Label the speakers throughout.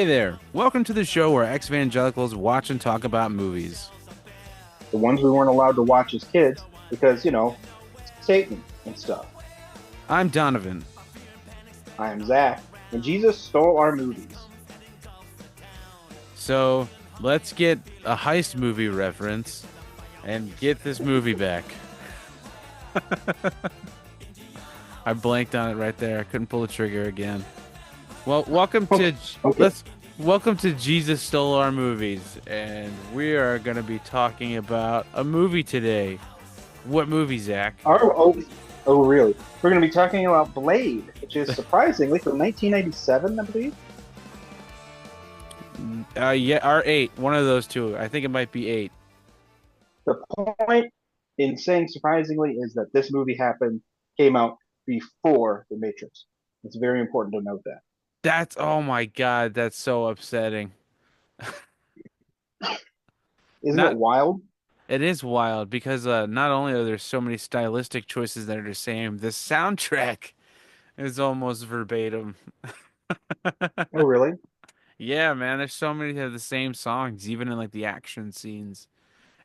Speaker 1: Hey there. Welcome to the show where ex-evangelicals watch and talk about movies.
Speaker 2: The ones we weren't allowed to watch as kids because, Satan and stuff.
Speaker 1: I'm Donovan.
Speaker 2: I am Zach, and Jesus stole our movies.
Speaker 1: So, let's get a heist movie reference and get this movie back. I blanked on it right there. I couldn't pull the trigger again. Well,
Speaker 2: Okay.
Speaker 1: let's welcome to Jesus Stole Our Movies, and we are going to be talking about a movie today. What movie, Zach?
Speaker 2: Oh, really? We're going to be talking about Blade, which is surprisingly from 1997, I believe.
Speaker 1: Yeah, R8, one of those two. I think it might be 8.
Speaker 2: The point in saying surprisingly is that this movie came out before The Matrix. It's very important to note that.
Speaker 1: Oh my God, that's so upsetting.
Speaker 2: Isn't it
Speaker 1: Not
Speaker 2: wild?
Speaker 1: It is wild because not only are there so many stylistic choices that are the same, the soundtrack is almost verbatim.
Speaker 2: Oh, really?
Speaker 1: Yeah, man, there's so many of the same songs, even in like the action scenes.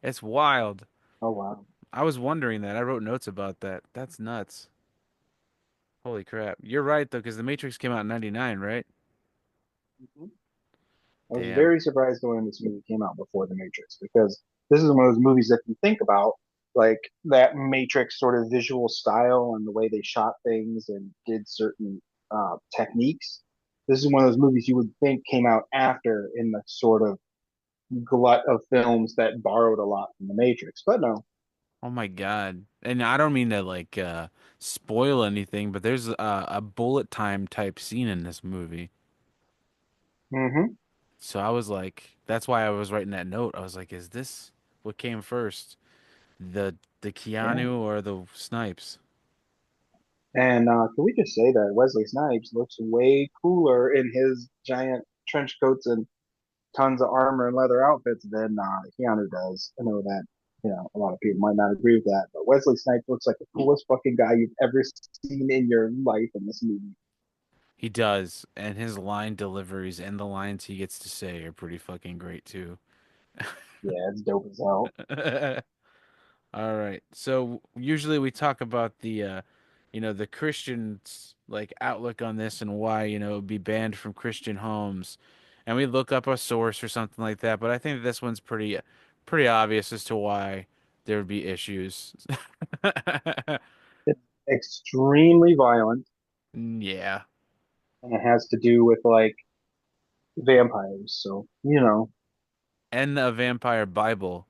Speaker 1: It's wild.
Speaker 2: Oh, wow.
Speaker 1: I was wondering that. I wrote notes about that. That's nuts. Holy crap. You're right though, because The Matrix came out in 99, right?
Speaker 2: Mhm. I was
Speaker 1: Damn.
Speaker 2: very surprised when this movie came out before The Matrix because this is one of those movies that you think about, like that Matrix sort of visual style and the way they shot things and did certain techniques. This is one of those movies you would think came out after in the sort of glut of films that borrowed a lot from The Matrix, but no.
Speaker 1: Oh my God. And I don't mean to like spoil anything, but there's a bullet time type scene in this movie.
Speaker 2: Hmm.
Speaker 1: So I was like, that's why I was writing that note. I was like, is this what came first? The
Speaker 2: Yeah.
Speaker 1: Keanu or the Snipes?
Speaker 2: And can we just say that Wesley Snipes looks way cooler in his giant trench coats and tons of armor and leather outfits than Keanu does. I know that a lot of people might not agree with that, but Wesley Snipes looks like the coolest fucking guy you've ever seen in your life in this movie.
Speaker 1: He does, and his line deliveries and the lines he gets to say are pretty fucking great too.
Speaker 2: Yeah, it's dope as hell.
Speaker 1: All right. So usually we talk about the Christians like outlook on this and why, it would be banned from Christian homes. And we look up a source or something like that, but I think this one's pretty obvious as to why there would be issues.
Speaker 2: It's extremely violent,
Speaker 1: Yeah.
Speaker 2: and it has to do with like vampires. So
Speaker 1: And a vampire Bible.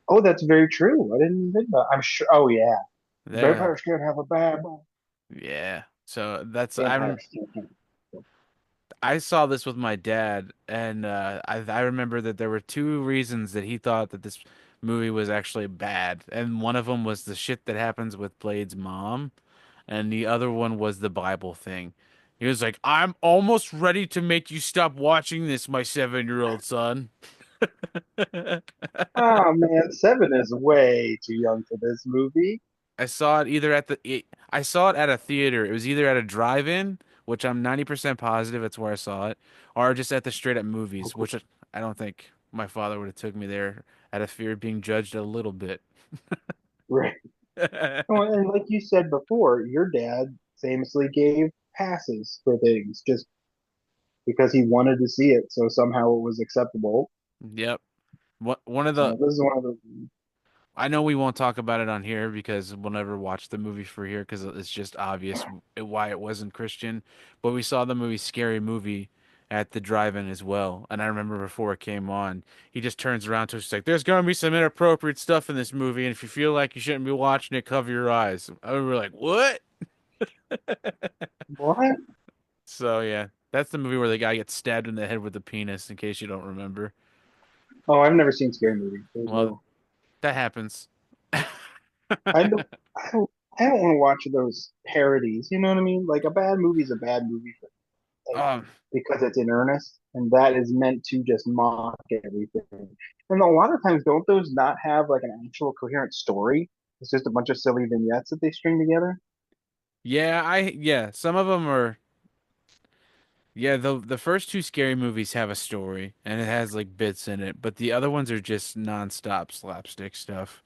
Speaker 2: oh, that's very true. I didn't even think about. I'm sure. Oh yeah,
Speaker 1: There.
Speaker 2: vampires can't have a bad one.
Speaker 1: Yeah. So that's
Speaker 2: Vampires can't have.
Speaker 1: I saw this with my dad, and I remember that there were two reasons that he thought that this movie was actually bad, and one of them was the shit that happens with Blade's mom, and the other one was the Bible thing. He was like, "I'm almost ready to make you stop watching this, my 7-year-old son."
Speaker 2: Oh man, seven is way too young for this movie.
Speaker 1: I saw it either I saw it at a theater. It was either at a drive-in, which I'm 90% positive that's where I saw it, or just at the straight up movies, which I don't think my father would have took me there out of fear of being judged a little bit.
Speaker 2: Right. Oh, and like you said before, your dad famously gave passes for things just because he wanted to see it, so somehow it was acceptable.
Speaker 1: Yep. One of the
Speaker 2: So this is one of the
Speaker 1: I know we won't talk about it on here because we'll never watch the movie for here because it's just obvious why it wasn't Christian. But we saw the movie Scary Movie at the drive-in as well. And I remember before it came on, he just turns around to us like, "There's gonna be some inappropriate stuff in this movie, and if you feel like you shouldn't be watching it, cover your eyes." And we were like, "What?"
Speaker 2: what?
Speaker 1: So yeah, that's the movie where the guy gets stabbed in the head with a penis. In case you don't remember,
Speaker 2: Oh, I've never seen Scary Movie. There's
Speaker 1: well,
Speaker 2: no.
Speaker 1: that happens.
Speaker 2: I don't. I don't. I don't want to watch those parodies. You know what I mean? Like a bad movie is a bad movie, like
Speaker 1: Um,
Speaker 2: because it's in earnest, and that is meant to just mock everything. And a lot of times, don't those not have like an actual coherent story? It's just a bunch of silly vignettes that they string together.
Speaker 1: yeah, some of them are. Yeah, the first two scary movies have a story and it has like bits in it, but the other ones are just nonstop slapstick stuff.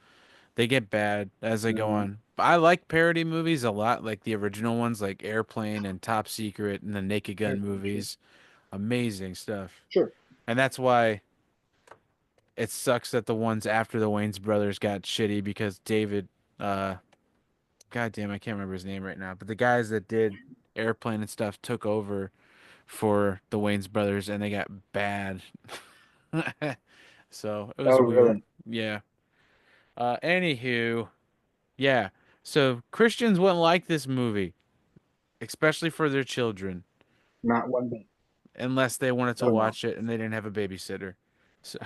Speaker 1: They get bad as they go
Speaker 2: Mm,
Speaker 1: on. But I like parody movies a lot, like the original ones like Airplane and Top Secret and the Naked Gun
Speaker 2: sure,
Speaker 1: movies. Amazing stuff.
Speaker 2: sure.
Speaker 1: And that's why it sucks that the ones after the Wayans brothers got shitty because David God damn, I can't remember his name right now, but the guys that did Airplane and stuff took over for the Wayans brothers and they got bad. So it was
Speaker 2: Oh,
Speaker 1: weird.
Speaker 2: really?
Speaker 1: Yeah. Anywho, yeah. So Christians wouldn't like this movie, especially for their children,
Speaker 2: Not one bit.
Speaker 1: unless they wanted to
Speaker 2: Oh no.
Speaker 1: watch it and they didn't have a babysitter. So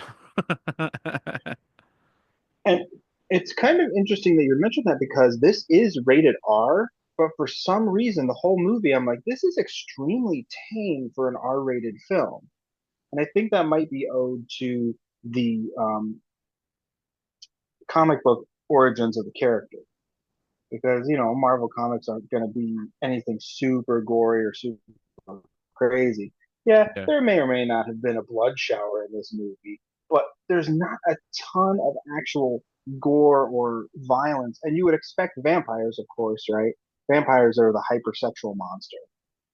Speaker 2: And it's kind of interesting that you mentioned that because this is rated R, but for some reason, the whole movie, I'm like, this is extremely tame for an R-rated film. And I think that might be owed to the comic book origins of the character. Because, Marvel comics aren't going to be anything super gory or super crazy. Yeah,
Speaker 1: yeah.
Speaker 2: there may or may not have been a blood shower in this movie, but there's not a ton of actual gore or violence. And you would expect vampires, of course, right? Vampires are the hypersexual monster,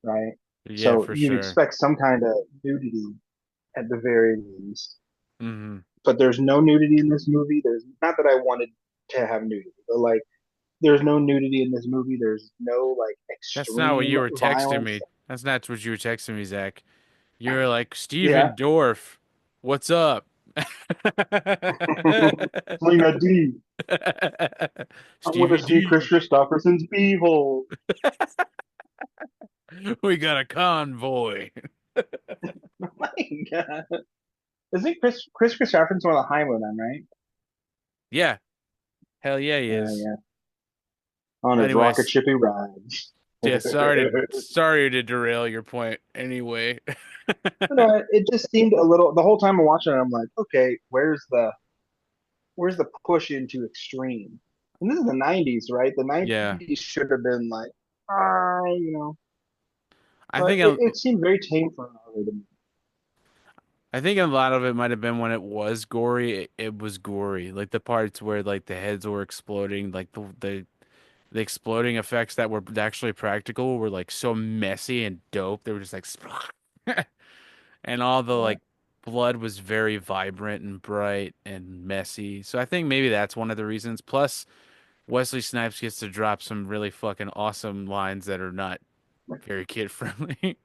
Speaker 2: right?
Speaker 1: Yeah,
Speaker 2: So
Speaker 1: for
Speaker 2: you'd
Speaker 1: sure.
Speaker 2: expect some kind of nudity at the very least.
Speaker 1: Hmm.
Speaker 2: But there's no nudity in this movie. There's not that I wanted to have nudity, but like there's no nudity in this movie. There's no like
Speaker 1: That's not what
Speaker 2: extreme
Speaker 1: you were texting
Speaker 2: violence.
Speaker 1: me. That's not what you were texting me, Zach. You were like,
Speaker 2: Yeah.
Speaker 1: Steven Dorff, what's up?
Speaker 2: Swing a D. I want to
Speaker 1: Stevie
Speaker 2: see Chris
Speaker 1: D,
Speaker 2: Christopherson's beehole.
Speaker 1: we got a convoy.
Speaker 2: My God. Isn't Chris Christopherson one of the Highwaymen, right?
Speaker 1: Yeah, hell yeah, he is.
Speaker 2: Yeah. On his rocket
Speaker 1: Anyways,
Speaker 2: ship he rides.
Speaker 1: yeah, sorry to derail your point. Anyway,
Speaker 2: It just seemed a little. The whole time I'm watching it, I'm like, okay, where's the push into extreme? And this is the '90s, right? The
Speaker 1: yeah,
Speaker 2: '90s should have been like,
Speaker 1: I
Speaker 2: but
Speaker 1: think
Speaker 2: it seemed very tame for an R-rated movie.
Speaker 1: I think a lot of it might have been when it was gory. It was gory, like the parts where like the heads were exploding, like the exploding effects that were actually practical were like so messy and dope. They were just like, and all the
Speaker 2: Yeah.
Speaker 1: like blood was very vibrant and bright and messy. So I think maybe that's one of the reasons. Plus, Wesley Snipes gets to drop some really fucking awesome lines that are not very kid friendly.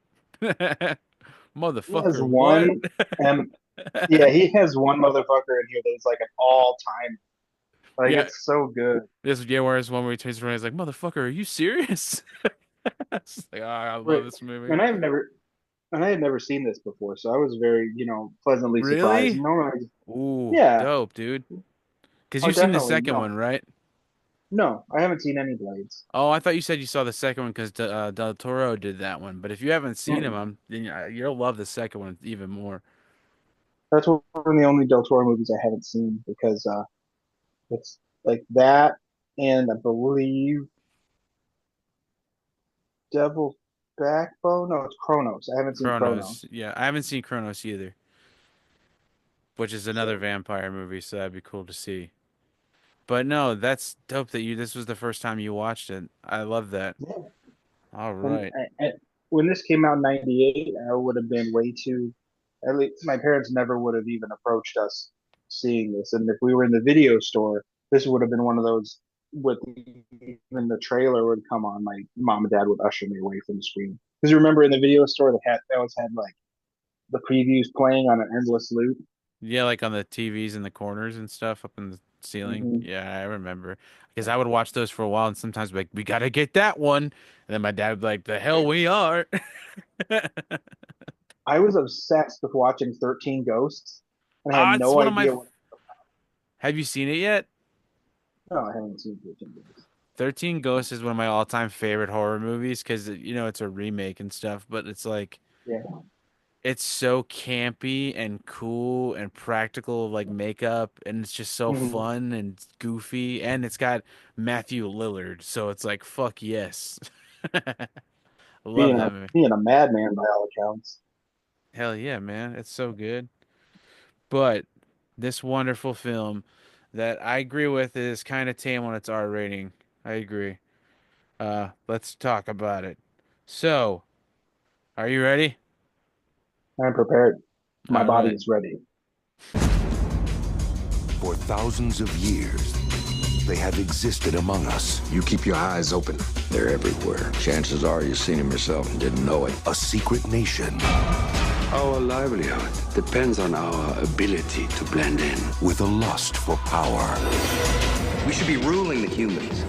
Speaker 2: He has
Speaker 1: Motherfucker, what?
Speaker 2: one, um, yeah, he has one motherfucker in here that's like an all time. Like
Speaker 1: Yeah,
Speaker 2: it's so good.
Speaker 1: whereas one where he turns around, he's like, "Motherfucker, are you serious?" It's like, oh, I
Speaker 2: Right.
Speaker 1: love this movie.
Speaker 2: And I had never seen this before, so I was very, pleasantly surprised.
Speaker 1: Really?
Speaker 2: Normally,
Speaker 1: Ooh,
Speaker 2: yeah,
Speaker 1: dope, dude. Because
Speaker 2: oh,
Speaker 1: you've seen the
Speaker 2: definitely.
Speaker 1: second
Speaker 2: No,
Speaker 1: one, right?
Speaker 2: no, I haven't seen any Blades.
Speaker 1: Oh, I thought you said you saw the second one because Del Toro did that one. But if you haven't seen him,
Speaker 2: Mm-mm.
Speaker 1: then you'll love the second one even more.
Speaker 2: That's one of the only Del Toro movies I haven't seen because it's like that, and I believe Devil's Backbone. No, it's Chronos. I haven't seen Chronos.
Speaker 1: Chronos. Yeah, I haven't seen Chronos either, which is another
Speaker 2: So
Speaker 1: vampire movie, so that'd be cool to see. But no, that's dope that this was the first time you watched it. I love that.
Speaker 2: yeah,
Speaker 1: All
Speaker 2: and
Speaker 1: right.
Speaker 2: when this came out in '98, I would have been way too. At least my parents never would have even approached us seeing this. And if we were in the video store, this would have been one of those with even the trailer would come on. My mom and dad would usher me away from the screen. Because you remember in the video store, they always had like the previews playing on an endless loop.
Speaker 1: Yeah, like on the TVs in the corners and stuff up in the ceiling.
Speaker 2: Mm-hmm.
Speaker 1: Yeah, I remember. Because I would watch those for a while and sometimes be like, we gotta get that one. And then my dad would be like, the hell we are.
Speaker 2: I was obsessed with watching 13 Ghosts and I had
Speaker 1: Ah, it's
Speaker 2: no
Speaker 1: one of my.
Speaker 2: idea what.
Speaker 1: Have you seen it yet?
Speaker 2: No, I haven't seen 13 Ghosts.
Speaker 1: 13 Ghosts is one of my all-time favorite horror movies because it's a remake and stuff, but it's like
Speaker 2: Yeah.
Speaker 1: it's so campy and cool and practical like makeup and it's just so
Speaker 2: Mm-hmm.
Speaker 1: fun and goofy and it's got Matthew Lillard, so it's like fuck yes. Love that movie.
Speaker 2: Being a madman by all accounts.
Speaker 1: Hell yeah, man. It's so good. But this wonderful film that I agree with is kind of tame on its R rating. I agree. Let's talk about it. So, are you ready?
Speaker 2: I'm prepared. My
Speaker 1: All
Speaker 2: body
Speaker 1: right.
Speaker 2: is ready.
Speaker 3: For thousands of years, they have existed among us.
Speaker 4: You keep your eyes open. They're everywhere. Chances are you've seen them yourself and didn't know it.
Speaker 3: A secret nation
Speaker 5: Our livelihood depends on our ability to blend in.
Speaker 3: with a lust for power.
Speaker 6: We should be ruling the humans.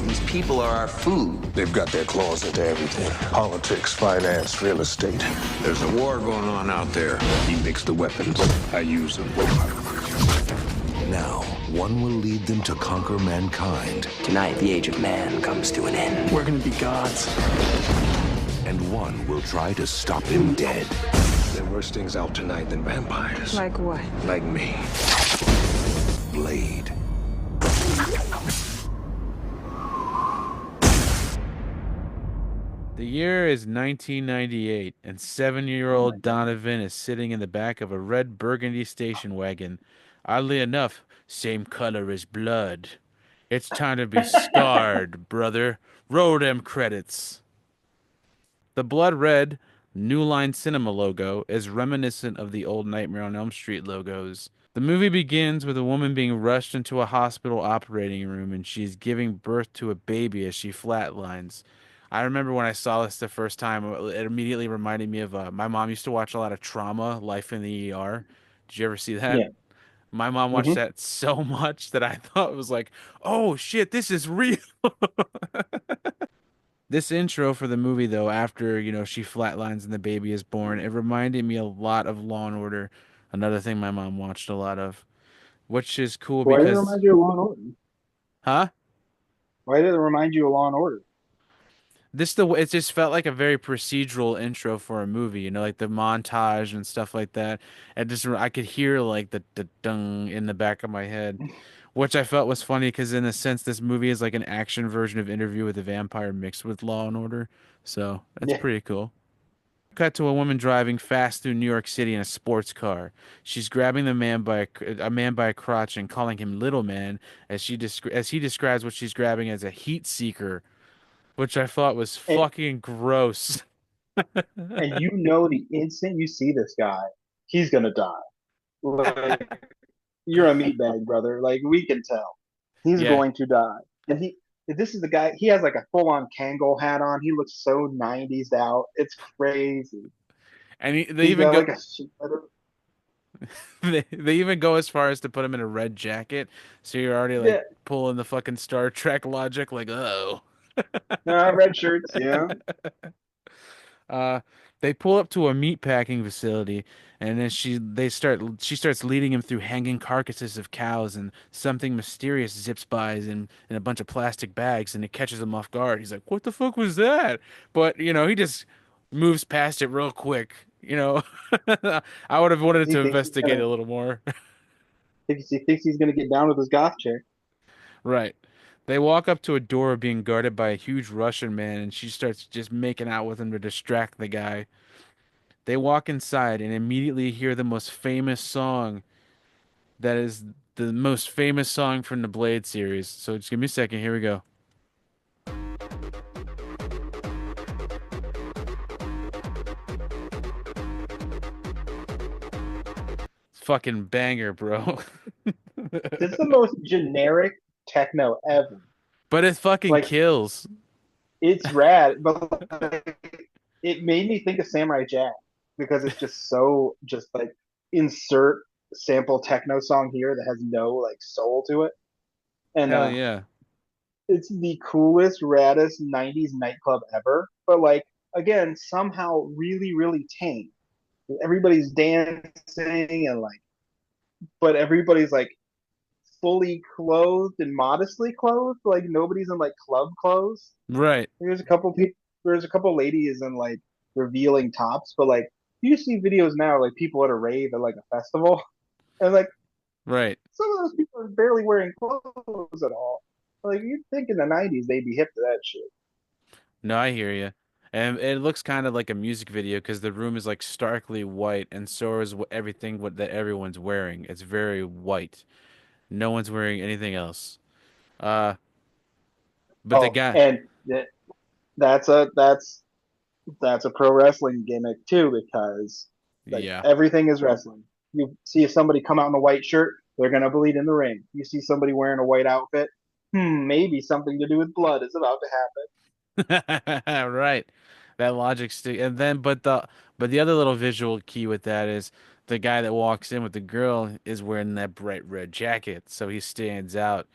Speaker 6: These people are our food.
Speaker 7: They've got their claws into everything. Politics, finance, real estate.
Speaker 4: There's a war going on out there. He makes the weapons. I use them.
Speaker 3: Now, one will lead them to conquer mankind,
Speaker 6: Tonight, the age of man comes to an end.
Speaker 8: We're gonna be gods.
Speaker 3: and one will try to stop him dead.
Speaker 7: There are worse things out tonight than vampires.
Speaker 9: Like what?
Speaker 7: Like me.
Speaker 3: Blade.
Speaker 1: The year is 1998, and 7-year-old Donovan is sitting in the back of a red burgundy station wagon. Oddly enough, same color as blood. It's time to be scarred, brother. Roll them credits. The blood red New Line Cinema logo is reminiscent of the old Nightmare on Elm Street logos. The movie begins with a woman being rushed into a hospital operating room and she's giving birth to a baby as she flatlines. I remember when I saw this the first time, it immediately reminded me of my mom used to watch a lot of Trauma, Life in the ER. Did you ever see that?
Speaker 2: Yeah.
Speaker 1: My mom watched
Speaker 2: Hmm.
Speaker 1: that so much that I thought it was like, oh shit, this is real. This intro for the movie, though, after, she flatlines and the baby is born, it reminded me a lot of Law and Order, another thing my mom watched a lot of, which is cool
Speaker 2: Why did it
Speaker 1: because,
Speaker 2: remind you of Law and Order?
Speaker 1: huh?
Speaker 2: Why did it remind you of Law and Order?
Speaker 1: It just felt like a very procedural intro for a movie, like the montage and stuff like that. And just I could hear like the dung in the back of my head, which I felt was funny because in a sense this movie is like an action version of Interview with the Vampire mixed with Law and Order. So that's
Speaker 2: Yeah.
Speaker 1: pretty cool. Cut to a woman driving fast through New York City in a sports car. She's grabbing a man by a crotch and calling him little man as he describes what she's grabbing as a heat seeker, which I thought was
Speaker 2: And
Speaker 1: fucking gross.
Speaker 2: and you know the instant you see this guy, he's gonna die. Like, you're a meatbag, brother. Like we can tell. He's
Speaker 1: Yeah,
Speaker 2: going to die. And this is the guy, he has like a full on Kangol hat on. He looks so 90s out. It's crazy.
Speaker 1: and they
Speaker 2: He's
Speaker 1: even
Speaker 2: got
Speaker 1: go
Speaker 2: like a sweater.
Speaker 1: they even go as far as to put him in a red jacket, so you're already like
Speaker 2: Yeah,
Speaker 1: pulling the fucking Star Trek logic, like, oh.
Speaker 2: red shirts, yeah.
Speaker 1: Uh, they pull up to a meat packing facility, and then she starts leading him through hanging carcasses of cows, and something mysterious zips by in a bunch of plastic bags, and it catches him off guard. He's like, "What the fuck was that?" But he just moves past it real quick. I would have wanted
Speaker 2: He
Speaker 1: to
Speaker 2: thinks he's
Speaker 1: investigate
Speaker 2: gonna
Speaker 1: a little more.
Speaker 2: he thinks he's gonna get down with his goth chick.
Speaker 1: Right. They walk up to a door being guarded by a huge Russian man, and she starts just making out with him to distract the guy. They walk inside and immediately hear the most famous song that is the most famous song from the Blade series. So just give me a second. Here we go. Fucking banger, bro.
Speaker 2: This is the most generic techno ever.
Speaker 1: But it fucking
Speaker 2: Like
Speaker 1: kills.
Speaker 2: it's rad, but like, it made me think of Samurai Jack because it's just so just like insert sample techno song here that has no like soul to it. And
Speaker 1: Hell yeah.
Speaker 2: it's the coolest, raddest 90s nightclub ever. But like again, somehow really, really tame. Everybody's dancing and like but everybody's like fully clothed and modestly clothed. Like nobody's in like club clothes.
Speaker 1: Right.
Speaker 2: There's a couple people. There's a couple ladies in like revealing tops, but like you see videos now, like people at a rave at like a festival, and like
Speaker 1: Right.
Speaker 2: some of those people are barely wearing clothes at all. Like you'd think in the '90s they'd be hip to that shit.
Speaker 1: No, I hear you. And it looks kind of like a music video because the room is like starkly white, and so is everything that everyone's wearing. It's very white. No one's wearing anything else. Uh, but the
Speaker 2: Oh,
Speaker 1: guy,
Speaker 2: and that's a pro wrestling gimmick too, because like
Speaker 1: yeah.
Speaker 2: everything is wrestling. You see somebody come out in a white shirt, they're gonna bleed in the ring. You see somebody wearing a white outfit, maybe something to do with blood is about to
Speaker 1: Right. That logic stick and then but the other little visual key with that is the guy that walks in with the girl is wearing that bright red jacket, so he stands out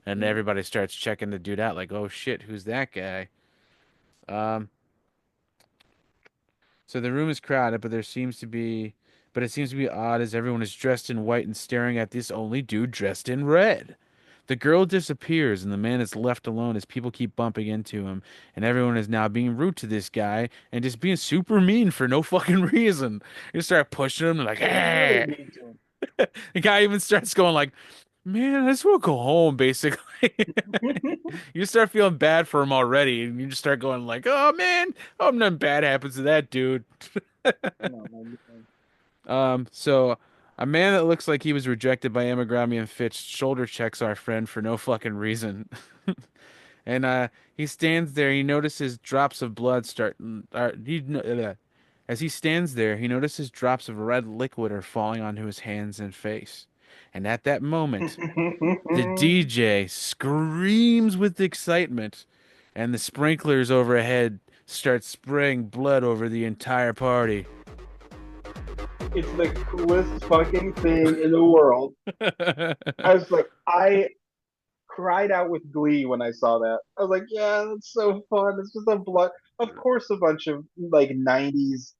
Speaker 1: and
Speaker 2: happen.
Speaker 1: everybody starts checking the dude out like, "Oh shit, who's that guy?" Um so the room is crowded, but it seems to be odd as everyone is dressed in white and staring at this only dude dressed in red. The girl disappears, and the man is left alone as people keep bumping into him, and everyone is now being rude to this guy and just being super mean for no fucking reason. You start pushing him, like,
Speaker 2: They're really
Speaker 1: hey!
Speaker 2: mean to him.
Speaker 1: The guy even starts going like, man, I just want to go home, basically. You start feeling bad for him already, and you just start going like, oh man, I hope nothing bad happens to that dude.
Speaker 2: No, no, no.
Speaker 1: So a man that looks like he was rejected by Amagami and Fitch shoulder checks our friend for no fucking reason. And he stands there. He notices drops of blood start. As he stands there, he notices drops of red liquid are falling onto his hands and face. And at that moment, the DJ screams with excitement, and the sprinklers overhead start spraying blood over the entire party.
Speaker 2: It's the coolest fucking thing in the world. I was like, I cried out with glee when I saw that. I was like, yeah, that's so fun. It's just a blood. Of course, a bunch of like '90s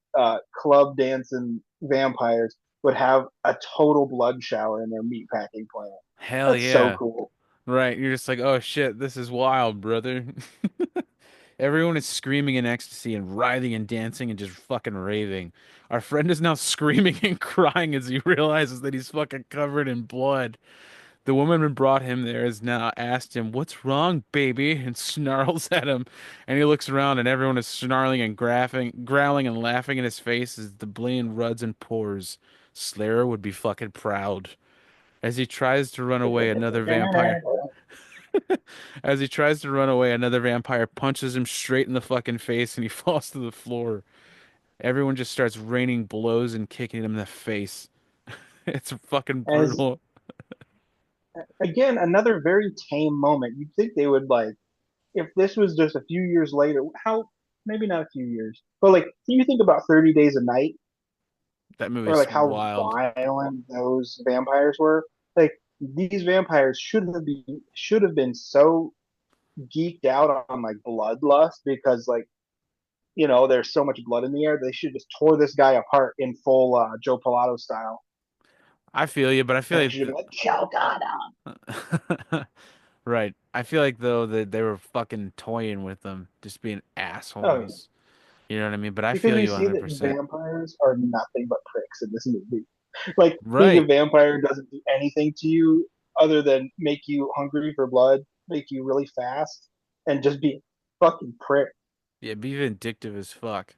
Speaker 2: club dancing vampires would have a total blood shower in their meatpacking plant.
Speaker 1: Hell
Speaker 2: That's so
Speaker 1: yeah.
Speaker 2: cool.
Speaker 1: Right. You're just like, oh shit, this is wild, brother. Everyone is screaming in ecstasy and writhing and dancing and just fucking raving. Our friend is now screaming and crying as he realizes that he's fucking covered in blood. The woman who brought him there has now asked him, "What's wrong, baby?" and snarls at him. And he looks around and everyone is snarling and growling and laughing in his face as the bleed ruds and pours. Slayer would be fucking proud. As he tries to run away, another vampire. As he tries to run away, another vampire punches him straight in the fucking face and he falls to the floor. Everyone just starts raining blows and kicking him in the face. It's fucking
Speaker 2: As
Speaker 1: brutal.
Speaker 2: again, another very tame moment. You'd think they would like if this was just a few years later. How maybe not a few years, but like, can you think about 30 Days a Night
Speaker 1: That
Speaker 2: or
Speaker 1: movie's
Speaker 2: like how
Speaker 1: wild.
Speaker 2: violent those vampires were? Like these vampires should have been so geeked out on like bloodlust because like there's so much blood in the air. They should just tore this guy apart in full Joe Pilato style.
Speaker 1: I feel you, but I feel
Speaker 2: And
Speaker 1: like
Speaker 2: should be like choke on him.
Speaker 1: right. I feel like though that they were fucking toying with them, just being
Speaker 2: Oh yeah,
Speaker 1: assholes. You know what I mean? But I
Speaker 2: because
Speaker 1: feel
Speaker 2: you
Speaker 1: you
Speaker 2: see that
Speaker 1: 100%.
Speaker 2: vampires are nothing but pricks in this movie. Like being a
Speaker 1: Right.
Speaker 2: vampire doesn't do anything to you other than make you hungry for blood, make you really fast, and just be a fucking prick.
Speaker 1: Yeah, be vindictive as fuck.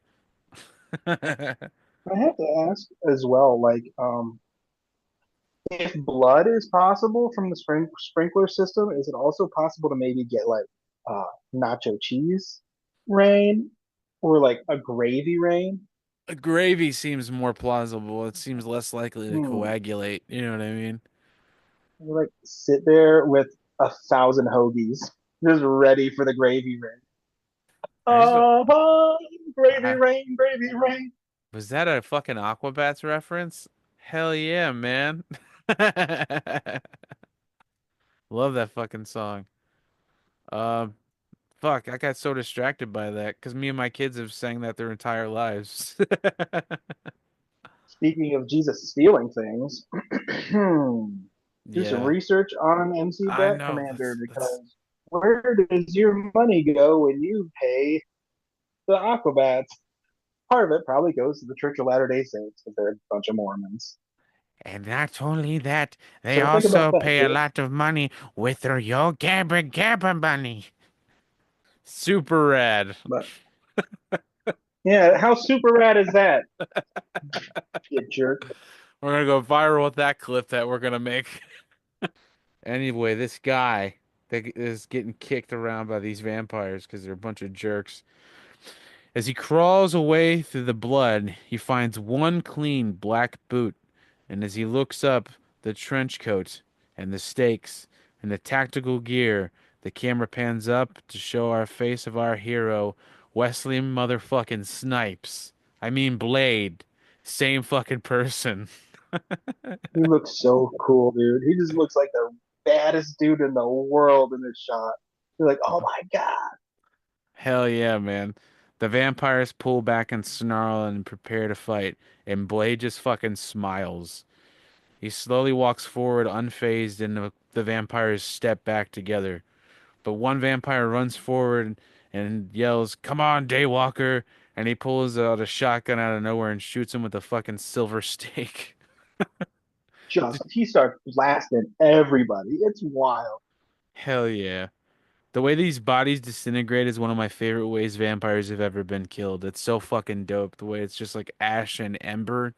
Speaker 2: I have to ask as well, like, if blood is possible from the sprinkler system, is it also possible to maybe get like uh, nacho cheese rain or like a gravy rain?
Speaker 1: A gravy seems more plausible. It seems less likely to
Speaker 2: Hmm.
Speaker 1: coagulate. You know what I mean?
Speaker 2: You like sit there with 1,000 hoagies, just ready for the gravy rain.
Speaker 1: I just don't.
Speaker 2: Oh, gravy
Speaker 1: I,
Speaker 2: rain, gravy rain.
Speaker 1: was that a fucking Aquabats reference? Hell yeah, man. Love that fucking song. Um, fuck, I got so distracted by that because me and my kids have sang that their entire lives.
Speaker 2: Speaking of Jesus stealing things, do some
Speaker 1: Yeah,
Speaker 2: research on MC
Speaker 1: I
Speaker 2: Bet
Speaker 1: know.
Speaker 2: Commander
Speaker 1: That's
Speaker 2: because where does your money go when you pay the Aquabats? Part of it probably goes to the Church of Latter Day Saints because they're a bunch of Mormons.
Speaker 1: and not only that, they
Speaker 2: So think about
Speaker 1: also
Speaker 2: that,
Speaker 1: pay a
Speaker 2: kid.
Speaker 1: lot of money with their Yo Gabba Gabba money. Super rad.
Speaker 2: But Yeah, how super rad is that? You jerk.
Speaker 1: We're gonna go viral with that clip that we're gonna make. Anyway, this guy that is getting kicked around by these vampires because they're a bunch of jerks. As he crawls away through the blood, he finds one clean black boot, and as he looks up, the trench coat and the stakes and the tactical gear, the camera pans up to show our face of our hero, Wesley motherfucking Snipes. I mean Blade. Same fucking person.
Speaker 2: He looks so cool, dude. He just looks like the baddest dude in the world in this shot. You're like, oh my god.
Speaker 1: Hell yeah, man. The vampires pull back and snarl and prepare to fight, and Blade just fucking smiles. He slowly walks forward, unfazed, and the vampires step back together. But one vampire runs forward and yells, "Come on, Daywalker!" And he pulls out a shotgun out of nowhere and shoots him with a fucking silver stake.
Speaker 2: Just he starts blasting everybody. It's wild.
Speaker 1: Hell yeah. The way these bodies disintegrate is one of my favorite ways vampires have ever been killed. It's so fucking dope. The way it's just like ash and ember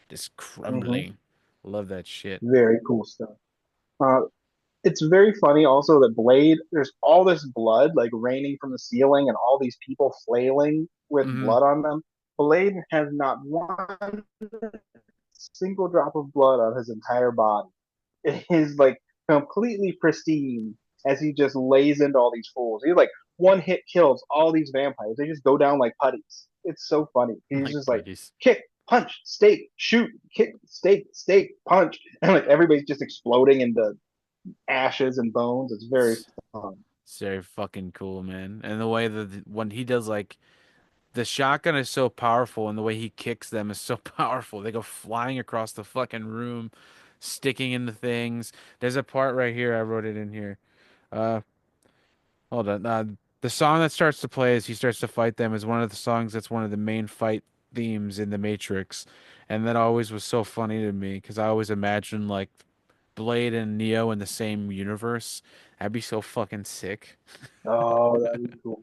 Speaker 1: just
Speaker 2: Hmm.
Speaker 1: crumbling. Love that shit.
Speaker 2: Very cool stuff. Uh, it's very funny also that Blade, there's all this blood like raining from the ceiling and all these people flailing with
Speaker 1: Hmm.
Speaker 2: blood on them. Blade has not one single drop of blood on his entire body. It is like completely pristine as he just lays into all these fools. He's like one hit kills all these vampires. They just go down like putties. It's so funny. He's
Speaker 1: Like
Speaker 2: just like
Speaker 1: putties.
Speaker 2: kick, punch, stake, shoot, kick, stake, punch, and like everybody's just exploding into ashes and bones. It's very fun.
Speaker 1: It's very fucking cool, man. And the way that when he does like the shotgun is so powerful and the way he kicks them is so powerful. They go flying across the fucking room, sticking into things. There's a part right here, I wrote it in here. Uh Hold on. The song that starts to play as he starts to fight them is one of the songs that's one of the main fight themes in The Matrix. And that always was so funny to me because I always imagined like Blade and Neo in the same universe. That'd be so fucking sick.
Speaker 2: Oh, that'd be cool.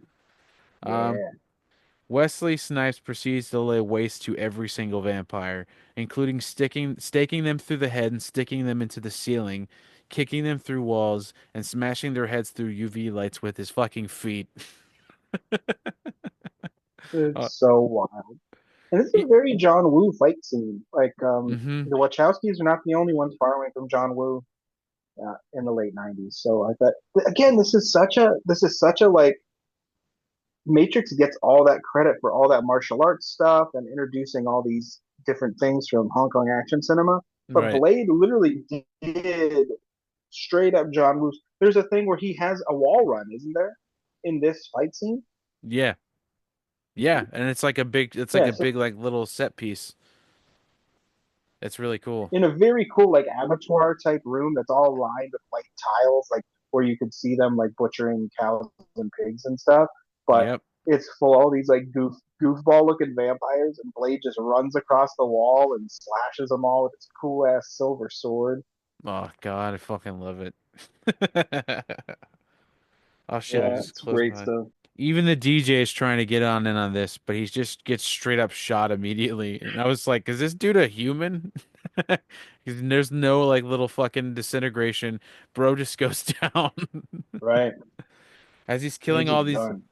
Speaker 1: Um,
Speaker 2: Yeah.
Speaker 1: Wesley Snipes proceeds to lay waste to every single vampire, including staking them through the head and sticking them into the ceiling, kicking them through walls, and smashing their heads through UV lights with his fucking feet. Uh,
Speaker 2: It's so wild. And this is
Speaker 1: he,
Speaker 2: a very John Woo fight scene. Like,
Speaker 1: hmm
Speaker 2: the Wachowskis are not the only ones borrowing from John Woo in the late '90s. So I thought, again, this is such a like Matrix gets all that credit for all that martial arts stuff and introducing all these different things from Hong Kong action cinema. But
Speaker 1: Right.
Speaker 2: Blade literally did straight up John Woo's. There's a thing where he has a wall run, isn't there, in this fight scene?
Speaker 1: Yeah. Yeah. And it's like
Speaker 2: Yeah,
Speaker 1: a
Speaker 2: so
Speaker 1: big, like little set piece. It's really cool.
Speaker 2: in a very cool like abattoir type room that's all lined with white tiles, like where you could see them like butchering cows and pigs and stuff. But
Speaker 1: Yep.
Speaker 2: it's full of all these like goofball looking vampires, and Blade just runs across the wall and slashes them all with his cool ass silver sword.
Speaker 1: Oh God, I fucking love it. Oh shit, I
Speaker 2: Yeah,
Speaker 1: just
Speaker 2: it's
Speaker 1: closed
Speaker 2: great
Speaker 1: my.
Speaker 2: stuff.
Speaker 1: Even the DJ is trying to get on in on this, but he just gets straight up shot immediately. And I was like, is this dude a human? 'Cause there's no like little fucking disintegration. Bro just goes down.
Speaker 2: Right,
Speaker 1: As he's
Speaker 2: he's
Speaker 1: killing all
Speaker 2: just
Speaker 1: these
Speaker 2: done.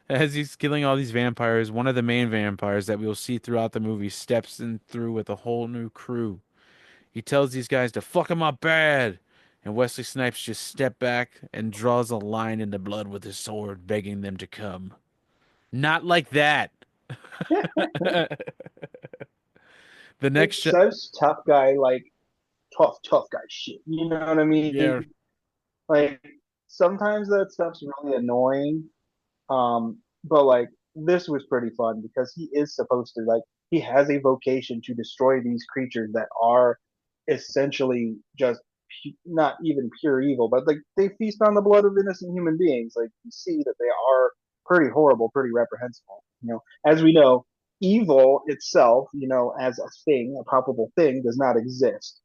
Speaker 1: as he's killing all these vampires, one of the main vampires that we will see throughout the movie steps in through with a whole new crew. He tells these guys to fuck him up bad. And Wesley Snipes just step back and draws a line in the blood with his sword, begging them to come. Not like that. The next
Speaker 2: It's
Speaker 1: shot.
Speaker 2: such tough guy, like tough guy shit. You know what I
Speaker 1: Yeah,
Speaker 2: mean? Like sometimes that stuff's really annoying. But like this was pretty fun because he is supposed to like he has a vocation to destroy these creatures that are essentially just not even pure evil, but like they feast on the blood of innocent human beings. Like you see that they are pretty horrible, pretty reprehensible. As we know, evil itself, as a thing, a palpable thing, does not exist.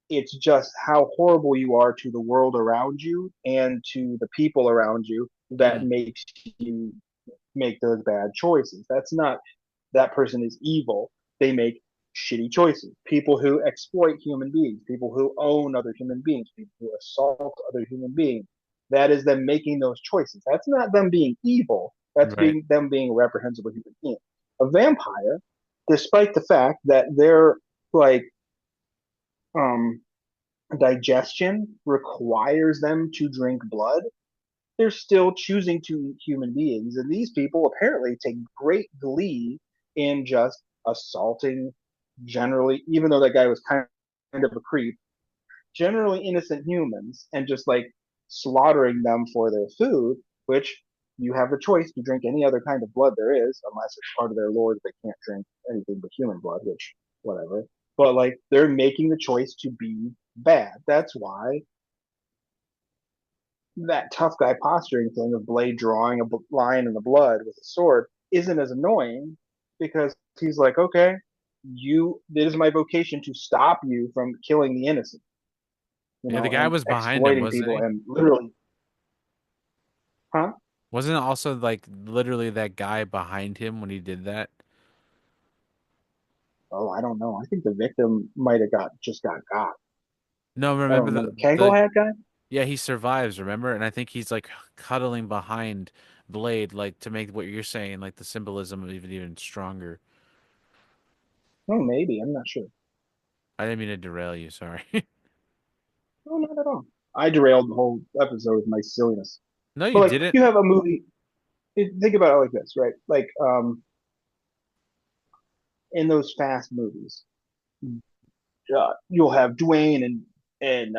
Speaker 2: It's just how horrible you are to the world around you and to the people around you that
Speaker 1: mm,
Speaker 2: makes you make those bad choices. That's not that person is evil. They make shitty choices. People who exploit human beings, people who own other human beings, people who assault other human beings. That is them making those choices. That's not them being evil. That's
Speaker 1: Right.
Speaker 2: being them being a reprehensible human being. A vampire, despite the fact that their like um digestion requires them to drink blood, they're still choosing to eat human beings. And these people apparently take great glee in just assaulting generally, even though that guy was kind of a creep, generally innocent humans and just like slaughtering them for their food, which you have the choice to drink any other kind of blood there is, unless it's part of their lore that they can't drink anything but human blood, which whatever. But like they're making the choice to be bad. That's why that tough guy posturing thing of Blade drawing a line in the blood with a sword isn't as annoying because he's like, okay, you, it is my vocation to stop you from killing the innocent,
Speaker 1: Yeah, the guy
Speaker 2: and
Speaker 1: was behind him,
Speaker 2: exploiting
Speaker 1: wasn't
Speaker 2: people
Speaker 1: he?
Speaker 2: and literally, huh?
Speaker 1: Wasn't it also like literally that guy behind him when he did that?
Speaker 2: Oh, I don't know. I think the victim might have got.
Speaker 1: No,
Speaker 2: I don't
Speaker 1: remember
Speaker 2: remember.
Speaker 1: the
Speaker 2: Kangol hat guy?
Speaker 1: yeah, he survives, remember? And I think he's like cuddling behind Blade, like to make what you're saying, like the symbolism even stronger.
Speaker 2: Oh, maybe. I'm not sure.
Speaker 1: I didn't mean to derail you, sorry.
Speaker 2: No, not at all. I derailed the whole episode with my silliness.
Speaker 1: No,
Speaker 2: But
Speaker 1: you
Speaker 2: like,
Speaker 1: didn't.
Speaker 2: you have a movie. Think about it like this, right? Like, in those fast movies, you'll have Dwayne and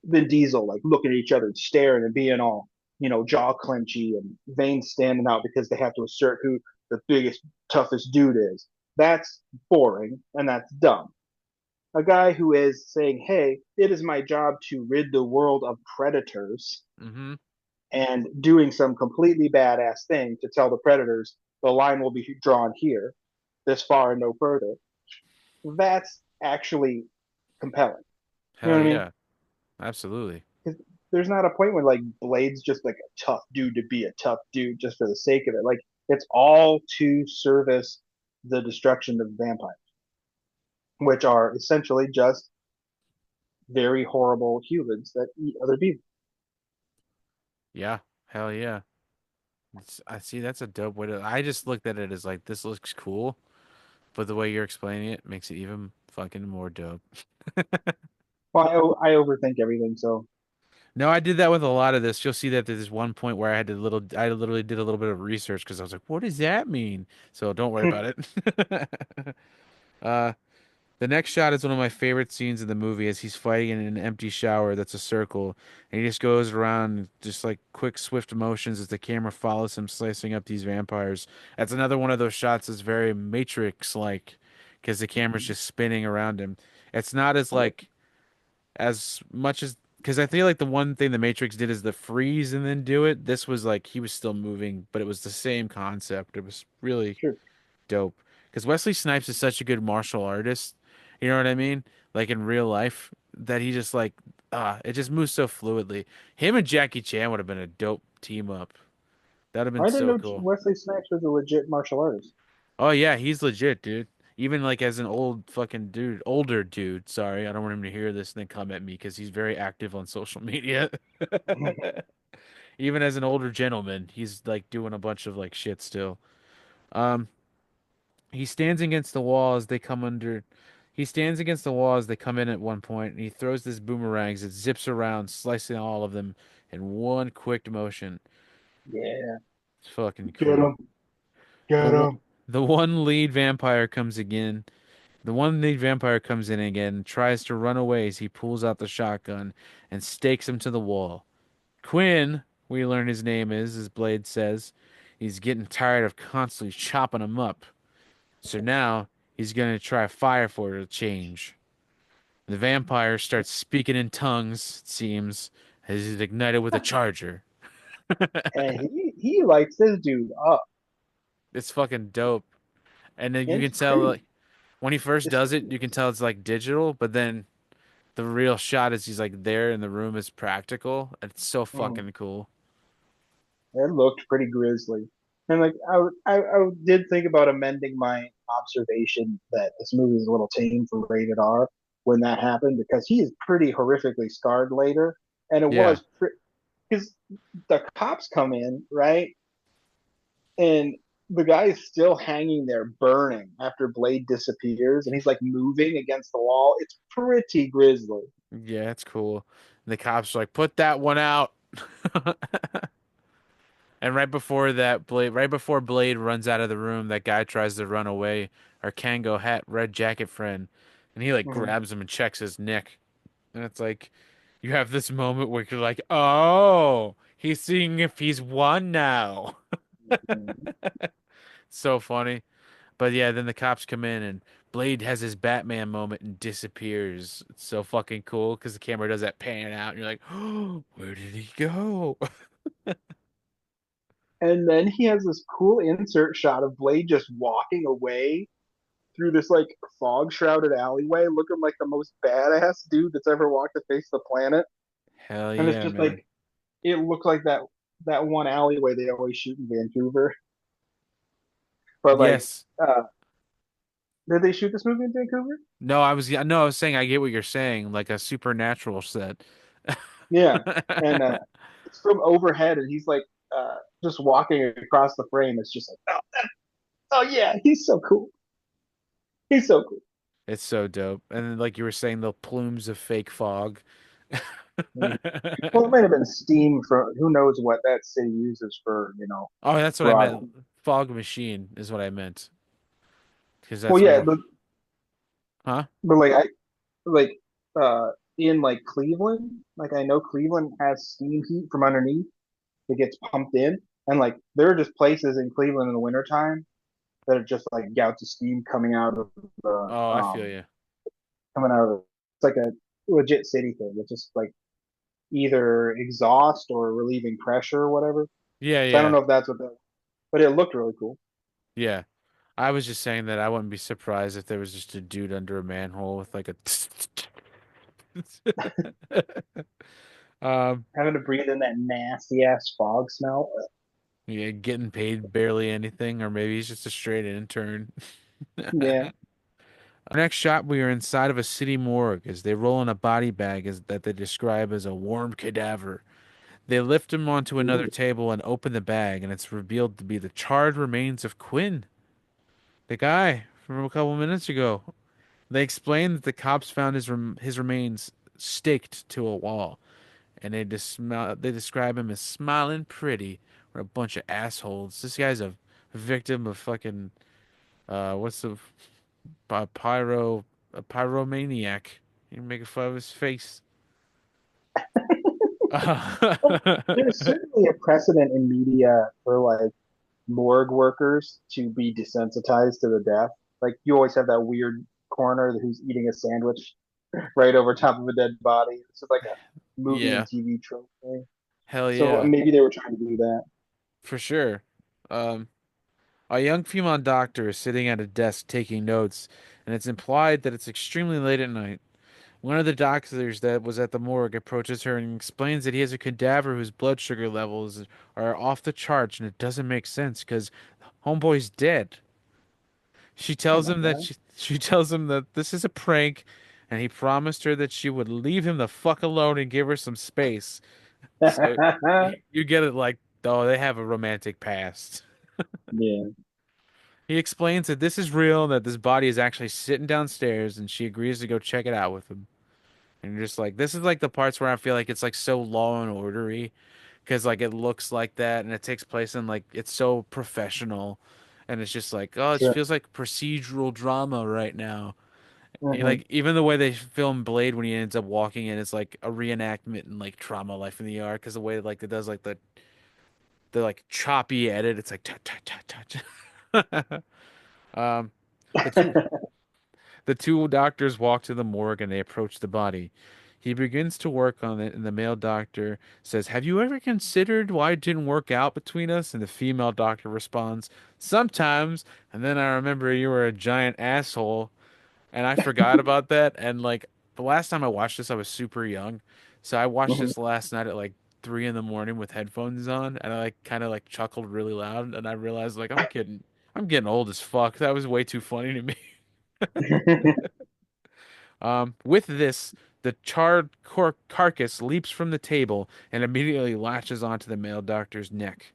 Speaker 2: Vin Diesel like looking at each other and staring and being all jaw clenchy and veins standing out because they have to assert who the biggest toughest dude is. That's boring and that's dumb. A guy who is saying, "Hey, it is my job to rid the world of predators,"
Speaker 1: Mm-hmm.
Speaker 2: and doing some completely badass thing to tell the predators the line will be drawn here, this far and no further. That's actually compelling. You know
Speaker 1: Hell
Speaker 2: what I mean?
Speaker 1: yeah. Absolutely.
Speaker 2: 'Cause there's not a point where like Blade's just like a tough dude to be a tough dude just for the sake of it. Like it's all to service the destruction of vampires, which are essentially just very horrible humans that eat other people.
Speaker 1: Yeah. Hell yeah. I see that's a dope way to I just looked at it as like this looks cool, but the way you're explaining it makes it even fucking more dope.
Speaker 2: Well, I overthink everything, so
Speaker 1: No, I did that with a lot of this. You'll see that there's one point where I literally did a little bit of research because I was like, what does that mean? So don't worry about it. Uh, the next shot is one of my favorite scenes in the movie as he's fighting in an empty shower that's a circle, and he just goes around just like quick, swift motions as the camera follows him slicing up these vampires. That's another one of those shots that's very Matrix-like because the camera's just spinning around him. It's not as like as much as because I feel like the one thing the Matrix did is the freeze and then do it. This was like he was still moving, but it was the same concept. It was really
Speaker 2: sure.
Speaker 1: dope because Wesley Snipes is such a good martial artist. You know what I mean? Like in real life, that he just like it just moves so fluidly. Him and Jackie Chan would have been a dope team up. That'd have been
Speaker 2: I didn't
Speaker 1: so
Speaker 2: know
Speaker 1: cool.
Speaker 2: Wesley Snipes was a legit martial artist.
Speaker 1: Oh yeah, he's legit, dude. Even like as an old fucking dude, older dude. Sorry, I don't want him to hear this and then come at me because he's very active on social media. Even as an older gentleman, he's like doing a bunch of like shit still. Um, he stands against the wall as they come under. He stands against the wall as they come in at one point, and he throws this boomerangs. It zips around, slicing all of them in one quick motion.
Speaker 2: Yeah,
Speaker 1: It's fucking
Speaker 2: get
Speaker 1: cool.
Speaker 2: him,
Speaker 1: The
Speaker 2: get
Speaker 1: one,
Speaker 2: him.
Speaker 1: the one lead vampire comes again. The one lead vampire comes in again, tries to run away as he pulls out the shotgun and stakes him to the wall. Quinn, we learn his name is, as Blade says, he's getting tired of constantly chopping him up. So now he's going to try fire for it to change. The vampire starts speaking in tongues, it seems, as he's ignited with a charger.
Speaker 2: And he lights this dude up.
Speaker 1: It's fucking dope. And then you
Speaker 2: It's
Speaker 1: can tell,
Speaker 2: crazy.
Speaker 1: like, when he first
Speaker 2: It's
Speaker 1: does it,
Speaker 2: crazy.
Speaker 1: you can tell it's like digital, but then the real shot is he's like there and the room is practical. It's so
Speaker 2: Mhm.
Speaker 1: fucking cool.
Speaker 2: It looked pretty grisly. And like I did think about amending my observation that this movie is a little tame for rated R when that happened because he is pretty horrifically scarred later, and it
Speaker 1: Yeah.
Speaker 2: was because the cops come in right, and the guy is still hanging there burning after Blade disappears, and he's like moving against the wall. It's pretty grisly.
Speaker 1: Yeah, it's cool. And the cops are like, put that one out. And right before Blade runs out of the room, that guy tries to run away. Our Kango hat, red jacket friend, and he like
Speaker 2: Mhm.
Speaker 1: grabs him and checks his neck. And it's like you have this moment where you're like, oh, he's seeing if he's won now. So funny. But yeah, then the cops come in and Blade has his Batman moment and disappears. It's so fucking cool because the camera does that pan out and you're like, oh, where did he go?
Speaker 2: And then he has this cool insert shot of Blade just walking away through this like fog shrouded alleyway, looking like the most badass dude that's ever walked the face of the planet.
Speaker 1: Hell
Speaker 2: And it's
Speaker 1: yeah,
Speaker 2: just
Speaker 1: man.
Speaker 2: like it looked like that one alleyway they always shoot in Vancouver. But like,
Speaker 1: Yes.
Speaker 2: uh, did they shoot this movie in Vancouver?
Speaker 1: No, I was saying I get what you're saying, like a supernatural set.
Speaker 2: Yeah, and it's from overhead, and he's like just walking across the frame. It's just like, oh yeah, he's so cool. He's so cool.
Speaker 1: It's so dope. And then, like you were saying, the plumes of fake fog.
Speaker 2: Mhm. Well, it might have been steam from who knows what that city uses for
Speaker 1: Oh, that's what I
Speaker 2: broad.
Speaker 1: meant. Fog machine is what I meant. Because
Speaker 2: Well,
Speaker 1: that's
Speaker 2: yeah,
Speaker 1: more, huh?
Speaker 2: but like like uh in like Cleveland, like I know Cleveland has steam heat from underneath that gets pumped in, and like there are just places in Cleveland in the wintertime that are just like gouts of steam
Speaker 1: Oh, I feel you.
Speaker 2: coming out of the, it's like a legit city thing. It's just like either exhaust or relieving pressure or whatever.
Speaker 1: Yeah,
Speaker 2: So I don't
Speaker 1: yeah,
Speaker 2: know if that's what that, but it looked really cool.
Speaker 1: yeah. I was just saying that I wouldn't be surprised if there was just a dude under a manhole with like a. Um,
Speaker 2: Having to breathe in that nasty ass fog smell.
Speaker 1: yeah, getting paid barely anything, or maybe he's just a straight intern.
Speaker 2: Yeah.
Speaker 1: Our next shot, we are inside of a city morgue as they roll in a body bag that they describe as a warm cadaver. They lift him onto another
Speaker 2: Ooh.
Speaker 1: table and open the bag, and it's revealed to be the charred remains of Quinn, the guy from a couple minutes ago. They explain that the cops found his remains staked to a wall, and they describe him as smiling pretty. We're a bunch of assholes. This guy's a victim of fucking what's the pyro a pyromaniac. You make fun of his face.
Speaker 2: Well, there's certainly a precedent in media for like morgue workers to be desensitized to the death. Like you always have that weird coroner who's eating a sandwich right over top of a dead body. It's just like a movie and
Speaker 1: Yeah,
Speaker 2: TV trope thing.
Speaker 1: hell
Speaker 2: So
Speaker 1: yeah,
Speaker 2: maybe they were trying to do that.
Speaker 1: for sure. Um, a young female doctor is sitting at a desk taking notes, and it's implied that it's extremely late at night. One of the doctors that was at the morgue approaches her and explains that he has a cadaver whose blood sugar levels are off the charts, and it doesn't make sense because homeboy's dead. She
Speaker 2: Oh
Speaker 1: tells
Speaker 2: my
Speaker 1: him that
Speaker 2: god.
Speaker 1: she tells him that this is a prank, and he promised her that she would leave him the fuck alone and give her some space. So you get it like, oh, they have a romantic past.
Speaker 2: Yeah.
Speaker 1: He explains that this is real and that this body is actually sitting downstairs, and she agrees to go check it out with him. And you're just like, this is like the parts where I feel like it's like so Law and Ordery, because like it looks like that and it takes place in like it's so professional, and it's just like, oh, it
Speaker 2: Sure.
Speaker 1: feels like procedural drama right now.
Speaker 2: Hmm.
Speaker 1: Like even the way they film Blade when he ends up walking in, it's like a reenactment in like Trauma Life in the Yard, because the way like it does like the like choppy edit, it's like tut, tut, tut, tut. Um, the two The two doctors walk to the morgue and they approach the body. He begins to work on it, and the male doctor says, have you ever considered why it didn't work out between us? And the female doctor responds, sometimes. And then I remember you were a giant asshole, and I forgot about that. And like the last time I watched this, I was super young. So I watched
Speaker 2: Hmm.
Speaker 1: this last night at like 3 in the morning with headphones on, and I like kind of like chuckled really loud, and I realized like I'm getting old as fuck. That was way too funny to me. With this, the charred carcass leaps from the table and immediately latches onto the male doctor's neck.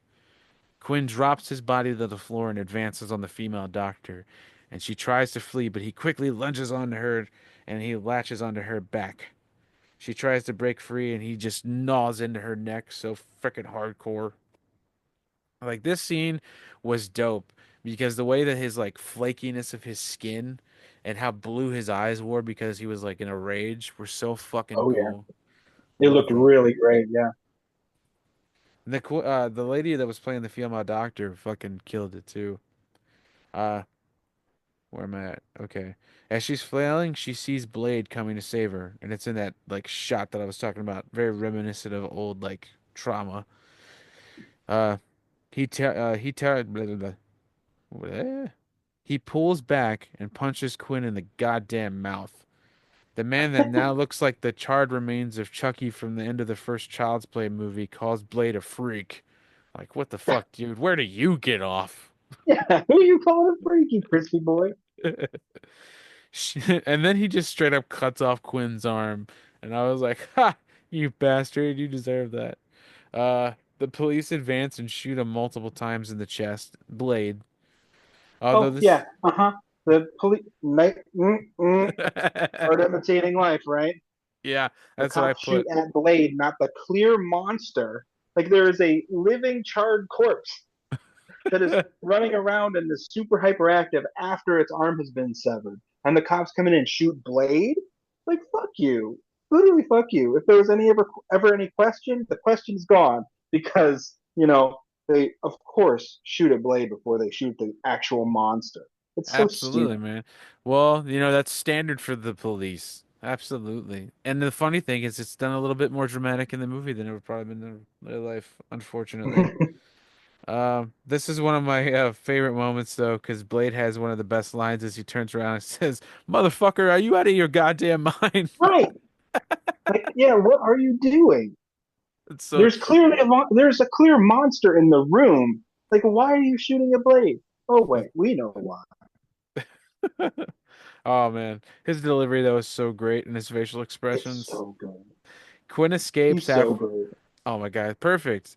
Speaker 1: Quinn drops his body to the floor and advances on the female doctor, and she tries to flee, but he quickly lunges onto her and he latches onto her back. She tries to break free and he just gnaws into her neck so freaking hardcore. Like this scene was dope because the way that his like flakiness of his skin and how blue his eyes were because he was like in a rage were so fucking
Speaker 2: Oh yeah,
Speaker 1: cool.
Speaker 2: it
Speaker 1: What
Speaker 2: looked
Speaker 1: the
Speaker 2: really great. Yeah.
Speaker 1: the lady that was playing the female doctor fucking killed it too. Uh where am I at? Okay. As she's flailing, she sees Blade coming to save her, and it's in that like shot that I was talking about, very reminiscent of old like trauma. Uh blah, blah, blah. He pulls back and punches Quinn in the goddamn mouth. The man that now looks like the charred remains of Chucky from the end of the first Child's Play movie calls Blade a freak. Like, what the fuck, dude? Where do you get off?
Speaker 2: Yeah. Who you calling a freaky, crispy boy?
Speaker 1: And then he just straight up cuts off Quinn's arm. And I was like, ha, you bastard, you deserve that. The police advance and shoot him multiple times in the chest. Blade. Although
Speaker 2: Oh
Speaker 1: this
Speaker 2: yeah. Uh-huh. The police art imitating life, right?
Speaker 1: Yeah,
Speaker 2: The
Speaker 1: that's what I
Speaker 2: cops shoot
Speaker 1: put.
Speaker 2: at Blade, not the clear monster. Like there is a living charred corpse that is running around and is super hyperactive after its arm has been severed. And the cops come in and shoot Blade? Like fuck you. Literally fuck you. If there was ever any question, the question's gone because, they of course shoot at Blade before they shoot the actual monster. It's so
Speaker 1: Absolutely,
Speaker 2: stupid.
Speaker 1: man. Well, that's standard for the police. Absolutely. And the funny thing is, it's done a little bit more dramatic in the movie than it would probably been in real life, unfortunately. This is one of my favorite moments, though, because Blade has one of the best lines as he turns around and says, "Motherfucker, are you out of your goddamn mind?"
Speaker 2: Right. Like, yeah, what are you doing?
Speaker 1: It's so.
Speaker 2: There's a clear monster in the room. Like, why are you shooting a Blade? Oh wait, we know why.
Speaker 1: Oh man, his delivery though is so great, and his facial
Speaker 2: It's
Speaker 1: expressions.
Speaker 2: so good.
Speaker 1: Quinn escapes
Speaker 2: He's so
Speaker 1: after.
Speaker 2: great.
Speaker 1: Oh my God, perfect.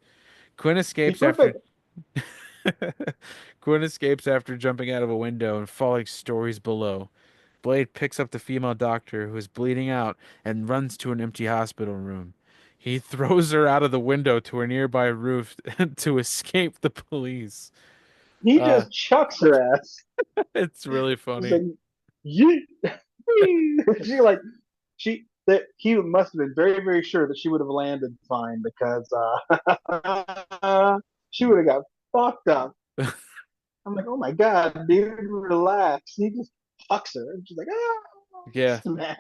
Speaker 1: Quinn
Speaker 2: He's
Speaker 1: escapes after
Speaker 2: perfect.
Speaker 1: Quinn escapes after jumping out of a window and falling stories below. Blade picks up the female doctor who is bleeding out and runs to an empty hospital room. He throws her out of the window to a nearby roof to escape the police.
Speaker 2: He
Speaker 1: Uh,
Speaker 2: just chucks her ass.
Speaker 1: it's really
Speaker 2: He's
Speaker 1: funny.
Speaker 2: like, you. she like she that he must have been very very sure that she would have landed fine because she would have got fucked up. I'm like, oh my god, dude, relax. He just fucks her, and she's like,
Speaker 1: Yeah.
Speaker 2: smash.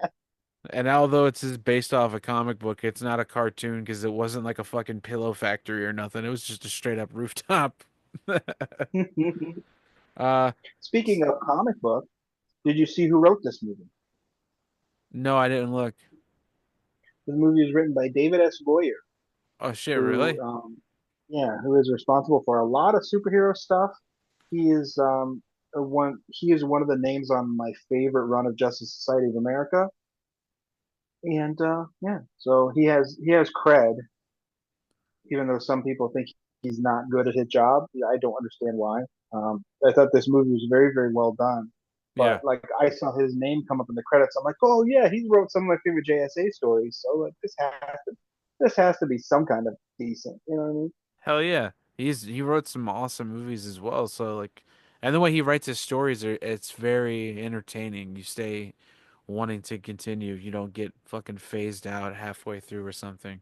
Speaker 1: And although it's just based off a comic book, it's not a cartoon because it wasn't like a fucking pillow factory or nothing. It was just a straight up rooftop. Uh,
Speaker 2: Speaking of comic book, did you see who wrote this movie?
Speaker 1: no, I didn't look.
Speaker 2: This movie is written by David S. Goyer,
Speaker 1: Oh shit,
Speaker 2: who,
Speaker 1: really?
Speaker 2: yeah, who is responsible for a lot of superhero stuff. He is one. He is one of the names on my favorite run of Justice Society of America, and yeah, so he has cred, even though some people think he's not good at his job. I don't understand why. I thought this movie was very, very well done. But
Speaker 1: Yeah.
Speaker 2: like I saw his name come up in the credits, I'm like, oh yeah, he wrote some of my favorite JSA stories. So like this has to be some kind of decent. You know what I mean?
Speaker 1: Hell yeah. He wrote some awesome movies as well. So like, and the way he writes his stories it's very entertaining. You stay wanting to continue. You don't get fucking phased out halfway through or something.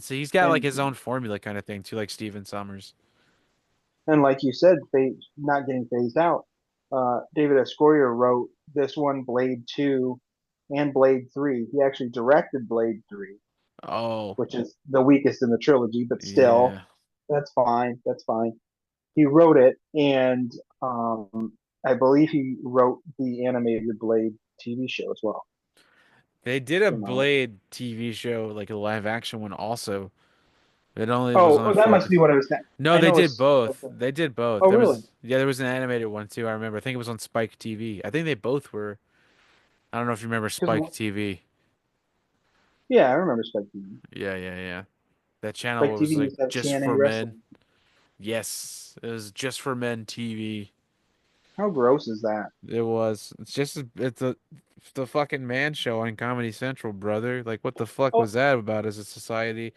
Speaker 1: He's got like
Speaker 2: And
Speaker 1: his own formula kind of thing too, like Steven Summers.
Speaker 2: and like you said, not getting phased out. David S. Goyer wrote this one, Blade 2, and Blade 3. He actually directed Blade 3,
Speaker 1: Oh,
Speaker 2: which is the weakest in the trilogy, but still,
Speaker 1: yeah.
Speaker 2: that's fine. That's fine. He wrote it, and I believe he wrote the animated Blade TV show as well.
Speaker 1: They did a
Speaker 2: Came out.
Speaker 1: Blade TV show, like a live action one also. It only was
Speaker 2: Oh,
Speaker 1: only
Speaker 2: oh, that
Speaker 1: four
Speaker 2: must be
Speaker 1: episodes.
Speaker 2: what I was saying.
Speaker 1: No,
Speaker 2: I
Speaker 1: they
Speaker 2: know
Speaker 1: did
Speaker 2: it's.
Speaker 1: both. They did both.
Speaker 2: Oh, really?
Speaker 1: There was an animated one too. I remember. I think it was on Spike TV. I think they both were. I don't know if you remember
Speaker 2: Because
Speaker 1: Spike TV.
Speaker 2: yeah, I remember Spike TV.
Speaker 1: Yeah, yeah, yeah. That channel
Speaker 2: Spike
Speaker 1: was
Speaker 2: TV
Speaker 1: like
Speaker 2: used to have
Speaker 1: just
Speaker 2: TNA
Speaker 1: for men.
Speaker 2: wrestling.
Speaker 1: Yes, it was just for men TV.
Speaker 2: How gross is that?
Speaker 1: It was. It's the fucking man show on Comedy Central, brother. Like, what the fuck
Speaker 2: Oh,
Speaker 1: was that about as a society?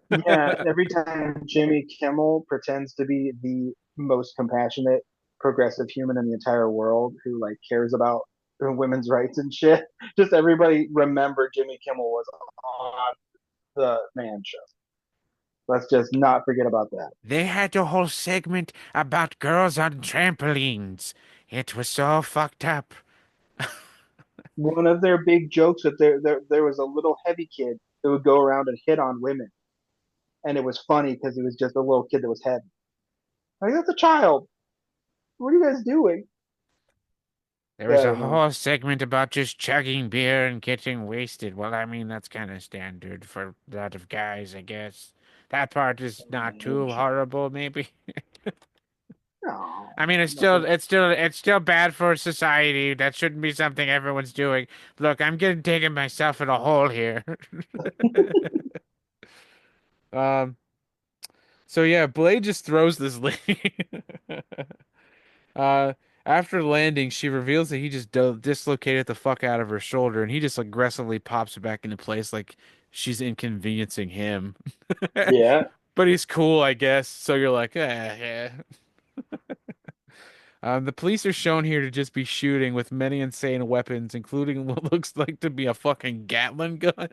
Speaker 2: yeah. Every time Jimmy Kimmel pretends to be the most compassionate, progressive human in the entire world who like cares about women's rights and shit, just everybody remember Jimmy Kimmel was on the man show. Let's just not forget about that.
Speaker 1: They had a whole segment about girls on trampolines. It was so fucked up.
Speaker 2: One of their big jokes that there was a little heavy kid that would go around and hit on women, and it was funny because he was just a little kid that was heavy. Like that's a child. What are you guys doing?
Speaker 1: There was
Speaker 2: Yeah,
Speaker 1: a
Speaker 2: no.
Speaker 1: whole segment about just chugging beer and getting wasted. Well, I mean, that's kind of standard for a lot of guys, I guess. That part is not too horrible, maybe.
Speaker 2: No,
Speaker 1: I mean,
Speaker 2: nothing.
Speaker 1: it's still bad for society. That shouldn't be something everyone's doing. Look, I'm getting taking myself in a hole here. Um, so yeah, Blade just throws this lady. Uh, After landing, she reveals that he just dislocated the fuck out of her shoulder, and he just aggressively pops it back into place like she's inconveniencing him.
Speaker 2: Yeah.
Speaker 1: But he's cool, I guess. So you're like, yeah. The police are shown here to just be shooting with many insane weapons, including what looks like to be a fucking Gatling gun.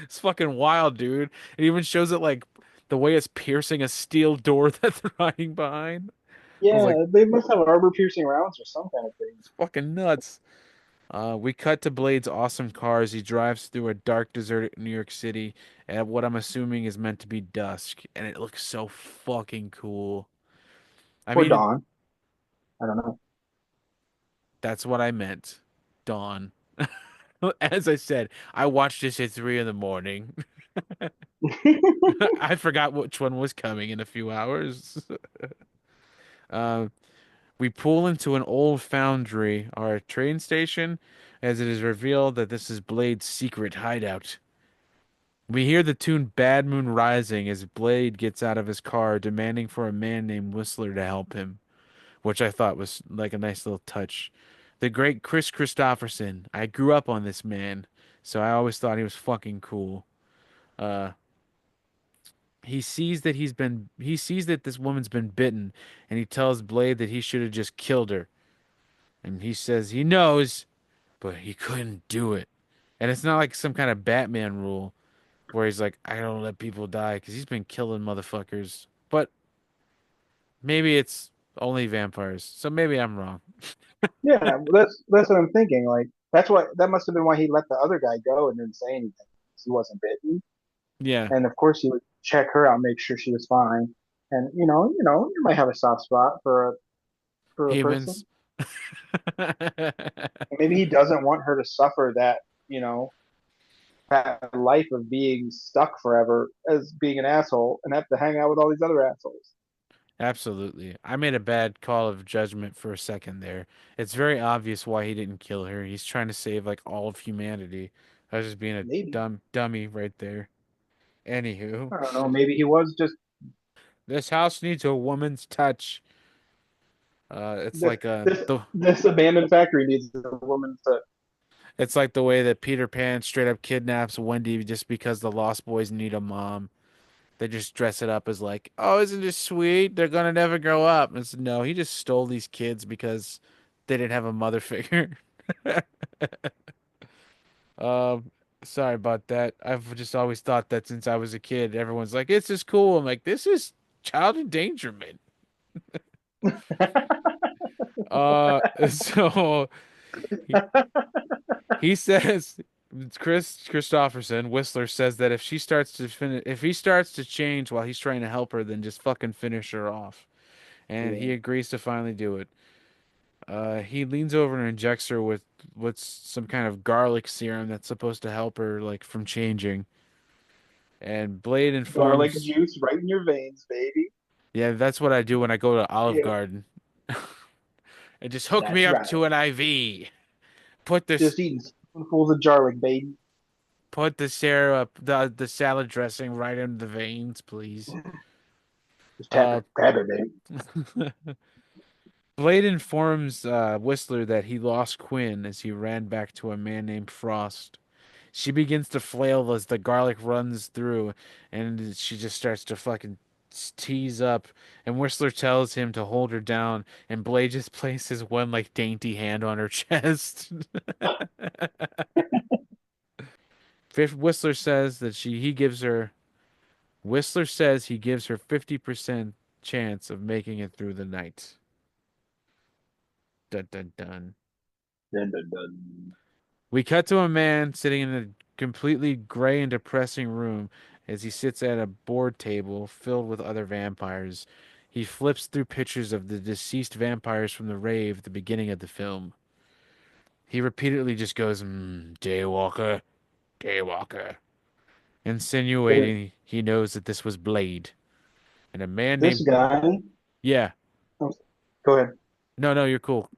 Speaker 1: It's fucking wild, dude. It even shows it like the way it's piercing a steel door that they're hiding behind. I was like,
Speaker 2: Yeah, they must have armor piercing rounds or some kind of thing.
Speaker 1: it's fucking nuts. We cut to Blade's awesome car as he drives through a dark, deserted New York City at what I'm assuming is meant to be dusk, and it looks so fucking cool. I
Speaker 2: Or
Speaker 1: mean,
Speaker 2: Dawn. I don't know.
Speaker 1: that's what I meant. Dawn. As I said, I watched this at 3 in the morning. I forgot which one was coming in a few hours. Uh, we pull into an old foundry or a train station as it is revealed that this is Blade's secret hideout. We hear the tune Bad Moon Rising as Blade gets out of his car demanding for a man named Whistler to help him, which I thought was like a nice little touch. The great Chris Christopherson. I grew up on this man, so I always thought he was fucking cool. Uh, he sees that this woman's been bitten, and he tells Blade that he should have just killed her. And he says he knows, but he couldn't do it. And it's not like some kind of Batman rule where he's like, I don't let people die because he's been killing motherfuckers. But maybe it's only vampires, so maybe I'm wrong.
Speaker 2: Yeah, that's what I'm thinking. Like that's what that must have been why he let the other guy go and didn't say anything. 'Cause he wasn't bitten,
Speaker 1: Yeah,
Speaker 2: and of course he would check her out, make sure she was fine. And you might have a soft spot for a person.
Speaker 1: humans.
Speaker 2: Maybe he doesn't want her to suffer you know, that life of being stuck forever as being an asshole and have to hang out with all these other assholes.
Speaker 1: Absolutely. I made a bad call of judgment for a second there. It's very obvious why he didn't kill her. He's trying to save like all of humanity. I was just being a
Speaker 2: Maybe.
Speaker 1: dummy right there. Anywho,
Speaker 2: I don't know. Maybe he was just
Speaker 1: this house needs a woman's touch. It's
Speaker 2: this
Speaker 1: like
Speaker 2: this this abandoned factory needs a woman to.
Speaker 1: it's like the way that Peter Pan straight up kidnaps Wendy just because the Lost Boys need a mom. They just dress it up as like, oh, isn't this sweet? They're gonna never grow up. It's no, he just stole these kids because they didn't have a mother figure. Um, Sorry about that. I've just always thought that since I was a kid, everyone's like, it's just cool. I'm like, this is child endangerment. So he, he says Chris Christopherson, Whistler says that if he starts to change while he's trying to help her, then just fucking finish her off. And
Speaker 2: Yeah,
Speaker 1: he agrees to finally do it. He leans over and injects her with what's some kind of garlic serum that's supposed to help her like from changing. And Blade
Speaker 2: Garlic
Speaker 1: informs,
Speaker 2: juice right in your veins, baby.
Speaker 1: yeah, that's what I do when I go to Olive
Speaker 2: Yeah,
Speaker 1: Garden. And just hook me
Speaker 2: that's
Speaker 1: up
Speaker 2: right.
Speaker 1: to an IV. Put this,
Speaker 2: Just eating spoonfuls of garlic, baby.
Speaker 1: put the syrup, the salad dressing right in the veins, please.
Speaker 2: Just
Speaker 1: Uh,
Speaker 2: tap it, baby.
Speaker 1: Blade informs Whistler that he lost Quinn as he ran back to a man named Frost. She begins to flail as the garlic runs through, and she just starts to fucking tease up. And Whistler tells him to hold her down, and Blade just places one like dainty hand on her chest. Fifth, Whistler says he gives her 50% chance of making it through the night. Dun dun dun.
Speaker 2: Dun, dun, dun.
Speaker 1: We cut to a man sitting in a completely gray and depressing room as he sits at a board table filled with other vampires. He flips through pictures of the deceased vampires from the rave at the beginning of the film. He repeatedly just goes, Daywalker, Daywalker, insinuating he knows that this was Blade. And a man
Speaker 2: This
Speaker 1: named,
Speaker 2: guy,
Speaker 1: yeah,
Speaker 2: oh, go ahead.
Speaker 1: no, you're cool.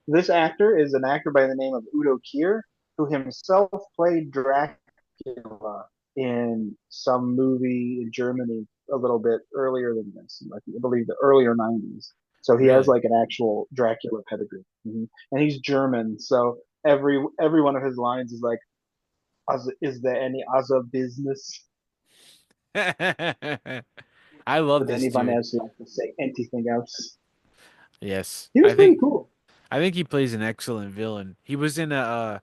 Speaker 2: This actor is an actor by the name of Udo Kier, who himself played Dracula in some movie in Germany a little bit earlier than this, like I believe the earlier 90s. So he has
Speaker 1: Really?
Speaker 2: like an actual Dracula pedigree, and he's German. So every one of his lines is like, "Is there any other business?
Speaker 1: I love
Speaker 2: Would
Speaker 1: this
Speaker 2: anyone
Speaker 1: dude.
Speaker 2: else like to say anything else?"
Speaker 1: Yes.
Speaker 2: He was pretty cool.
Speaker 1: I think he plays an excellent villain. He was in there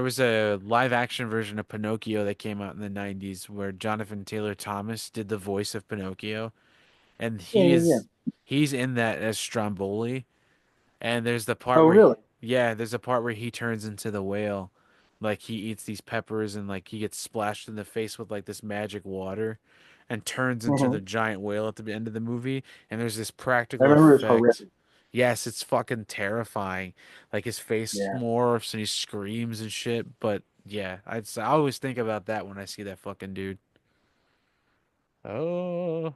Speaker 1: was a live action version of Pinocchio that came out in the 90s where Jonathan Taylor Thomas did the voice of Pinocchio, and
Speaker 2: Yeah, yeah, yeah.
Speaker 1: he's in that as Stromboli. And there's the part
Speaker 2: Oh,
Speaker 1: where
Speaker 2: really?
Speaker 1: there's a part where he turns into the whale. Like he eats these peppers and like he gets splashed in the face with like this magic water and turns into the
Speaker 2: Hmm.
Speaker 1: giant whale at the end of the movie. And there's this
Speaker 2: I
Speaker 1: practical
Speaker 2: remember it was
Speaker 1: effect.
Speaker 2: horrific.
Speaker 1: Yes, it's fucking terrifying. Like his face
Speaker 2: Yeah.
Speaker 1: morphs and he screams and shit. But yeah, I always think about that when I see that fucking dude. Oh,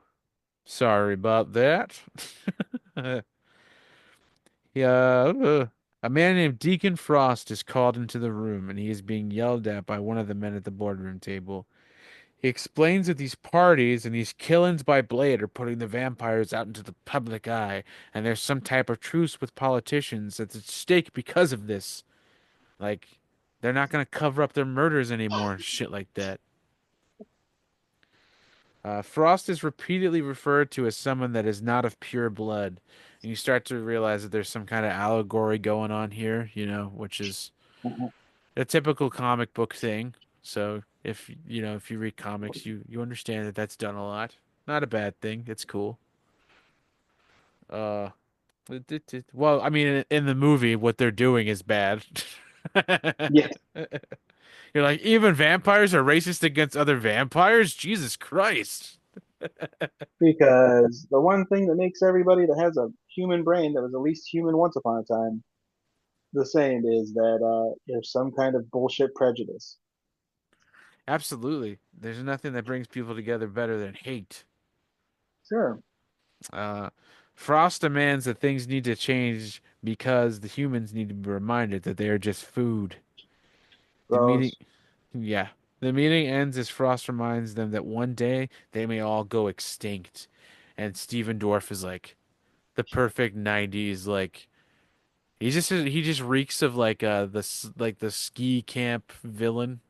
Speaker 1: sorry about that. Yeah, a man named Deacon Frost is called into the room and he is being yelled at by one of the men at the boardroom table. He explains that these parties and these killings by Blade are putting the vampires out into the public eye, and there's some type of truce with politicians that's at stake because of this. Like, they're not gonna cover up their murders anymore and shit like that. Frost is repeatedly referred to as someone that is not of pure blood, and you start to realize that there's some kind of allegory going on here, which is
Speaker 2: Mhm.
Speaker 1: a typical comic book thing. So if you read comics, you understand that that's done a lot. Not a bad thing. It's cool. Uh, well, I mean, in the movie, what they're doing is bad.
Speaker 2: Yes,
Speaker 1: You're like, even vampires are racist against other vampires? Jesus Christ.
Speaker 2: because the one thing that makes everybody that has a human brain that was at least human once upon a time the same is that there's some kind of bullshit prejudice.
Speaker 1: Absolutely. There's nothing that brings people together better than hate.
Speaker 2: Sure.
Speaker 1: Uh, Frost demands that things need to change because the humans need to be reminded that they are just food. The meeting,
Speaker 2: Gross.
Speaker 1: yeah. The meeting ends as Frost reminds them that one day they may all go extinct. And Steven Dorff is like the perfect 90s like he just reeks of like like the ski camp villain.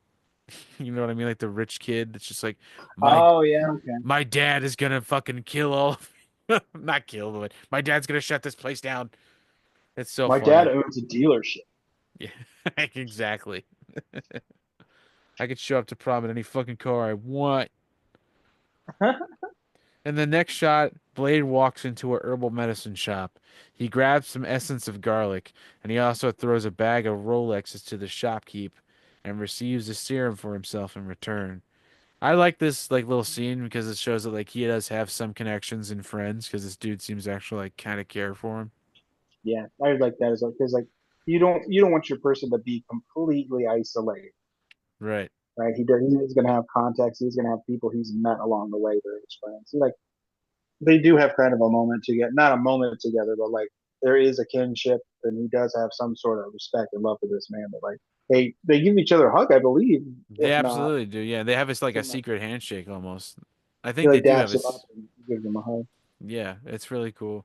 Speaker 1: You know what I mean? Like the rich kid. It's just like my
Speaker 2: Oh yeah, okay.
Speaker 1: my dad is gonna fucking kill all of you. Not kill, but my dad's gonna shut this place down. It's so
Speaker 2: My dad
Speaker 1: funny.
Speaker 2: owns a dealership.
Speaker 1: Yeah, exactly. I could show up to prom in any fucking car I want. In the next shot, Blade walks into a herbal medicine shop. He grabs some essence of garlic, and he also throws a bag of Rolexes to the shopkeep and receives a serum for himself in return. I like this like little scene because it shows that like he does have some connections and friends because this dude seems to actually like kind of care for him.
Speaker 2: Yeah, I would like that as well because like you don't want your person to be completely isolated.
Speaker 1: Right.
Speaker 2: right? He's going to have contacts. He's going to have people he's met along the way that are his friends. Like they do have kind of a moment together, not a moment together, but like there is a kinship, and he does have some sort of respect and love for this man. But like they give each other a hug, I believe,
Speaker 1: They
Speaker 2: if not,
Speaker 1: absolutely do. Yeah, they have this like a
Speaker 2: something like
Speaker 1: secret handshake almost. I
Speaker 2: he
Speaker 1: think they
Speaker 2: like
Speaker 1: do have
Speaker 2: daps
Speaker 1: a.
Speaker 2: him up and gives him a hug.
Speaker 1: Yeah, it's really cool.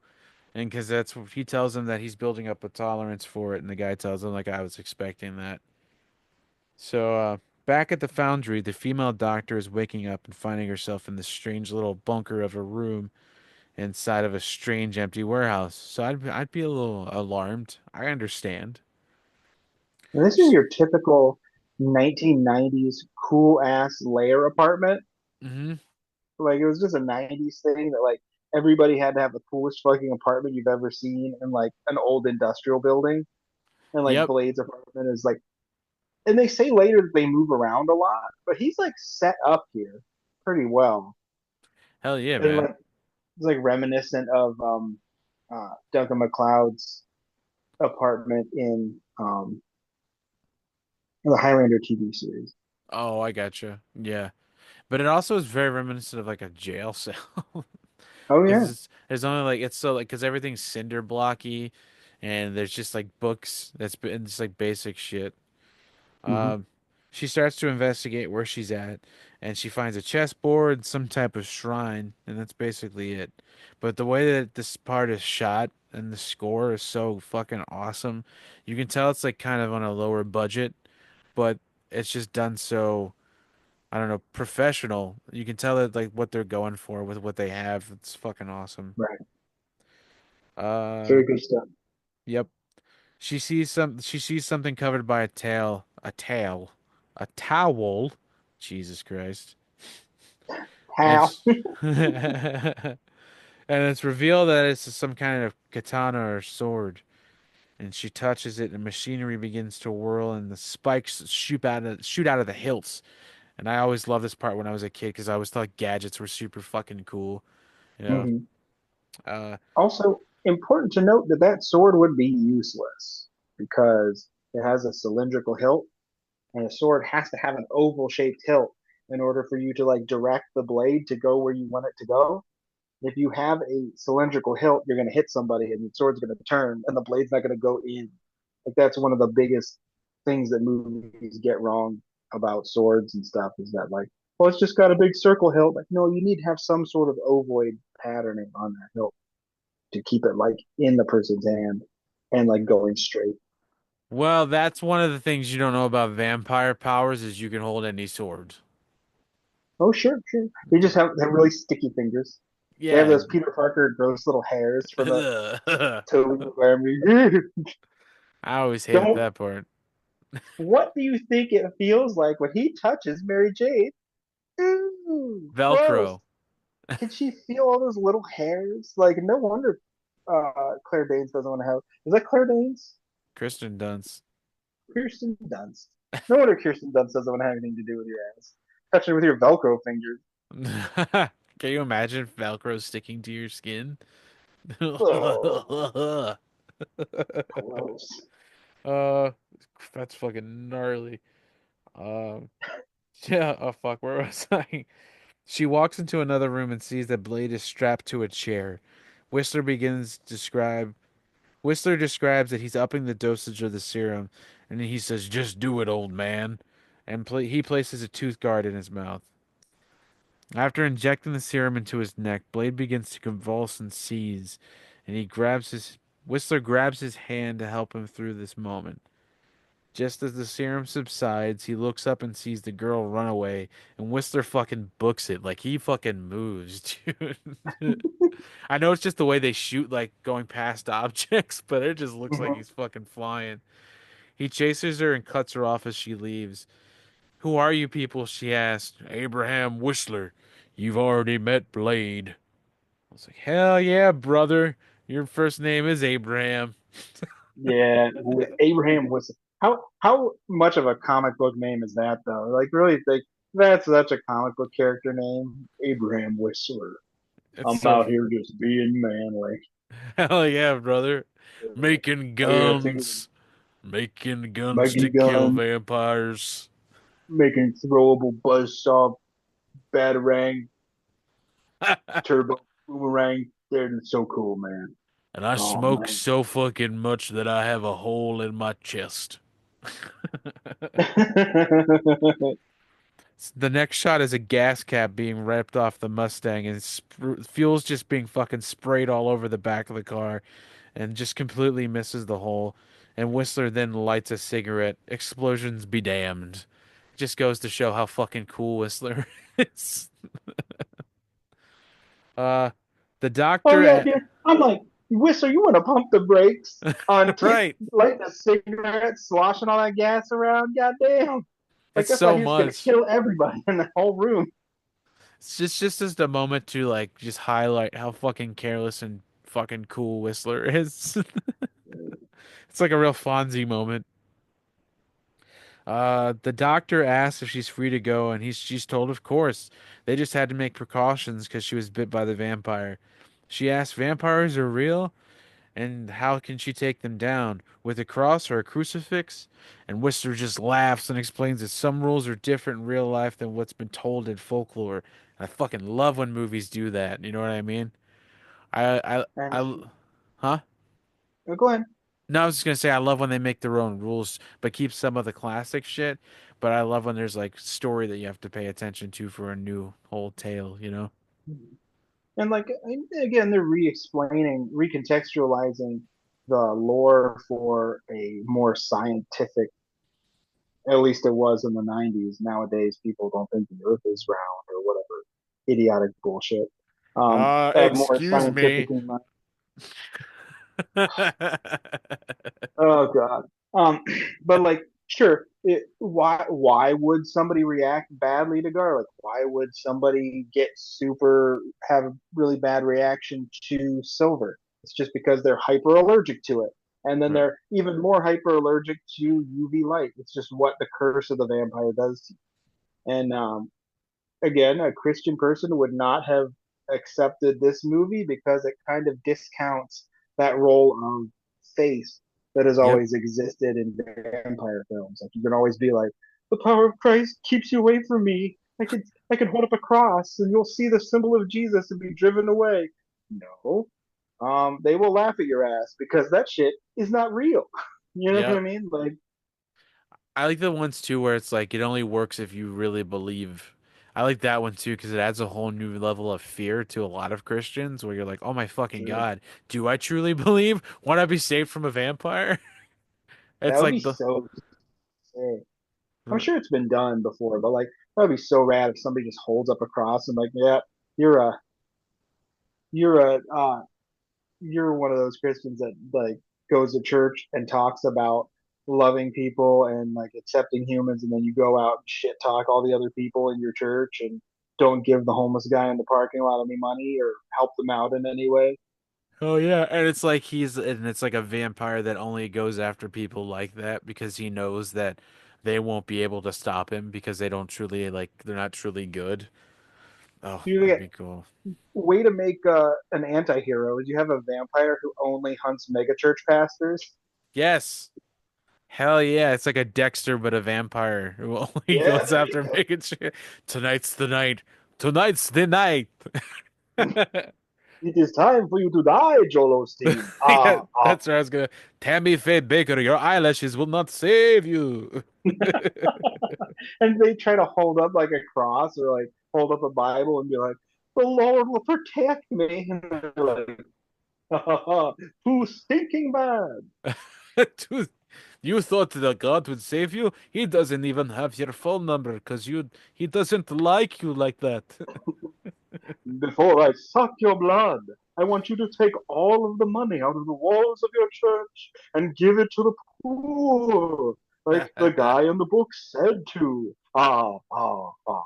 Speaker 1: And because that's he tells him that he's building up a tolerance for it, and the guy tells him like I was expecting that. So back at the foundry, the female doctor is waking up and finding herself in this strange little bunker of a room inside of a strange empty warehouse. So I'd be a little alarmed. I understand.
Speaker 2: And this is your typical 1990s cool ass layer apartment.
Speaker 1: Mm-hmm.
Speaker 2: Like it was just a 90s thing that like everybody had to have the coolest fucking apartment you've ever seen in like an old industrial building. And like
Speaker 1: Yep.
Speaker 2: Blade's apartment is like, and they say later that they move around a lot, but he's like set up here pretty well.
Speaker 1: Hell yeah,
Speaker 2: And
Speaker 1: man.
Speaker 2: like it's like reminiscent of Duncan MacLeod's apartment in the Highlander TV series.
Speaker 1: Oh, I gotcha. Yeah. But it also is very reminiscent of like a jail cell.
Speaker 2: Oh
Speaker 1: Because
Speaker 2: yeah.
Speaker 1: it's only like it's so like because everything's cinder blocky, and there's just like books it's like basic shit.
Speaker 2: Hmm.
Speaker 1: Um, she starts to investigate where she's at, and she finds a chessboard, some type of shrine, and that's basically it. But the way that this part is shot and the score is so fucking awesome, you can tell it's like kind of on a lower budget, but it's just done so. I don't know, professional. You can tell that like what they're going for with what they have. It's fucking awesome.
Speaker 2: Right.
Speaker 1: Uh,
Speaker 2: Very good stuff.
Speaker 1: yep. She sees something covered by a towel. Jesus Christ. And
Speaker 2: How?
Speaker 1: and it's revealed that it's some kind of katana or sword. And she touches it and machinery begins to whirl and the spikes shoot out of the hilts. And I always loved this part when I was a kid because I always thought gadgets were super fucking cool, you know.
Speaker 2: Hmm.
Speaker 1: Uh
Speaker 2: Also, important to note that that sword would be useless because it has a cylindrical hilt, and a sword has to have an oval shaped hilt in order for you to like direct the blade to go where you want it to go. If you have a cylindrical hilt, you're going to hit somebody and the sword's going to turn and the blade's not going to go in. Like that's one of the biggest things that movies get wrong about swords and stuff is that like, well, it's just got a big circle hilt. Like, no, you need to have some sort of ovoid patterning on that hilt to keep it like in the person's hand and like going straight.
Speaker 1: well, that's one of the things you don't know about vampire powers is you can hold any sword.
Speaker 2: Oh, sure, sure. They just have really sticky fingers. They have
Speaker 1: Yeah.
Speaker 2: those Peter Parker gross little hairs for the
Speaker 1: I
Speaker 2: Toby Maguire.
Speaker 1: always hated
Speaker 2: Don't.
Speaker 1: that part.
Speaker 2: What do you think it feels like when he touches Mary Jane? Ooh, gross.
Speaker 1: Velcro.
Speaker 2: Can she feel all those little hairs? Like, no wonder Claire Danes doesn't want to have. Is that Claire Danes?
Speaker 1: Kristen Dunst.
Speaker 2: Kirsten Dunst. No wonder Kirsten Dunst doesn't want to have anything to do with your ass. Touch it with your Velcro fingers.
Speaker 1: Can you imagine Velcro sticking to your skin?
Speaker 2: Oh, gross.
Speaker 1: Uh, that's fucking gnarly. Um, yeah. Oh fuck, where was I? She walks into another room and sees that Blade is strapped to a chair. Whistler begins to describe. Whistler describes that he's upping the dosage of the serum, and he says, "Just do it, old man." And he places a tooth guard in his mouth. After injecting the serum into his neck, Blade begins to convulse and seize, and Whistler grabs his hand to help him through this moment. Just as the serum subsides, he looks up and sees the girl run away, and Whistler fucking books it. Like he fucking moves, dude. I know it's just the way they shoot, like going past objects, but it just looks like
Speaker 2: Mhm.
Speaker 1: he's fucking flying. He chases her and cuts her off as she leaves. Who are you people? She asked. Abraham Whistler. You've already met Blade. I was like, hell yeah, brother. Your first name is Abraham.
Speaker 2: Yeah, Abraham was how much of a comic book name is that though? Like really think that's such a comic book character name, Abraham Whistler.
Speaker 1: It's
Speaker 2: I'm
Speaker 1: so
Speaker 2: out here just being manly.
Speaker 1: hell yeah, brother. Making
Speaker 2: Oh yeah, take
Speaker 1: guns. Making guns
Speaker 2: Mikey
Speaker 1: to kill
Speaker 2: gun.
Speaker 1: vampires.
Speaker 2: making throwable buzzsaw batarang turbo boomerang. They're so cool, man.
Speaker 1: And I
Speaker 2: Oh
Speaker 1: smoke
Speaker 2: man.
Speaker 1: so fucking much that I have a hole in my chest. The next shot is a gas cap being ripped off the Mustang and fuel's just being fucking sprayed all over the back of the car and just completely misses the hole. And Whistler then lights a cigarette. Explosions be damned. Just goes to show how fucking cool Whistler is. Uh, the
Speaker 2: Oh
Speaker 1: doctor
Speaker 2: yeah, dude. I'm like, Whistler, you want to pump the brakes on
Speaker 1: right.
Speaker 2: lighting a cigarette, sloshing all that gas around? Goddamn! Like
Speaker 1: It's
Speaker 2: I thought
Speaker 1: so
Speaker 2: he was gonna
Speaker 1: much.
Speaker 2: kill everybody in the whole room.
Speaker 1: It's just as a moment to like just highlight how fucking careless and fucking cool Whistler is. It's like a real Fonzie moment. The doctor asks if she's free to go, and she's told, of course. They just had to make precautions because she was bit by the vampire. She asks, vampires are real, and how can she take them down? With a cross or a crucifix? And Whistler just laughs and explains that some rules are different in real life than what's been told in folklore. And I fucking love when movies do that. You know what I mean?
Speaker 2: And
Speaker 1: I, huh?
Speaker 2: go ahead.
Speaker 1: No, I was just gonna say I love when they make their own rules, but keep some of the classic shit. But I love when there's like story that you have to pay attention to for a new whole tale, you know?
Speaker 2: And like again, they're re-explaining, recontextualizing the lore for a more scientific. At least it was in the '90s. Nowadays, people don't think the Earth is round or whatever idiotic bullshit. More
Speaker 1: Excuse
Speaker 2: scientific
Speaker 1: me.
Speaker 2: in mind. Oh God. But like, sure. Why would somebody react badly to garlic? Why would somebody have a really bad reaction to silver? It's just because they're hyper allergic to it, and then
Speaker 1: Right.
Speaker 2: they're even more hyper allergic to UV light. It's just what the curse of the vampire does to you. And again, a Christian person would not have accepted this movie because it kind of discounts that role of faith that has
Speaker 1: Yep.
Speaker 2: always existed in vampire films. Like you can always be like, the power of Christ keeps you away from me. I can hold up a cross and you'll see the symbol of Jesus and be driven away. No. They will laugh at your ass because that shit is not real. You know what I
Speaker 1: Yep.
Speaker 2: mean? Like
Speaker 1: I like the ones too where it's like it only works if you really believe. I like that one too because it adds a whole new level of fear to a lot of Christians where you're like, "Oh my fucking God, do I truly believe? Want I be saved from a vampire?"
Speaker 2: that
Speaker 1: It's
Speaker 2: would be
Speaker 1: like the
Speaker 2: so sick. I'm sure it's been done before, but like that would be so rad if somebody just holds up a cross and like, yeah, you're a you're a you're one of those Christians that like goes to church and talks about loving people and like accepting humans, and then you go out and shit talk all the other people in your church and don't give the homeless guy in the parking lot any money or help them out in any way.
Speaker 1: Oh yeah, and it's like a vampire that only goes after people like that because he knows that they won't be able to stop him because they don't truly like they're not truly good. Oh,
Speaker 2: You
Speaker 1: that'd
Speaker 2: get
Speaker 1: be cool.
Speaker 2: way to make an anti-hero is you have a vampire who only hunts megachurch pastors.
Speaker 1: Yes. Hell yeah, it's like a Dexter but a vampire who only
Speaker 2: Yeah,
Speaker 1: goes
Speaker 2: there you
Speaker 1: after
Speaker 2: go.
Speaker 1: making sure tonight's the night. Tonight's the night.
Speaker 2: It is time for you to die, Joel Osteen.
Speaker 1: Yeah,
Speaker 2: Ah, ah.
Speaker 1: that's where I was gonna. Tammy Faye Baker, your eyelashes will not save you.
Speaker 2: And they try to hold up like a cross or like hold up a Bible and be like, "The Lord will protect me." And they're like, "Too stinking bad."
Speaker 1: Dude, you thought that God would save you? He doesn't even have your phone number because he doesn't like you like that.
Speaker 2: Before I suck your blood, I want you to take all of the money out of the walls of your church and give it to the poor, like the guy in the book said to. Ah, ah, ah.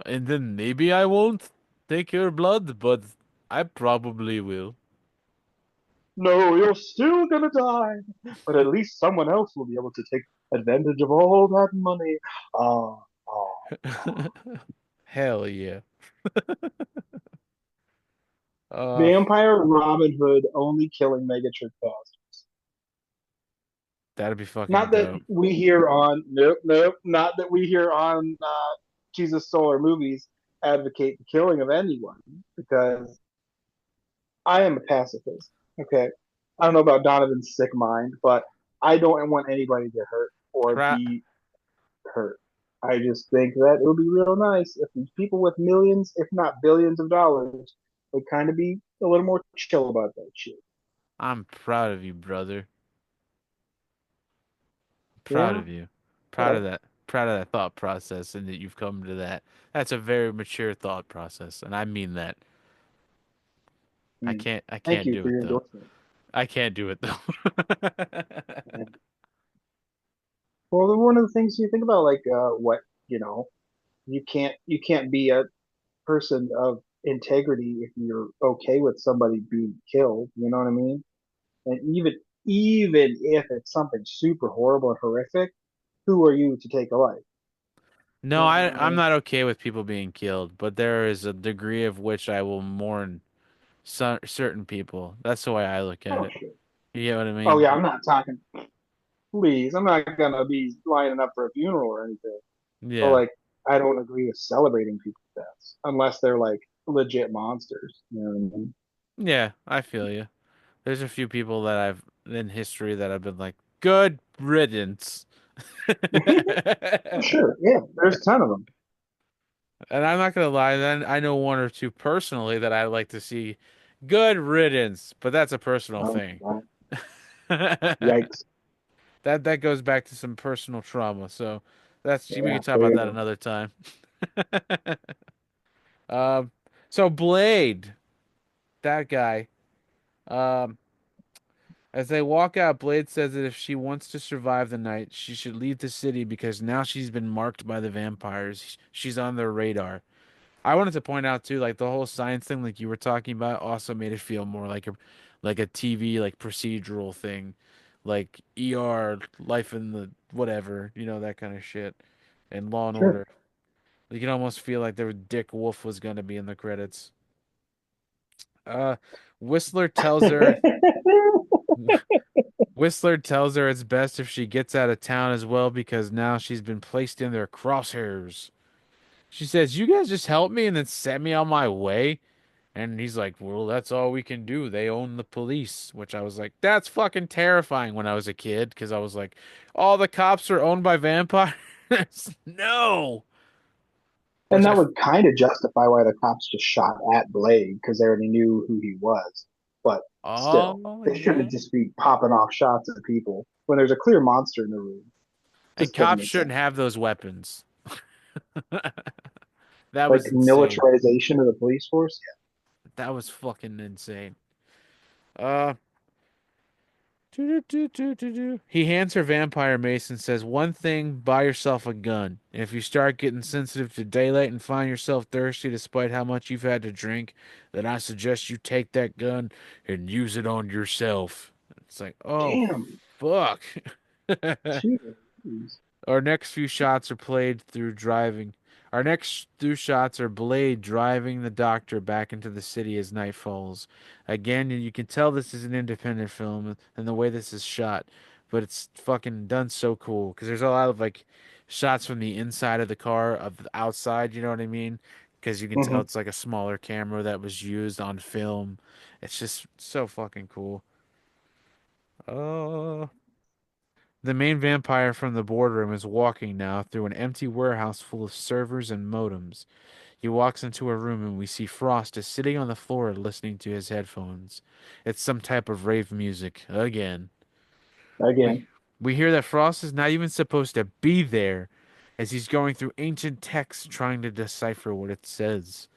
Speaker 1: And then maybe I won't take your blood, but I probably will.
Speaker 2: No, you're still gonna die, but at least someone else will be able to take advantage of all that money. Ah, ah.
Speaker 1: Hell yeah. Uh,
Speaker 2: Vampire Robin Hood only killing Megatrick Pass.
Speaker 1: That'd be fucking
Speaker 2: Not that
Speaker 1: dope.
Speaker 2: we hear on nope, not that we hear on Jesus Solar movies advocate the killing of anyone, because I am a pacifist. Okay, I don't know about Donovan's sick mind, but I don't want anybody to hurt or
Speaker 1: Pro-
Speaker 2: be hurt. I just think that it would be real nice if these people with millions, if not billions of dollars, would kind of be a little more chill about that shit.
Speaker 1: I'm proud of you, brother. Proud
Speaker 2: Yeah.
Speaker 1: of you. Proud
Speaker 2: Uh,
Speaker 1: of that. Proud of that thought process and that you've come to that. That's a very mature thought process, and I mean that. I
Speaker 2: Thank
Speaker 1: can't
Speaker 2: you
Speaker 1: do
Speaker 2: for
Speaker 1: it
Speaker 2: your
Speaker 1: though.
Speaker 2: endorsement.
Speaker 1: I can't do it though.
Speaker 2: And, well, one of the things you think about, like what you know, you can't be a person of integrity if you're okay with somebody being killed. You know what I mean? And even if it's something super horrible and horrific, who are you to take a life?
Speaker 1: No,
Speaker 2: You know what I
Speaker 1: I'm
Speaker 2: mean?
Speaker 1: not okay with people being killed, but there is a degree of which I will mourn certain people. That's the way I look at
Speaker 2: Oh
Speaker 1: it.
Speaker 2: shit.
Speaker 1: You get what I
Speaker 2: Oh
Speaker 1: mean?
Speaker 2: yeah, I'm not talking. Please, I'm not gonna be lining up for a funeral or anything. But
Speaker 1: Yeah.
Speaker 2: like, I don't agree with celebrating people's deaths unless they're like legit monsters. You know what I mean?
Speaker 1: Yeah, I feel you. There's a few people that I've in history that I've been like, good riddance.
Speaker 2: Sure. Yeah, there's a ton of them.
Speaker 1: And I'm not gonna lie, then I know one or two personally that I like to see good riddance, but that's a personal
Speaker 2: Oh,
Speaker 1: thing.
Speaker 2: God.
Speaker 1: That
Speaker 2: Yikes.
Speaker 1: that goes back to some personal trauma. So that's we
Speaker 2: Yeah,
Speaker 1: can talk
Speaker 2: there
Speaker 1: about
Speaker 2: you
Speaker 1: that
Speaker 2: go.
Speaker 1: another time. Um, so Blade, that guy. Um, as they walk out, Blade says that if she wants to survive the night, she should leave the city because now she's been marked by the vampires. She's on their radar. I wanted to point out too, like the whole science thing, like you were talking about, also made it feel more like a TV like procedural thing, like ER, Life in the whatever, that kind of shit, and Law and
Speaker 2: Sure.
Speaker 1: Order. You can almost feel like there was Dick Wolf was gonna be in the credits. Uh, Whistler tells her Whistler tells her it's best if she gets out of town as well because now she's been placed in their crosshairs. She says, "You guys just help me and then set me on my way." And he's like, "Well, that's all we can do. They own the police," which I was like, that's fucking terrifying when I was a kid because I was like, all the cops are owned by vampires? No.
Speaker 2: And
Speaker 1: Which
Speaker 2: that would kind of justify why the cops just shot at Blade because they already knew who he was. But still,
Speaker 1: oh,
Speaker 2: they
Speaker 1: yeah.
Speaker 2: shouldn't just be popping off shots at people when there's a clear monster in the room.
Speaker 1: And
Speaker 2: Just doesn't
Speaker 1: cops
Speaker 2: make
Speaker 1: shouldn't
Speaker 2: sense.
Speaker 1: have those weapons. That
Speaker 2: Like
Speaker 1: was insane.
Speaker 2: militarization of the police force.
Speaker 1: That was fucking insane. Uh, doo-doo-doo-doo-doo-doo. He hands her vampire mace and says, "One thing, buy yourself a gun. If you start getting sensitive to daylight and find yourself thirsty despite how much you've had to drink, then I suggest you take that gun and use it on yourself." It's like, oh,
Speaker 2: Damn.
Speaker 1: fuck.
Speaker 2: Jeez.
Speaker 1: Our next few shots are played through driving. Our next few shots are Blade driving the doctor back into the city as night falls. Again, you can tell this is an independent film and the way this is shot, but it's fucking done so cool because there's a lot of like shots from the inside of the car, of the outside, you know what I mean? Because you can tell
Speaker 2: Hmm.
Speaker 1: it's like a smaller camera that was used on film. It's just so fucking cool. Oh. The main vampire from the boardroom is walking now through an empty warehouse full of servers and modems. He walks into a room and we see Frost is sitting on the floor listening to his headphones. It's some type of rave music again. We
Speaker 2: Again.
Speaker 1: we hear that Frost is not even supposed to be there as he's going through ancient texts trying to decipher what it says.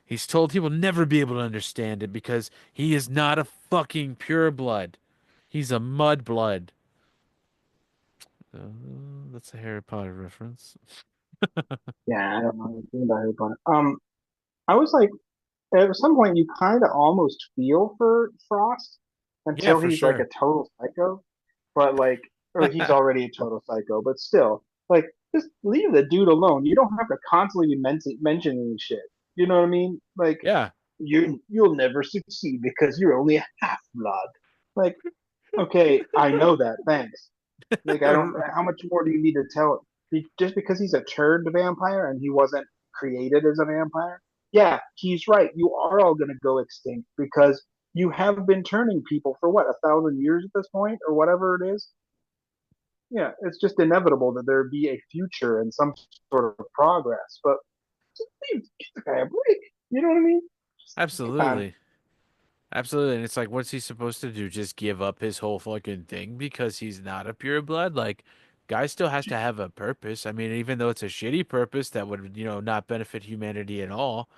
Speaker 1: He's told he will never be able to understand it because he is not a fucking pureblood. He's a mudblood. That's a Harry Potter reference.
Speaker 2: Yeah, I don't know anything about Harry Potter. I was like, at some point, you kind of almost feel for Frost
Speaker 1: Yeah,
Speaker 2: until
Speaker 1: for
Speaker 2: he's like a
Speaker 1: sure.
Speaker 2: total psycho. But like, or he's already a total psycho. But still, like, just leave the dude alone. You don't have to constantly be mentioning shit. You know what I mean? Like,
Speaker 1: Yeah.
Speaker 2: you'll never succeed because you're only a half blood. Like, okay, I know that. Thanks. Like, I don't. How much more do you need to tell? Just because he's a turned vampire and he wasn't created as a vampire? Yeah, he's right. You are all going to go extinct because you have been turning people for what, 1,000 years at this point, or whatever it is. Yeah, it's just inevitable that there be a future and some sort of progress. But just give the guy a break. You know what I mean? Just, come on.
Speaker 1: Absolutely. Absolutely. And it's like, what's he supposed to do? Just give up his whole fucking thing because he's not a pure blood? Like, guy still has to have a purpose. I mean, even though it's a shitty purpose that would, not benefit humanity at all,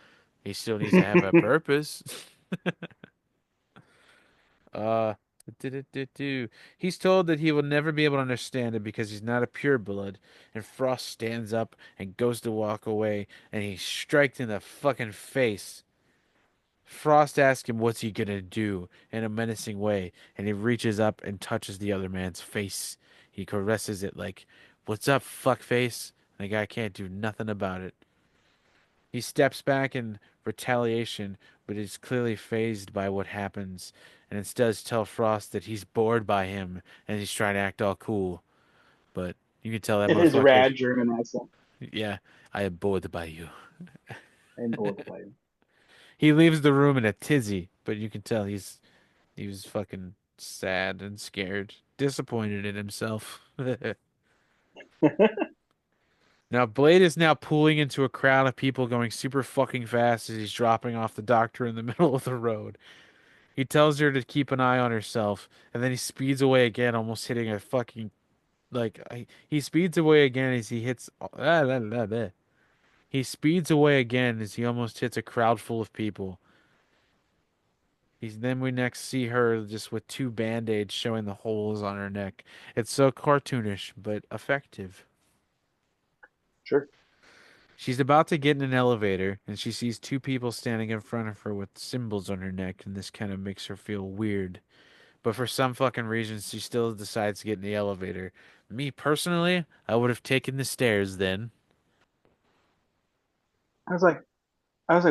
Speaker 1: he still needs to have a purpose. Uh, do. He's told that he will never be able to understand it because he's not a pure blood. And Frost stands up and goes to walk away, and he's striked in the fucking face. Frost asks him what's he gonna do in a menacing way, and he reaches up and touches the other man's face. He caresses it like, "What's up, fuckface?" The guy can't do nothing about it. He steps back in retaliation, but is clearly fazed by what happens, and instead tells Frost that he's bored by him and he's trying to act all cool. But you can tell that
Speaker 2: In his
Speaker 1: motherfucker,
Speaker 2: rad German accent.
Speaker 1: yeah, I am bored by you.
Speaker 2: And both play.
Speaker 1: He leaves the room in a tizzy, but you can tell he was fucking sad and scared, disappointed in himself. Now Blade is now pulling into a crowd of people going super fucking fast as he's dropping off the doctor in the middle of the road. He tells her to keep an eye on herself, and then he speeds away again, almost hitting a fucking he speeds away again as he hits. He speeds away again as he almost hits a crowd full of people. Then we next see her just with two band-aids showing the holes on her neck. It's so cartoonish, but effective.
Speaker 2: Sure.
Speaker 1: She's about to get in an elevator, and she sees two people standing in front of her with symbols on her neck, and this kind of makes her feel weird. But for some fucking reason, she still decides to get in the elevator. Me personally, I would have taken the stairs then.
Speaker 2: I was like,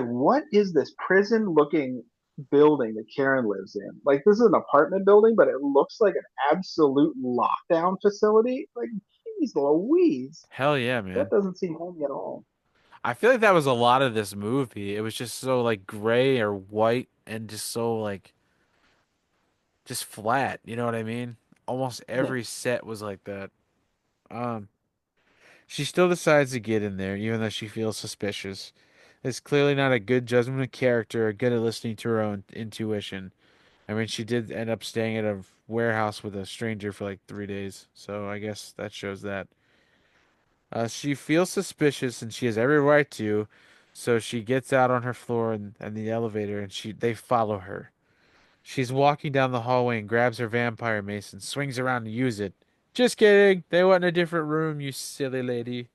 Speaker 2: what is this prison-looking building that Karen lives in? Like, this is an apartment building, but it looks like an absolute lockdown facility. Like, geez Louise,
Speaker 1: Hell yeah,
Speaker 2: that
Speaker 1: man.
Speaker 2: doesn't seem homey at all.
Speaker 1: I feel like that was a lot of this movie. It was just so like gray or white and just so like just flat, you know what I mean? Almost
Speaker 2: Yeah,
Speaker 1: every set was like that. Um, she still decides to get in there, even though she feels suspicious. It's clearly not a good judgment of character or good at listening to her own intuition. I mean, she did end up staying at a warehouse with a stranger for like 3 days, so I guess that shows that. She feels suspicious, and she has every right to, so she gets out on her floor and the elevator, and they follow her. She's walking down the hallway and grabs her vampire mace and swings around to use it. Just kidding. They went in a different room, you silly lady.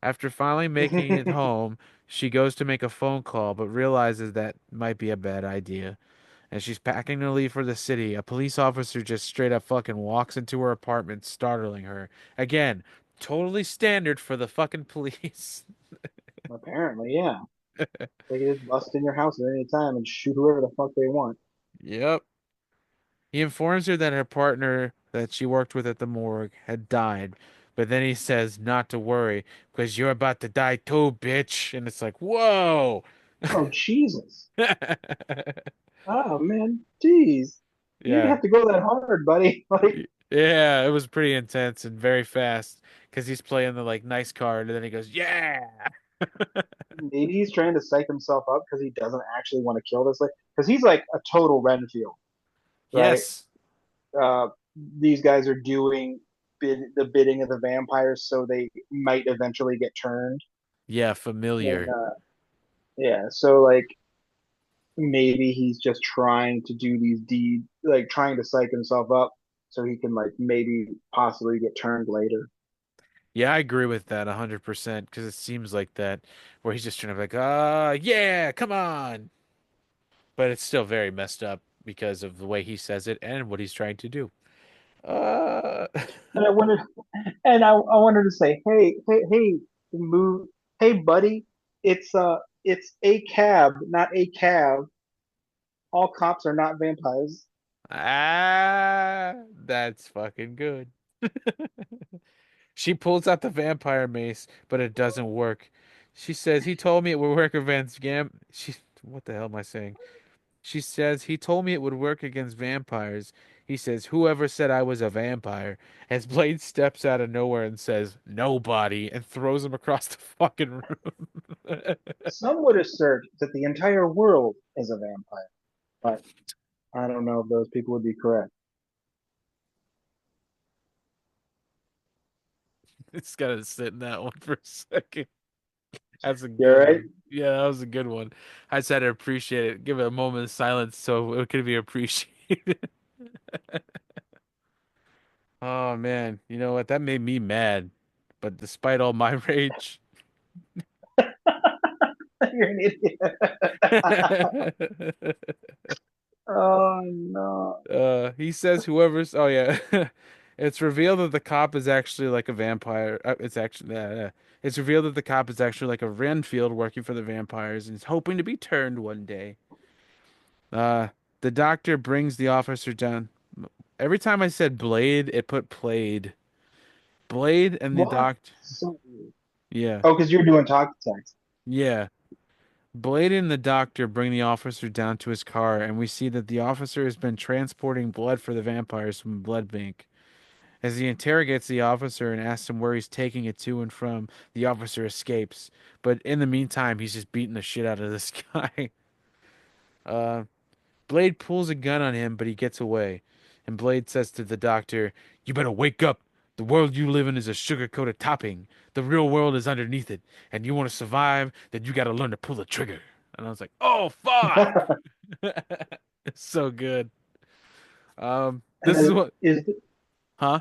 Speaker 1: After finally making it home, she goes to make a phone call but realizes that might be a bad idea. As she's packing to leave for the city, a police officer just straight up fucking walks into her apartment, startling her. Again, totally standard for the fucking police.
Speaker 2: apparently, yeah. They can just bust in your house at any time and shoot whoever the fuck they want.
Speaker 1: Yep. He informs her that her partner that she worked with at the morgue had died, but then he says not to worry because you're about to die too, bitch. And it's like, whoa.
Speaker 2: Oh Jesus! Oh man, jeez, you didn't
Speaker 1: Yeah.
Speaker 2: have to go that hard, buddy. Like,
Speaker 1: Yeah, it was pretty intense and very fast because he's playing the like nice card and then he goes, yeah.
Speaker 2: maybe he's trying to psych himself up because he doesn't actually want to kill this. Like, because he's like a total Renfield, right?
Speaker 1: Yes.
Speaker 2: Uh, these guys are doing the bidding of the vampires, so they might eventually get turned.
Speaker 1: Yeah,
Speaker 2: And
Speaker 1: familiar.
Speaker 2: yeah, so like maybe he's just trying to do these deeds, like trying to psych himself up so he can like maybe possibly get turned later.
Speaker 1: Yeah, I agree with that 100% because it seems like that where he's just trying to be like, yeah, come on. But it's still very messed up because of the way he says it and what he's trying to do. Uh,
Speaker 2: And I wanted, I wanted to say, hey, move, hey, buddy, it's a cab, not a cab. All cops are not vampires.
Speaker 1: Ah, that's fucking good. She pulls out the vampire mace, but it doesn't work. She says, he told me it would work against what the hell am I saying? She says, he told me it would work against vampires. He says, whoever said I was a vampire? As Blade steps out of nowhere and says, nobody, and throws him across the fucking room.
Speaker 2: Some would assert that the entire world is a vampire, but I don't know if those people would be correct.
Speaker 1: It's gotta sit in that one for a second. That's a
Speaker 2: You're
Speaker 1: good
Speaker 2: right.
Speaker 1: one. Yeah, that was a good one. I just had to appreciate it. Give it a moment of silence so it could be appreciated. Oh man, you know what? That made me mad. But despite all my rage,
Speaker 2: You're an idiot. Oh no.
Speaker 1: he says whoever's oh yeah. It's revealed that the cop is actually like a vampire. It's revealed that the cop is actually like a Renfield working for the vampires and is hoping to be turned one day. Uh, the doctor brings the officer down. Every time I said Blade, it put played. Blade and the
Speaker 2: What?
Speaker 1: doctor.
Speaker 2: So,
Speaker 1: Yeah.
Speaker 2: oh, because you're doing talk text.
Speaker 1: Yeah. Blade and the doctor bring the officer down to his car, and we see that the officer has been transporting blood for the vampires from a blood bank. As he interrogates the officer and asks him where he's taking it to and from, the officer escapes. But in the meantime, he's just beating the shit out of this guy. Uh, Blade pulls a gun on him, but he gets away. And Blade says to the doctor, you better wake up. The world you live in is a sugar-coated topping. The real world is underneath it. And you want to survive, then you got to learn to pull the trigger. And I was like, oh, fuck. It's so good.
Speaker 2: And
Speaker 1: This is
Speaker 2: then
Speaker 1: what, huh?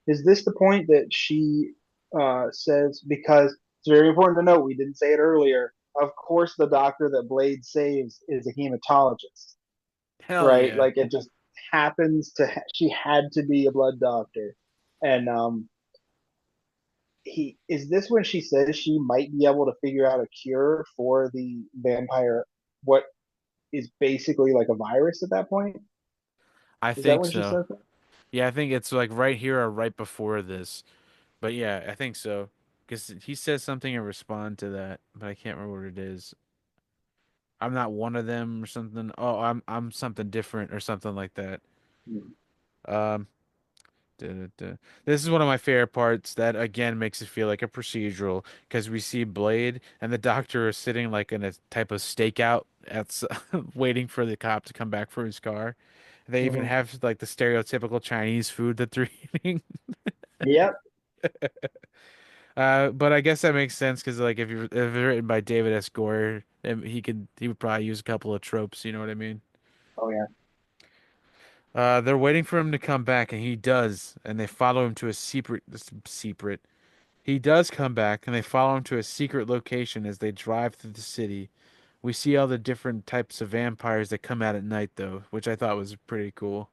Speaker 2: is this the point that she says? Because it's very important to note, we didn't say it earlier. Of course, the doctor that Blade saves is a hematologist,
Speaker 1: Hell
Speaker 2: right?
Speaker 1: yeah.
Speaker 2: Like it just happens to. She had to be a blood doctor, and he is this when she says she might be able to figure out a cure for the vampire, what is basically like a virus at that point?
Speaker 1: I
Speaker 2: Is that
Speaker 1: think
Speaker 2: when she
Speaker 1: so.
Speaker 2: says that?
Speaker 1: Yeah, I think it's like right here or right before this. But yeah, I think so. Because he says something and respond to that, but I can't remember what it is. I'm not one of them or something. Oh, I'm something different or something like that.
Speaker 2: Hmm.
Speaker 1: Um, duh, duh, duh. This is one of my favorite parts that again makes it feel like a procedural because we see Blade and the doctor are sitting like in a type of stakeout waiting for the cop to come back for his car. They even
Speaker 2: Hmm.
Speaker 1: have like the stereotypical Chinese food that they're eating.
Speaker 2: Yep.
Speaker 1: But I guess that makes sense because like if it's written by David S. Goyer, he would probably use a couple of tropes. You know what I mean?
Speaker 2: Oh yeah.
Speaker 1: They're waiting for him to come back, and he does, and they follow him to a secret. He does come back, and they follow him to a secret location as they drive through the city. We see all the different types of vampires that come out at night, though, which I thought was pretty cool.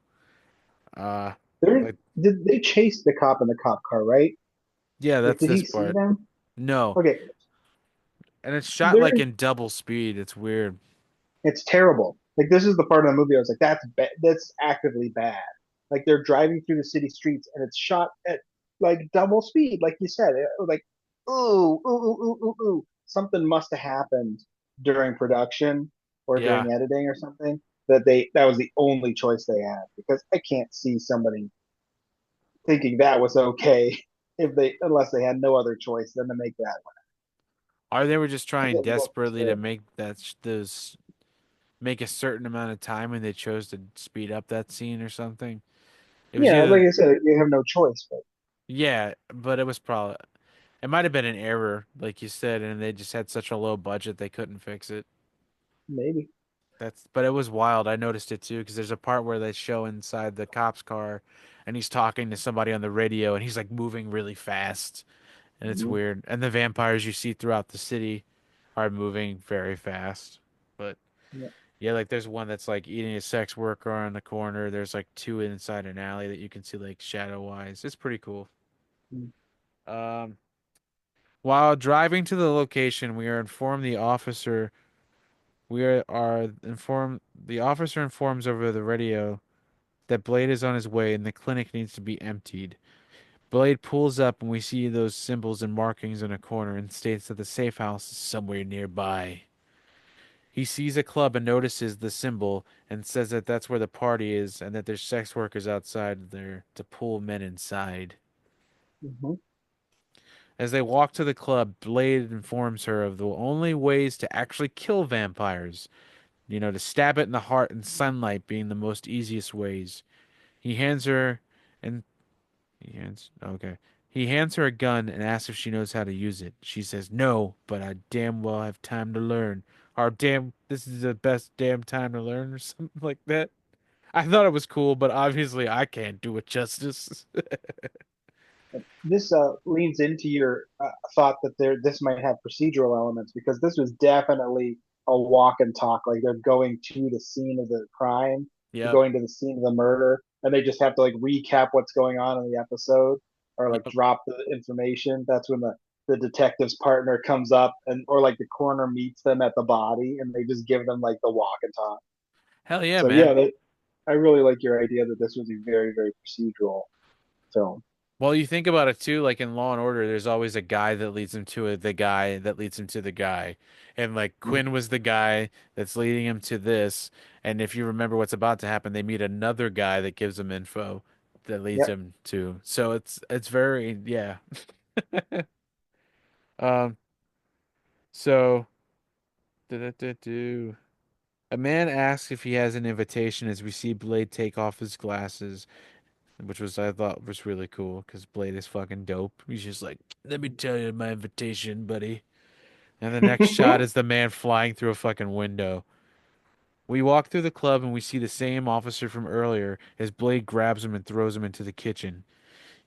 Speaker 1: Uh,
Speaker 2: There,
Speaker 1: like
Speaker 2: did they chase the cop in the cop car, right?
Speaker 1: yeah,
Speaker 2: Like,
Speaker 1: that's
Speaker 2: did
Speaker 1: this
Speaker 2: he see
Speaker 1: part.
Speaker 2: them?
Speaker 1: No,
Speaker 2: Okay,
Speaker 1: and it's shot
Speaker 2: there.
Speaker 1: like in double speed. It's weird.
Speaker 2: It's terrible. Like this is the part of the movie I was like, that's that's actively bad. Like they're driving through the city streets and it's shot at like double speed, like you said. Like, ooh. Something must have happened during production or
Speaker 1: Yeah.
Speaker 2: during editing or something that was the only choice they had because I can't see somebody thinking that was okay if they unless they had no other choice than to make that one.
Speaker 1: Or they were just trying
Speaker 2: It looked
Speaker 1: desperately to
Speaker 2: terrible.
Speaker 1: make those make a certain amount of time, and they chose to speed up that scene or something. It was
Speaker 2: Yeah, like
Speaker 1: either
Speaker 2: I said, you have no choice, but
Speaker 1: yeah, but it was probably it might have been an error, like you said, and they just had such a low budget they couldn't fix it.
Speaker 2: maybe.
Speaker 1: But it was wild. I noticed it too because there's a part where they show inside the cop's car, and he's talking to somebody on the radio, and he's like moving really fast, and it's
Speaker 2: Mhm.
Speaker 1: weird. And the vampires you see throughout the city are moving very fast, but.
Speaker 2: Yeah.
Speaker 1: Yeah, like there's one that's like eating a sex worker on the corner. There's like two inside an alley that you can see like shadow wise. It's pretty cool.
Speaker 2: Mm.
Speaker 1: Um, while driving to the location, we are informed the officer informs over the radio. that Blade is on his way and the clinic needs to be emptied. Blade pulls up and we see those symbols and markings in a corner and states that the safe house is somewhere nearby. He sees a club and notices the symbol and says that that's where the party is and that there's sex workers outside there to pull men inside.
Speaker 2: Hmm.
Speaker 1: As they walk to the club, Blade informs her of the only ways to actually kill vampires. To stab it in the heart and sunlight being the most easiest ways. He hands her and he hands okay. He hands her a gun and asks if she knows how to use it. She says no, but I damn well have time to learn. Or damn, this is the best damn time to learn, or something like that. I thought it was cool, but obviously I can't do it justice.
Speaker 2: This leans into your thought that this might have procedural elements because this was definitely a walk and talk. Like they're going to the scene of the crime, they're
Speaker 1: Yep.
Speaker 2: going to the scene of the murder, and they just have to like recap what's going on in the episode or like
Speaker 1: Yep.
Speaker 2: drop the information. That's when the detective's partner comes up and or like the coroner meets them at the body and they just give them like the walk and talk.
Speaker 1: Hell yeah,
Speaker 2: So
Speaker 1: man.
Speaker 2: yeah, I really like your idea that this was a very, very procedural film.
Speaker 1: Well, you think about it too, like in Law and Order, there's always a guy that leads him to the guy that leads him to the guy. And like Quinn was the guy that's leading him to this. And if you remember what's about to happen, they meet another guy that gives him info that leads
Speaker 2: Yep.
Speaker 1: him to. So it's very yeah. Um so do a man asks if he has an invitation as we see Blade take off his glasses, which was I thought was really cool because Blade is fucking dope. He's just like, let me tell you my invitation, buddy. And the next shot is the man flying through a fucking window. We walk through the club and we see the same officer from earlier as Blade grabs him and throws him into the kitchen.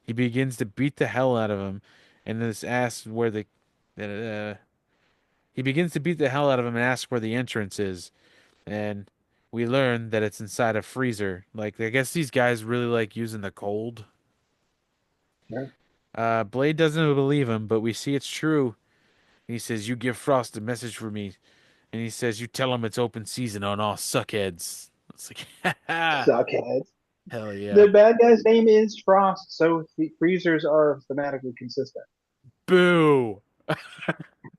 Speaker 1: He begins to beat the hell out of him, and this asks where the he begins to beat the hell out of him and asks where the entrance is. And we learn that it's inside a freezer. Like I guess these guys really like using the cold.
Speaker 2: Yeah.
Speaker 1: Blade doesn't believe him, but we see it's true. He says, "You give Frost a message for me," and he says, "You tell him it's open season on all suckheads." It's like,
Speaker 2: Suckheads.
Speaker 1: hell
Speaker 2: The
Speaker 1: yeah,
Speaker 2: bad guy's name is Frost, so the freezers are thematically consistent.
Speaker 1: boo.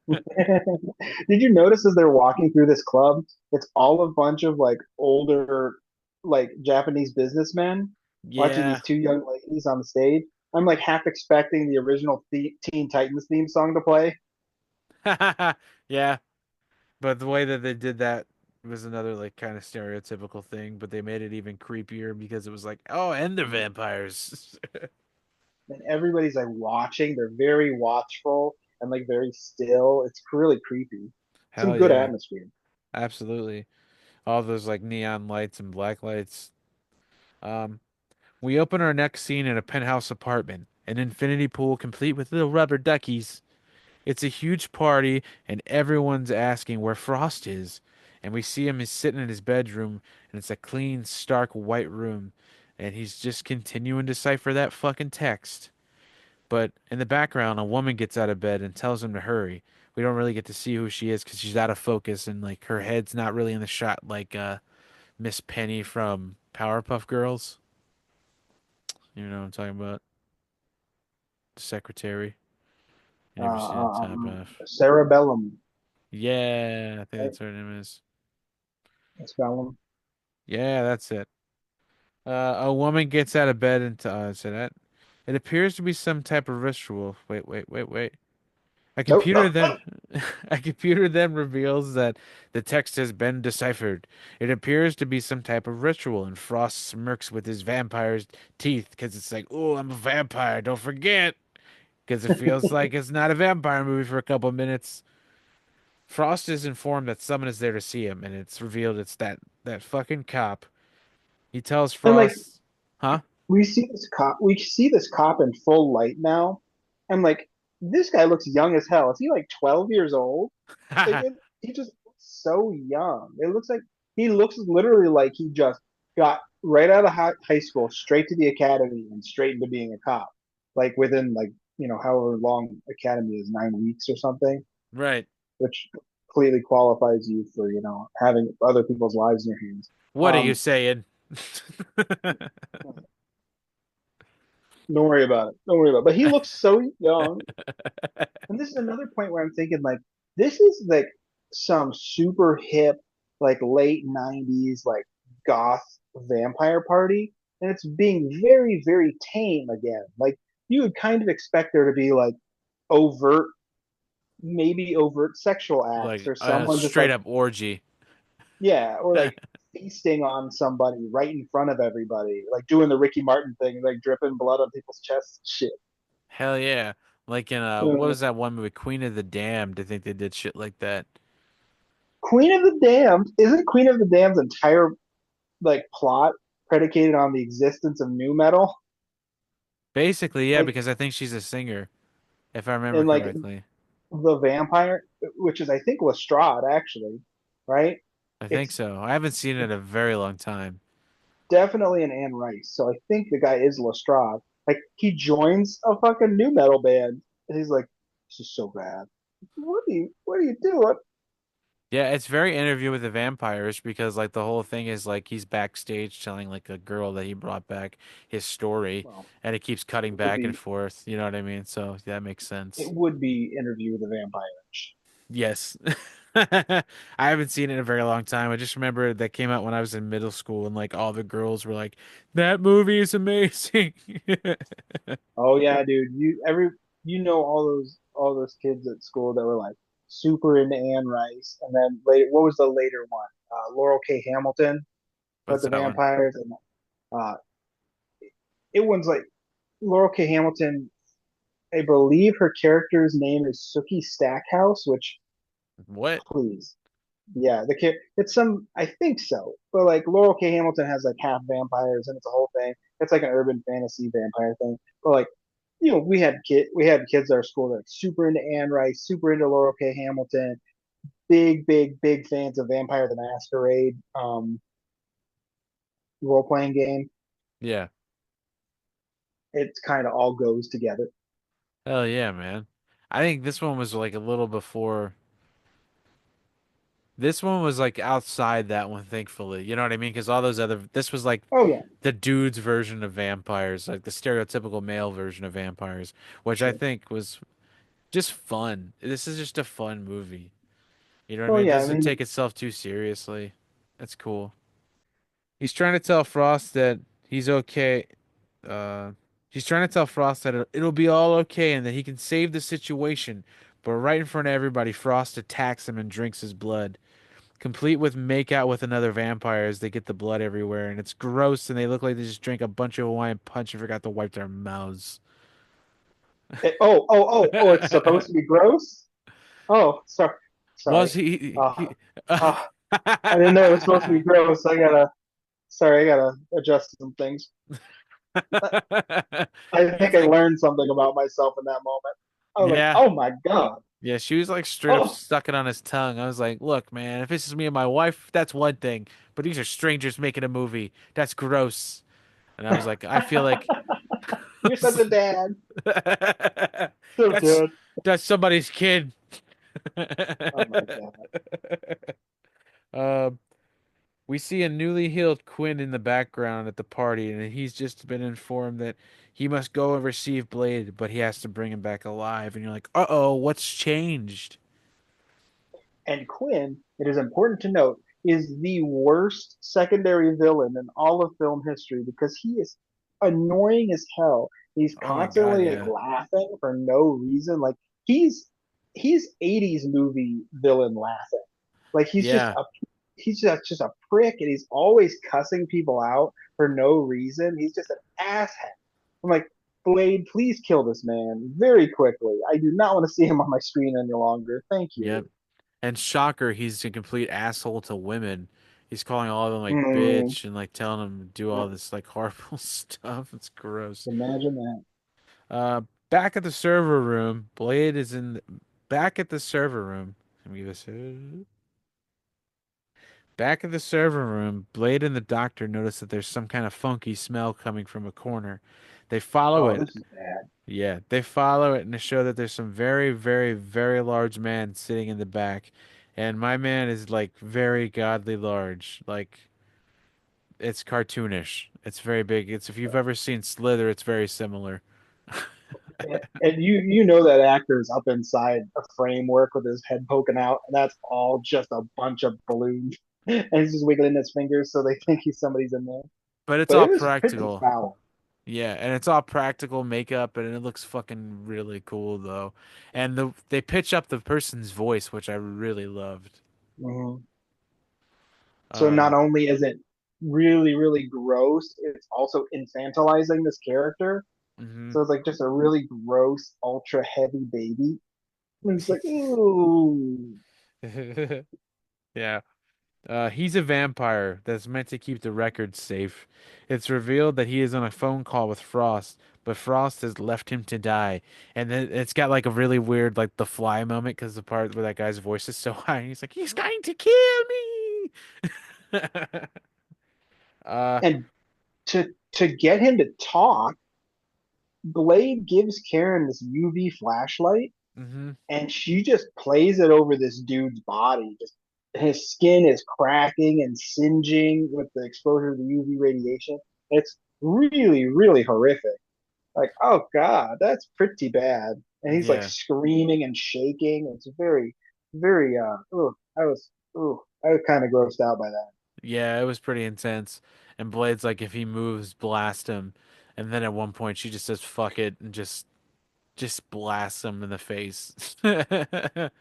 Speaker 2: Did you notice as they're walking through this club, it's all a bunch of like older, like Japanese businessmen watching
Speaker 1: Yeah,
Speaker 2: these two young ladies on the stage? I'm like half expecting the original Teen Titans theme song to play.
Speaker 1: yeah. But the way that they did that was another like kind of stereotypical thing, but they made it even creepier because it was like, oh, and they're vampires.
Speaker 2: And everybody's like watching. They're very watchful and like very still. It's really creepy. Some
Speaker 1: Hell
Speaker 2: good
Speaker 1: yeah,
Speaker 2: atmosphere.
Speaker 1: absolutely. All those like neon lights and black lights. Um, we open our next scene in a penthouse apartment, an infinity pool complete with little rubber duckies. It's a huge party, and everyone's asking where Frost is. And we see him, he's sitting in his bedroom, and it's a clean, stark white room. And he's just continuing to cipher that fucking text. But in the background, a woman gets out of bed and tells him to hurry. We don't really get to see who she is because she's out of focus, and like her head's not really in the shot like Miss Penny from Powerpuff Girls. You know what I'm talking about? The secretary. You never seen the top half.
Speaker 2: Cerebellum.
Speaker 1: Yeah, I think
Speaker 2: Right?
Speaker 1: that's what her name is.
Speaker 2: Cerebellum.
Speaker 1: Yeah, that's it. A woman gets out of bed and say that it appears to be some type of ritual. Wait. A
Speaker 2: Nope.
Speaker 1: computer then a computer then reveals that the text has been deciphered. It appears to be some type of ritual, and Frost smirks with his vampire's teeth because it's like, "Oh, I'm a vampire. Don't forget." Because it feels like it's not a vampire movie for a couple minutes. Frost is informed that someone is there to see him, and it's revealed it's that fucking cop. He tells
Speaker 2: And like
Speaker 1: Frost, "Huh?"
Speaker 2: we see this cop in full light now, and like this guy looks young as hell. Is he like 12 years old? Like he just looks so young. It looks like he looks literally like he just got right out of high school, straight to the academy, and straight into being a cop. Like within like however long academy is, 9 weeks or something,
Speaker 1: Right.
Speaker 2: which completely qualifies you for having other people's lives in your hands.
Speaker 1: What are you
Speaker 2: Um,
Speaker 1: saying?
Speaker 2: Don't worry about it. Don't worry about it. But he looks so young. And this is another point where I'm thinking like this is like some super hip, like late '90s, like goth vampire party, and it's being very, very tame again. Like you would kind of expect there to be like overt, maybe overt sexual acts,
Speaker 1: Like
Speaker 2: or
Speaker 1: a
Speaker 2: someone just
Speaker 1: straight
Speaker 2: like
Speaker 1: up orgy.
Speaker 2: yeah, or like feasting on somebody right in front of everybody, like doing the Ricky Martin thing, like dripping blood on people's chests. Shit.
Speaker 1: Hell yeah. Like in what
Speaker 2: Uh,
Speaker 1: was that one movie, Queen of the Damned? I think they did shit like that.
Speaker 2: Queen of the Damned isn't Queen of the Damned's entire like plot predicated on the existence of new metal,
Speaker 1: Basically, yeah,
Speaker 2: like
Speaker 1: because I think she's a singer, if I remember
Speaker 2: and like
Speaker 1: correctly.
Speaker 2: the vampire, which is I think Lestrade actually, right?
Speaker 1: I think
Speaker 2: It's
Speaker 1: so. I haven't seen it in a very long time.
Speaker 2: definitely an Anne Rice, so I think the guy is Lestrade. Like he joins a fucking new metal band, and he's like, "This is so bad. What are you doing?"
Speaker 1: Yeah, it's very Interview with the Vampires because like the whole thing is like he's backstage telling like a girl that he brought back his story
Speaker 2: Well,
Speaker 1: and it keeps cutting
Speaker 2: it would
Speaker 1: back and
Speaker 2: be
Speaker 1: forth. You know what I mean? So that makes
Speaker 2: it
Speaker 1: sense.
Speaker 2: would be Interview with a Vampire.
Speaker 1: Yes. I haven't seen it in a very long time. I just remember that came out when I was in middle school and like all the girls were like, "That movie is amazing."
Speaker 2: Oh yeah, dude. You know all those kids at school that were like super into Anne Rice, and then later, what was the later one? Laurel K. Hamilton, but
Speaker 1: What's
Speaker 2: the
Speaker 1: that one?
Speaker 2: vampires, and uh, it was like Laurel K. Hamilton. I believe her character's name is Sookie Stackhouse, which
Speaker 1: What?
Speaker 2: please, yeah, it's some I think so, but like Laurel K. Hamilton has like half vampires, and it's a whole thing. It's like an urban fantasy vampire thing, but like we had kids at our school that are super into Anne Rice, super into Laurel K. Hamilton, big fans of Vampire the Masquerade role playing game.
Speaker 1: Yeah.
Speaker 2: It kind of all goes together.
Speaker 1: Hell yeah, man. I think this one was like a little before. This one was like outside that one, thankfully. You know what I mean? Because all those other, this was like
Speaker 2: Oh yeah,
Speaker 1: the dude's version of vampires, like the stereotypical male version of vampires, which I
Speaker 2: sure.
Speaker 1: think was just fun. This is just a fun movie. You know what I
Speaker 2: Oh
Speaker 1: mean? It
Speaker 2: yeah, I
Speaker 1: doesn't
Speaker 2: mean,
Speaker 1: take itself too seriously. That's cool. He's trying to tell Frost that he's okay. Uh, he's trying to tell Frost that it'll be all okay and that he can save the situation. But right in front of everybody, Frost attacks him and drinks his blood, complete with make out with another vampire as they get the blood everywhere, and it's gross, and they look like they just drank a bunch of Hawaiian punch and forgot to wipe their mouths.
Speaker 2: oh, it's supposed to be gross. Oh,
Speaker 1: Was
Speaker 2: sorry.
Speaker 1: he?
Speaker 2: Uh, uh, I didn't know it was supposed to be gross. I gotta adjust some things. I
Speaker 1: He's
Speaker 2: think I
Speaker 1: like,
Speaker 2: learned something about myself in that moment. I was like,
Speaker 1: yeah,
Speaker 2: oh my God.
Speaker 1: yeah. She was like straight up
Speaker 2: Oh,
Speaker 1: stuck it on his tongue. I was like, look, man, if this is me and my wife, that's one thing, but these are strangers making a movie. That's gross. And I was like, I feel like
Speaker 2: you're such a dad. So
Speaker 1: that's
Speaker 2: good.
Speaker 1: that's somebody's kid.
Speaker 2: Oh my God.
Speaker 1: Um, we see a newly healed Quinn in the background at the party, and he's just been informed that he must go and receive Blade, but he has to bring him back alive. And you're like, uh-oh, what's changed?
Speaker 2: And Quinn, it is important to note, is the worst secondary villain in all of film history because he is annoying as hell. He's
Speaker 1: Oh my God,
Speaker 2: constantly like
Speaker 1: yeah.
Speaker 2: laughing for no reason. Like he's 80s movie villain laughing. Like
Speaker 1: Yeah.
Speaker 2: just a prick, and he's always cussing people out for no reason. He's just an asshat. I'm like, Blade, please kill this man very quickly. I do not want to see him on my screen any longer. Thank
Speaker 1: Yep.
Speaker 2: you.
Speaker 1: And shocker, he's a complete asshole to women. He's calling all of them like
Speaker 2: Mm,
Speaker 1: bitch and like telling them to do all this like horrible stuff. It's gross.
Speaker 2: imagine that.
Speaker 1: Uh, back at the server room, Blade is in back at the server room. Let me give this. Back at the server room, Blade and the doctor notice that there's some kind of funky smell coming from a corner. They follow
Speaker 2: Oh,
Speaker 1: it.
Speaker 2: this is bad.
Speaker 1: Yeah, they follow it and they show that there's some very, very, very large man sitting in the back. And my man is like very godly large. Like it's cartoonish. It's very big. It's if you've ever seen Slither, it's very similar.
Speaker 2: And you know that actor is up inside a framework with his head poking out, and that's all just a bunch of balloons. And he's just wiggling his fingers so they think he's somebody's in there.
Speaker 1: But it's
Speaker 2: But
Speaker 1: all
Speaker 2: it was pretty
Speaker 1: practical.
Speaker 2: foul.
Speaker 1: Yeah, and it's all practical makeup, and it looks fucking really cool though. And they pitch up the person's voice, which I really loved.
Speaker 2: Mhm. So not
Speaker 1: Um,
Speaker 2: only is it really, really gross, it's also infantilizing this character.
Speaker 1: mhm.
Speaker 2: So it's like just a really gross, ultra heavy baby. And it's like, ooh.
Speaker 1: Yeah. He's a vampire that's meant to keep the records safe. It's revealed that he is on a phone call with Frost, but Frost has left him to die. And then it's got like a really weird, like the fly moment because the part where that guy's voice is so high, and he's like, "He's going to kill me." uh,
Speaker 2: And to get him to talk, Blade gives Karen this UV flashlight
Speaker 1: hmm
Speaker 2: and she just plays it over this dude's body. Just his skin is cracking and singeing with the exposure to the UV radiation. It's really, really horrific. Like, oh god, that's pretty bad. And he's like
Speaker 1: Yeah,
Speaker 2: screaming and shaking. It's very, very I was kind of grossed out by that.
Speaker 1: yeah, it was pretty intense. And Blade's like, if he moves, blast him. And then at one point, she just says, "Fuck it," and just blasts him in the face. Didn't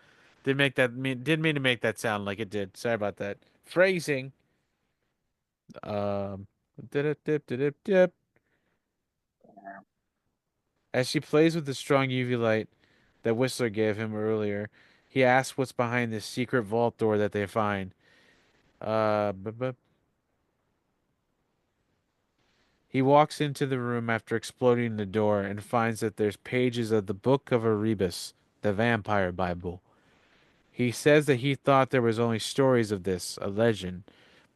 Speaker 1: mean to make that sound like it did. Sorry about that. Phrasing. Um dip, dip, dip, dip. As she plays with the strong UV light that Whistler gave him earlier, he asks what's behind this secret vault door that they find. Bu- bu- He walks into the room after exploding the door and finds that there's pages of the Book of Erebus, the Vampire Bible. He says that he thought there was only stories of this, a legend,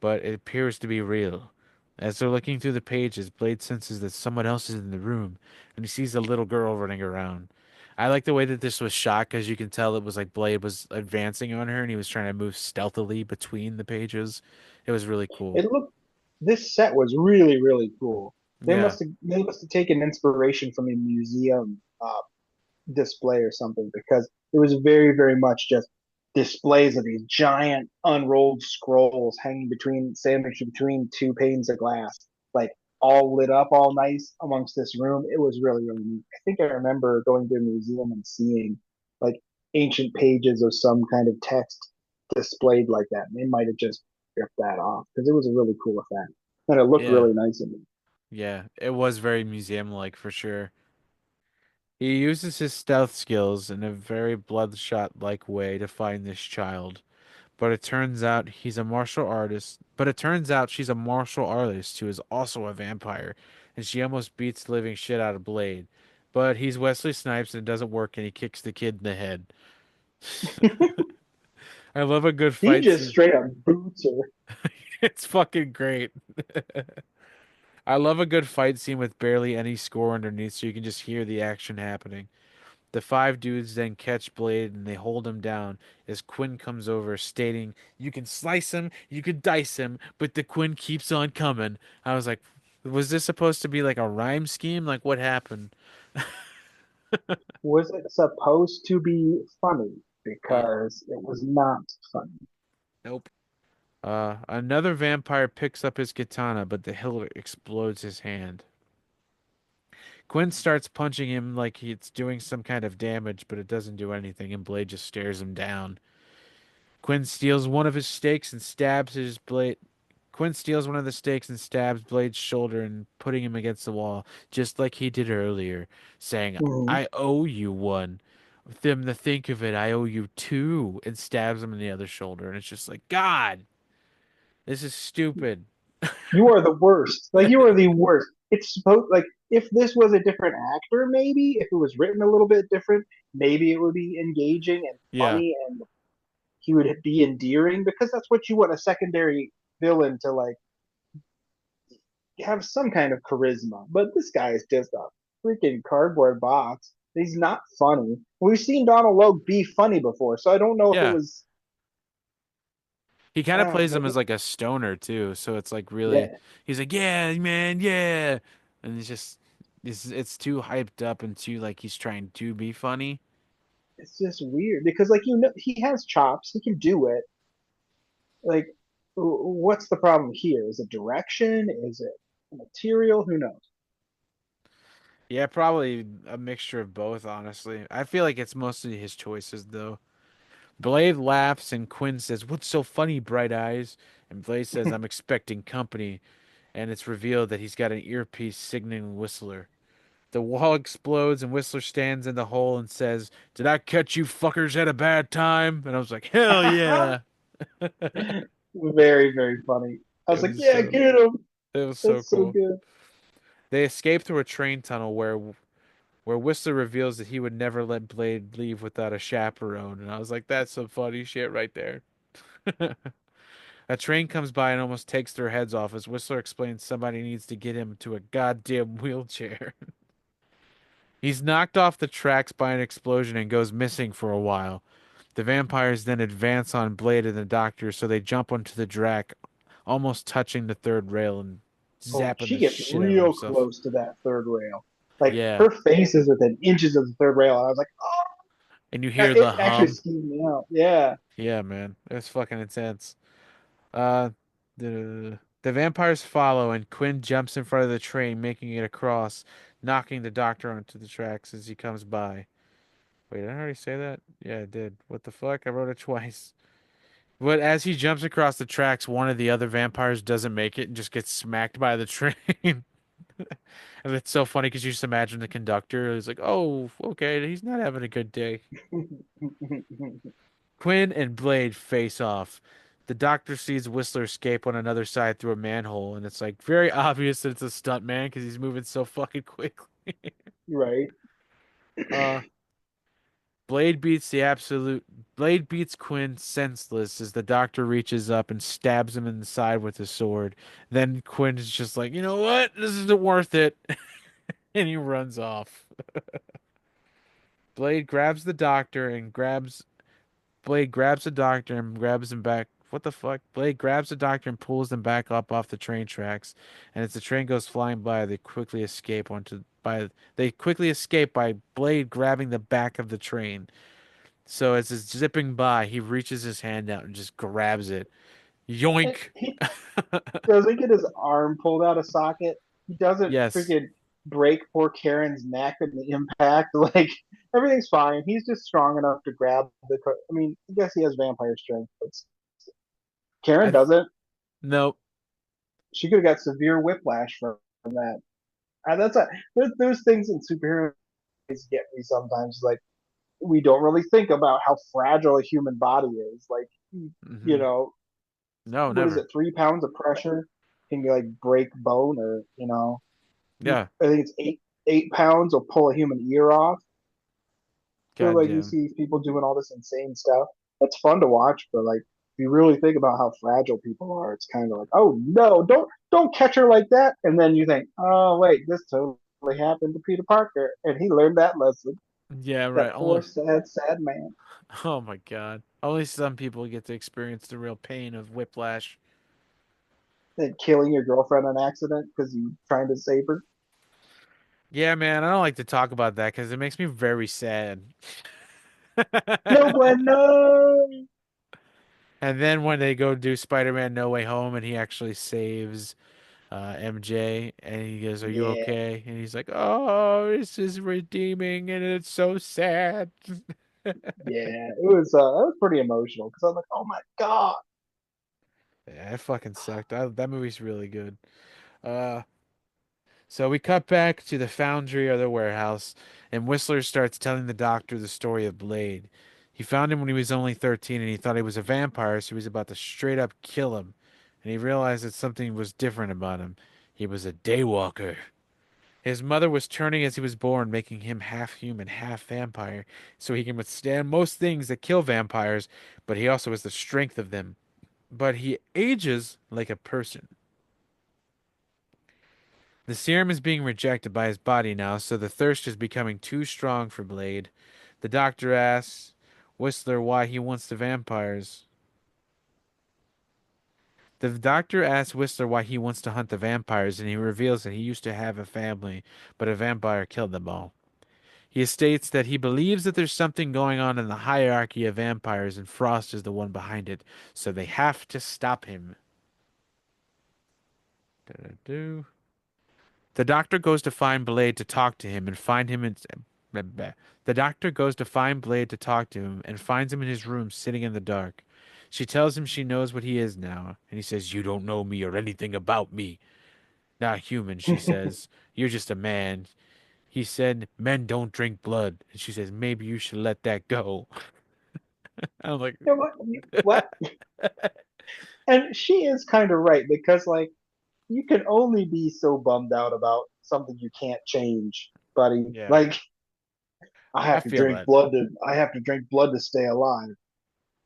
Speaker 1: but it appears to be real. As they're looking through the pages, Blade senses that someone else is in the room, and he sees a little girl running around. I like the way that this was shot because you can tell it was like Blade was advancing on her and he was trying to move stealthily between the pages. It was really cool.
Speaker 2: It looked This set was really, really cool.
Speaker 1: Yeah,
Speaker 2: They must have taken inspiration from a museum display or something because it was very, very much just displays of these giant unrolled scrolls hanging sandwiched between two panes of glass, like all lit up, all nice amongst this room. It was really, really neat. I think I remember going to a museum and seeing like ancient pages of some kind of text displayed like that. And they might have just ripped that off because it was a really cool effect. And it looked
Speaker 1: yeah,
Speaker 2: really nice in me.
Speaker 1: yeah. It was very museum-like for sure. He uses his stealth skills in a very bloodshot-like way to find this child. But it turns out he's a martial artist. But it turns out she's a martial artist who is also a vampire, and she almost beats the living shit out of Blade. But he's Wesley Snipes and it doesn't work, and he kicks the kid in the head. I love a good
Speaker 2: He
Speaker 1: fight
Speaker 2: just
Speaker 1: scene.
Speaker 2: straight up boots her.
Speaker 1: It's fucking great. I love a good fight scene with barely any score underneath, so you can just hear the action happening. The five dudes then catch Blade and they hold him down as Quinn comes over, stating, "You can slice him, you can dice him, but the Quinn keeps on coming." I was like, was this supposed to be like a rhyme scheme? Like, what happened?
Speaker 2: Was it supposed to be funny?
Speaker 1: Yeah.
Speaker 2: Because it was not funny.
Speaker 1: Nope. Another vampire picks up his katana, but the hilt explodes his hand. Quinn starts punching him like it's doing some kind of damage, but it doesn't do anything, and Blade just stares him down. Quinn steals one of his stakes and stabs his blade. Quinn steals one of the stakes and stabs Blade's shoulder and putting him against the wall, just like he did earlier, saying,
Speaker 2: Mhm.
Speaker 1: "I owe you one." Them to think of it, I owe you two, and stabs him in the other shoulder, and it's just like, God, this is stupid.
Speaker 2: You are the worst. Like you are the worst. It's supposed like if this was a different actor, maybe if it was written a little bit different, maybe it would be engaging and
Speaker 1: Yeah,
Speaker 2: funny, and he would be endearing because that's what you want a secondary villain to like have some kind of charisma. But this guy is just a freaking cardboard box. He's not funny. We've seen Donald Logue be funny before, so I don't know if it
Speaker 1: yeah.
Speaker 2: was
Speaker 1: He kind of plays
Speaker 2: No,
Speaker 1: him as like a stoner too, so it's like really,
Speaker 2: yeah,
Speaker 1: he's like, yeah, man, yeah, and he's just, it's too hyped up and too like he's trying to be funny.
Speaker 2: it's just weird because like he has chops, he can do it. Like, what's the problem here? Is it direction? Is it material? Who knows?
Speaker 1: Yeah, probably a mixture of both, honestly. I feel like it's mostly his choices though. Blade laughs and Quinn says, "What's so funny, Bright Eyes?" And Blade says, "I'm expecting company." And it's revealed that he's got an earpiece signaling Whistler. The wall explodes and Whistler stands in the hole and says, "Did I catch you fuckers at a bad time?" And I was like, "Hell yeah!"
Speaker 2: Very, very funny. I was
Speaker 1: It
Speaker 2: like,
Speaker 1: was
Speaker 2: yeah,
Speaker 1: so
Speaker 2: get him.
Speaker 1: it was so
Speaker 2: That's so
Speaker 1: cool.
Speaker 2: good.
Speaker 1: They escape through a train tunnel where Whistler reveals that he would never let Blade leave without a chaperone, and I was like, "That's some funny shit right there." A train comes by and almost takes their heads off as Whistler explains somebody needs to get him to a goddamn wheelchair. He's knocked off the tracks by an explosion and goes missing for a while. The vampires then advance on Blade and the Doctor, so they jump onto the track, almost touching the third rail and
Speaker 2: Oh,
Speaker 1: zapping
Speaker 2: she
Speaker 1: the
Speaker 2: gets
Speaker 1: shit out of
Speaker 2: real
Speaker 1: themselves.
Speaker 2: close to that third rail. Like
Speaker 1: Yeah,
Speaker 2: her face is within inches of the third rail. And I was like, oh,
Speaker 1: and you hear the
Speaker 2: it actually
Speaker 1: hum.
Speaker 2: skeeved me out. Yeah.
Speaker 1: Yeah, man, it's fucking intense. Uh, the vampires follow, and Quinn jumps in front of the train, making it across, knocking the Doctor onto the tracks as he comes by. Wait, did I already say that? Yeah, I did. What the fuck? I wrote it twice. But as he jumps across the tracks, one of the other vampires doesn't make it and just gets smacked by the train. And it's so funny because you just imagine the conductor is like, "Oh, okay, he's not having a good day." Quinn and Blade face off. The Doctor sees Whistler escape on another side through a manhole, and it's like very obvious that it's a stunt man because he's moving so fucking quickly.
Speaker 2: Right.
Speaker 1: Uh, Blade beats Quinn senseless as the Doctor reaches up and stabs him in the side with his sword. Then Quinn is just like, "You know what? This isn't worth it." And he runs off. Blade grabs the Doctor and grabs Blade grabs the Doctor and grabs him back. What the fuck? Blade grabs the Doctor and pulls them back up off the train tracks. And as the train goes flying by, they quickly escape by Blade grabbing the back of the train. So as it's zipping by, he reaches his hand out and just grabs it. Yoink!
Speaker 2: He doesn't get his arm pulled out of socket. He doesn't
Speaker 1: Yes.
Speaker 2: freaking break poor Karen's neck in the impact. Like everything's fine. He's just strong enough to grab the. I mean, I guess he has vampire strength, but
Speaker 1: I
Speaker 2: Karen
Speaker 1: th
Speaker 2: doesn't.
Speaker 1: Nope.
Speaker 2: She could have got severe whiplash from that. And that's a there's things in superhero movies get me sometimes. Like we don't really think about how fragile a human body is. Like
Speaker 1: Hmm.
Speaker 2: know,
Speaker 1: No,
Speaker 2: what is
Speaker 1: never.
Speaker 2: it? 3 pounds of pressure can like break bone, or
Speaker 1: Yeah.
Speaker 2: I think it's 8 pounds will pull a human ear off. So like you
Speaker 1: Goddamn.
Speaker 2: see people doing all this insane stuff. That's fun to watch, but like if you really think about how fragile people are, it's kind of like, oh no, don't catch her like that. And then you think, oh wait, this totally happened to Peter Parker, and he learned that lesson.
Speaker 1: Yeah, right.
Speaker 2: That poor
Speaker 1: Only.
Speaker 2: sad, sad man.
Speaker 1: Oh my God. Only some people get to experience the real pain of whiplash.
Speaker 2: And killing your girlfriend on accident because you trying to save her.
Speaker 1: Yeah, man, I don't like to talk about that because it makes me very sad.
Speaker 2: No one knows.
Speaker 1: And then when they go do Spider-Man No Way Home and he actually saves MJ and he goes, "Are you
Speaker 2: Yeah,
Speaker 1: okay?" And he's like, "Oh, this is redeeming and it's so sad."
Speaker 2: yeah. It was pretty emotional because I'm like, oh my god.
Speaker 1: Yeah, it fucking sucked. That movie's really good. Uh, so we cut back to the foundry or the warehouse, and Whistler starts telling the doctor the story of Blade. He found him when he was only 13 and he thought he was a vampire, so he was about to straight up kill him. And he realized that something was different about him. He was a daywalker. His mother was turning as he was born, making him half human, half vampire, so he can withstand most things that kill vampires, but he also has the strength of them. But he ages like a person. The serum is being rejected by his body now, so the thirst is becoming too strong for Blade. The doctor asks Whistler why he wants the vampires. The doctor asks Whistler why he wants to hunt the vampires, and he reveals that he used to have a family, but a vampire killed them all. He states that he believes that there's something going on in the hierarchy of vampires, and Frost is the one behind it, so they have to stop him. Da-da-do. The doctor goes to find Blade to talk to him and find him in. The doctor goes to find Blade to talk to him and finds him in his room sitting in the dark. She tells him she knows what he is now, and he says, "You don't know me or anything about me. Not human," she says. "You're just a man." He said, "Men don't drink blood." And she says, "Maybe you should let that go." I'm like,
Speaker 2: You know what? What? And she is kind of right because, like, you can only be so bummed out about something you can't change, buddy.
Speaker 1: yeah,
Speaker 2: Like,
Speaker 1: I feel that.
Speaker 2: I have to drink blood to stay alive.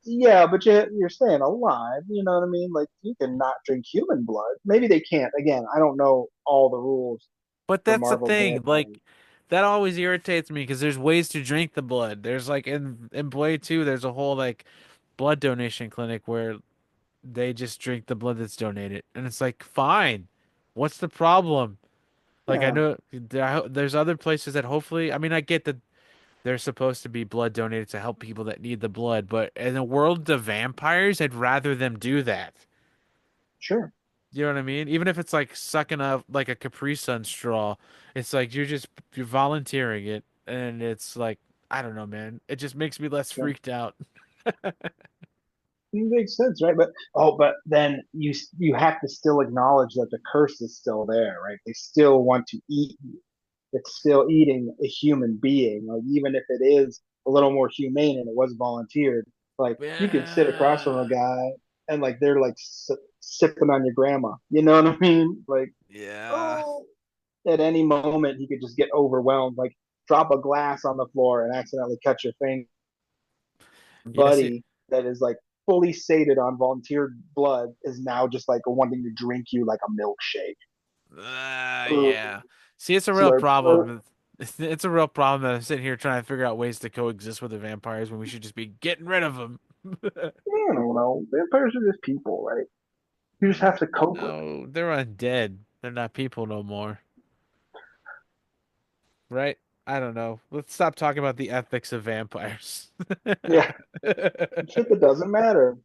Speaker 2: Yeah, but you're staying alive. You know what I mean? Like, you can not drink human blood. Maybe they can't. Again, I don't know all the rules
Speaker 1: But
Speaker 2: for
Speaker 1: that's the
Speaker 2: Marvel
Speaker 1: thing.
Speaker 2: vampires.
Speaker 1: Like, that always irritates me because there's ways to drink the blood. There's like in Blade 2, there's a whole like blood donation clinic where they just drink the blood that's donated, and it's like, fine. What's the problem? Like, I
Speaker 2: Yeah,
Speaker 1: know there's other places that hopefully, I mean, I get that there's supposed to be blood donated to help people that need the blood, but in the world of vampires, I'd rather them do that.
Speaker 2: sure.
Speaker 1: You know what I mean? Even if it's like sucking up like a Capri Sun straw, it's like you're volunteering it, and it's like, I don't know, man. It just makes me less
Speaker 2: Yeah.
Speaker 1: freaked out.
Speaker 2: It makes sense, right? But then you have to still acknowledge that the curse is still there, right? They still want to eat you. It's still eating a human being, like even if it is a little more humane and it was volunteered. Like you could sit across from
Speaker 1: Yeah.
Speaker 2: a guy and like they're like sipping on your grandma. You know what I mean? Like,
Speaker 1: Yeah.
Speaker 2: oh, at any moment he could just get overwhelmed, like drop a glass on the floor and accidentally cut your finger.
Speaker 1: Yes, it,
Speaker 2: Buddy that is like fully sated on volunteered blood is now just like wanting to drink you like a milkshake.
Speaker 1: yeah. See, it's a real
Speaker 2: Slurp, slurp.
Speaker 1: problem. It's a real problem that I'm sitting here trying to figure out ways to coexist with the vampires when we should just be getting rid of them.
Speaker 2: I don't know. Vampires are just people, right? You just have to cope with
Speaker 1: No, they're undead. They're not people no more, right? I don't know. Let's stop talking about the ethics of vampires.
Speaker 2: it. Yeah, shit that doesn't matter.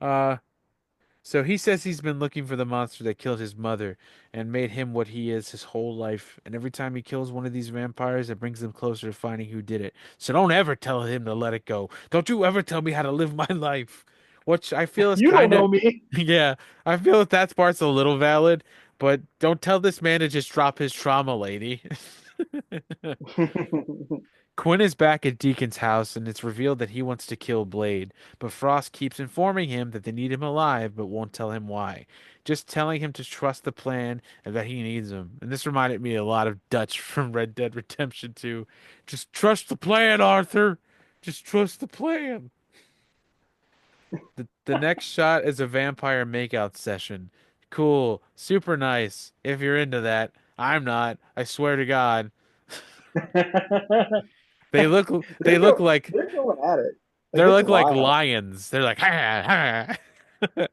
Speaker 1: uh, so he says he's been looking for the monster that killed his mother and made him what he is his whole life. And every time he kills one of these vampires, it brings him closer to finding who did it. So don't ever tell him to let it go. Don't you ever tell me how to live my life. Which I feel is
Speaker 2: You don't
Speaker 1: kind of,
Speaker 2: know me.
Speaker 1: yeah, I feel that part's a little valid, but don't tell this man to just drop his trauma, lady. Quinn is back at Deacon's house, and it's revealed that he wants to kill Blade, but Frost keeps informing him that they need him alive, but won't tell him why. Just telling him to trust the plan and that he needs him. And this reminded me a lot of Dutch from Red Dead Redemption 2. Just trust the plan, Arthur. Just trust the plan. The next shot is a vampire makeout session. Cool, super nice. If you're into that, I'm not. I swear to God. They look they
Speaker 2: they're
Speaker 1: look
Speaker 2: go
Speaker 1: like
Speaker 2: they're going at it.
Speaker 1: they
Speaker 2: Like it's
Speaker 1: look like
Speaker 2: wild.
Speaker 1: lions. They're like, ha, ha.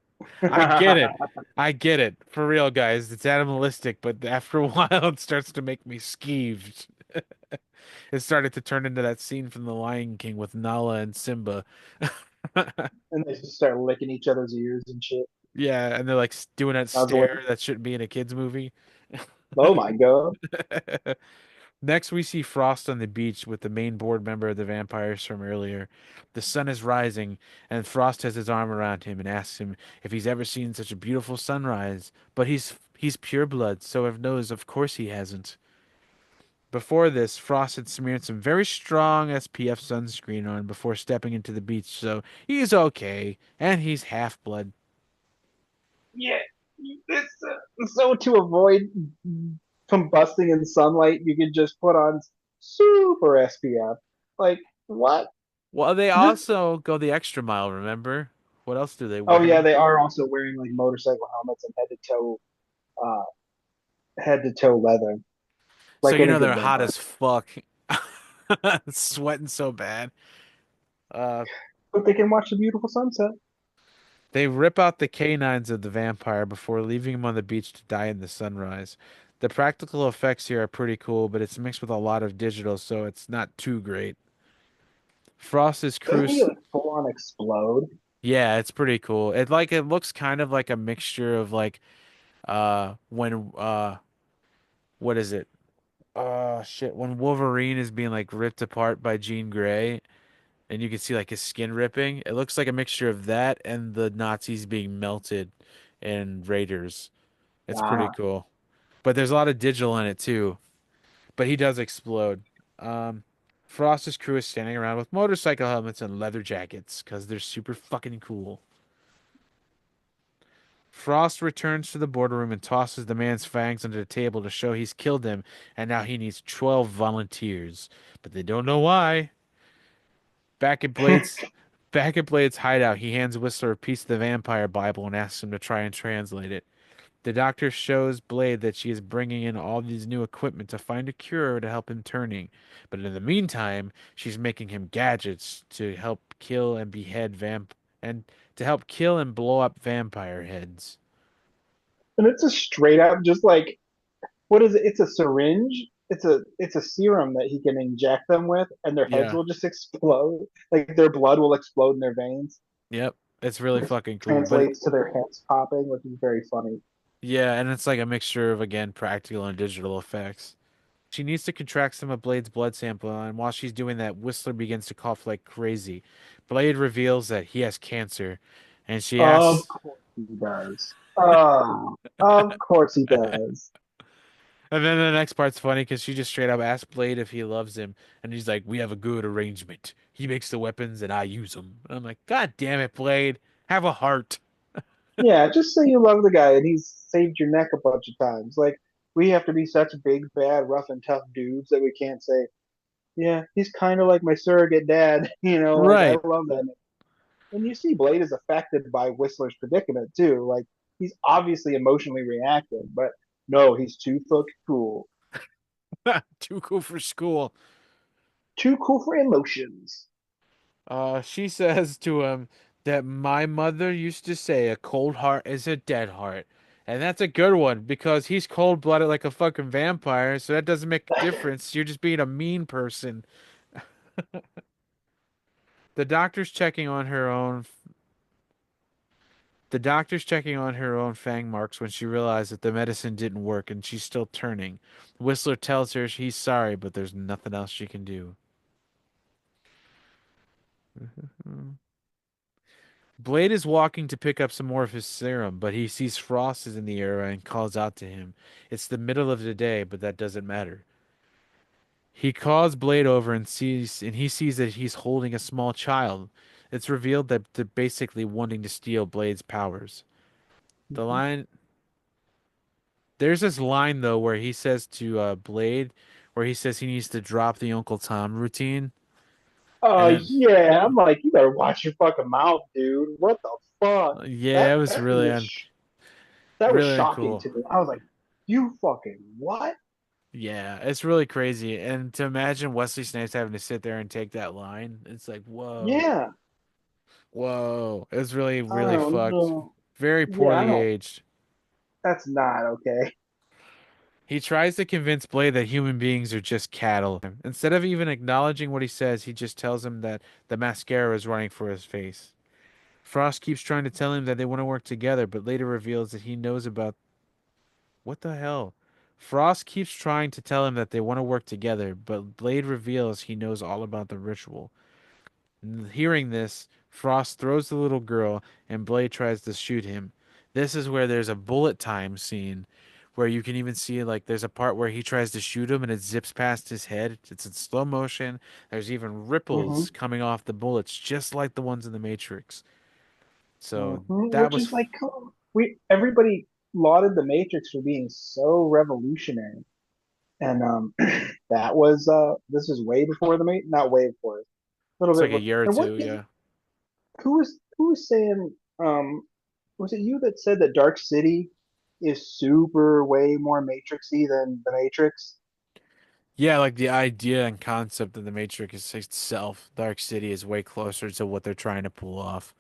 Speaker 1: I get it. I get it. For real, guys. It's animalistic, but after a while it starts to make me skeeved. It started to turn into that scene from The Lion King with Nala and Simba.
Speaker 2: And they just start licking each other's ears and shit.
Speaker 1: Yeah, and they're like doing that
Speaker 2: Nuzzling.
Speaker 1: stare that shouldn't be in a kid's movie.
Speaker 2: Oh my god.
Speaker 1: Next, we see Frost on the beach with the main board member of the vampires from earlier. The sun is rising, and Frost has his arm around him and asks him if he's ever seen such a beautiful sunrise. But he's pure blood, so Ev knows of course he hasn't. Before this, Frost had smeared some very strong SPF sunscreen on before stepping into the beach, so he's okay, and he's half blood.
Speaker 2: Yeah. It's, so to avoid combusting in sunlight, you can just put on super SPF. Like what?
Speaker 1: Well, they
Speaker 2: Just
Speaker 1: also go the extra mile, remember? What else do they
Speaker 2: oh yeah,
Speaker 1: wear?
Speaker 2: they are also wearing like motorcycle helmets and uh, head to toe leather,
Speaker 1: So
Speaker 2: like
Speaker 1: you
Speaker 2: any
Speaker 1: know
Speaker 2: good
Speaker 1: they're hot
Speaker 2: vampire.
Speaker 1: as fuck. Sweating so bad. Uh,
Speaker 2: But they can watch the beautiful sunset.
Speaker 1: They rip out the canines of the vampire before leaving him on the beach to die in the sunrise. The practical effects here are pretty cool, but it's mixed with a lot of digital, so it's not too great. Frost's
Speaker 2: Doesn't he
Speaker 1: cruise,
Speaker 2: like full on explode?
Speaker 1: yeah, it's pretty cool. It looks kind of like a mixture of like when what is it? Shit, when Wolverine is being like ripped apart by Jean Grey and you can see like his skin ripping. It looks like a mixture of that and the Nazis being melted in Raiders. It's pretty
Speaker 2: Ah,
Speaker 1: cool. But there's a lot of digital in it too. But he does explode. Um, Frost's crew is standing around with motorcycle helmets and leather jackets because they're super fucking cool. Frost returns to the boardroom and tosses the man's fangs under the table to show he's killed him, and now he needs 12 volunteers. But they don't know why. Back at Blade's back at Blade's hideout, he hands Whistler a piece of the vampire Bible and asks him to try and translate it. The doctor shows Blade that she is bringing in all these new equipment to find a cure to help him turning. But in the meantime, she's making him gadgets to help kill and behead vamp and to help kill and blow up vampire heads.
Speaker 2: and it's a straight up just like what is it? It's a syringe. It's a serum that he can inject them with, and their heads
Speaker 1: Yeah.
Speaker 2: will just explode. Like their blood will explode in their veins,
Speaker 1: Yep. It's really
Speaker 2: which
Speaker 1: fucking cool. But
Speaker 2: translates to their heads popping, which is very funny.
Speaker 1: yeah, and it's like a mixture of again practical and digital effects. She needs to contract some of Blade's blood sample, and while she's doing that, Whistler begins to cough like crazy. Blade reveals that he has cancer, and she
Speaker 2: Of
Speaker 1: asks,
Speaker 2: course he does. Oh, of course he does.
Speaker 1: and then the next part's funny because she just straight up asks Blade if he loves him, and he's like, "We have a good arrangement. He makes the weapons, and I use them." And I'm like, "God damn it, Blade, have a heart."
Speaker 2: Yeah, just say you love the guy and he's saved your neck a bunch of times. Like we have to be such big, bad, rough and tough dudes that we can't say, yeah, he's kind of like my surrogate dad. Like I
Speaker 1: Right.
Speaker 2: love that. And you see Blade is affected by Whistler's predicament too. Like he's obviously emotionally reacting, but no, he's too fucking cool.
Speaker 1: Too cool for school.
Speaker 2: Too cool for emotions.
Speaker 1: She says to him that my mother used to say a cold heart is a dead heart. And that's a good one because he's cold-blooded like a fucking vampire, so that doesn't make a difference. You're just being a mean person. The doctor's checking on her own. The doctor's checking on her own fang marks when she realizes that the medicine didn't work and she's still turning. Whistler tells her he's sorry, but there's nothing else she can do. Blade is walking to pick up some more of his serum, but he sees Frost is in the area and calls out to him. It's the middle of the day, but that doesn't matter. He calls Blade over and he sees that he's holding a small child. It's revealed that they're basically wanting to steal Blade's powers. The line There's this line though where he says to Blade, where he says he needs to drop the Uncle Tom routine, and then
Speaker 2: Yeah, I'm like, you better watch your fucking mouth, dude. What the fuck?
Speaker 1: yeah,
Speaker 2: That
Speaker 1: it was
Speaker 2: that was that was
Speaker 1: really
Speaker 2: shocking
Speaker 1: uncool.
Speaker 2: to me. I was like, you fucking what?
Speaker 1: Yeah, it's really crazy. And to imagine Wesley Snipes having to sit there and take that line, it's like, whoa,
Speaker 2: Yeah,
Speaker 1: whoa. It's really,
Speaker 2: I
Speaker 1: really
Speaker 2: don't
Speaker 1: fucked.
Speaker 2: know.
Speaker 1: Very
Speaker 2: Yeah, I
Speaker 1: poorly
Speaker 2: don't.
Speaker 1: aged.
Speaker 2: That's not okay.
Speaker 1: He tries to convince Blade that human beings are just cattle. Instead of even acknowledging what he says, he just tells him that the mascara is running for his face. Frost keeps trying to tell him that they want to work together, but later reveals that he knows about what the hell? Frost keeps trying to tell him that they want to work together, but Blade reveals he knows all about the ritual. Hearing this, Frost throws the little girl, and Blade tries to shoot him. This is where there's a bullet time scene where you can even see like there's a part where he tries to shoot him and it zips past his head. It's in slow motion. There's even
Speaker 2: Hmm.
Speaker 1: ripples coming off the bullets, just like the ones in the Matrix. So that
Speaker 2: Which is
Speaker 1: was
Speaker 2: like, come on. We everybody lauded the Matrix for being so revolutionary, and that was this is way before the Matrix, not way before, a little
Speaker 1: it's
Speaker 2: bit
Speaker 1: like a
Speaker 2: before.
Speaker 1: year or
Speaker 2: And what
Speaker 1: two,
Speaker 2: did
Speaker 1: yeah.
Speaker 2: who was saying was it you that said that Dark City is super way more Matrixy than the Matrix?
Speaker 1: Yeah, like the idea and concept of the Matrix itself, Dark City is way closer to what they're trying to pull off.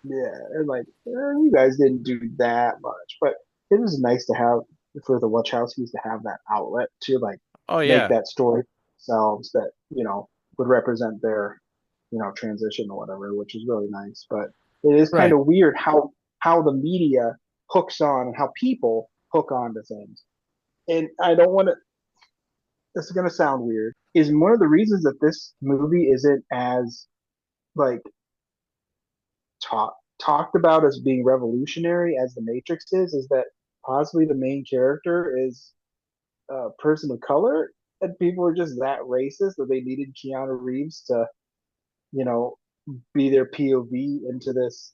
Speaker 2: Yeah, and like you guys didn't do that much, but it was nice to have for the Wachowskis to have that outlet to like
Speaker 1: Oh
Speaker 2: make
Speaker 1: yeah,
Speaker 2: that story themselves that would represent their transition or whatever, which is really nice. But it is kind
Speaker 1: right.
Speaker 2: of weird how the media hooks on and how people hook on to things. And I don't want to. This is going to sound weird. Is one of the reasons that this movie isn't as like talked about as being revolutionary as the Matrix is that possibly the main character is a person of color, and people are just that racist that they needed Keanu Reeves to, you know, be their POV into this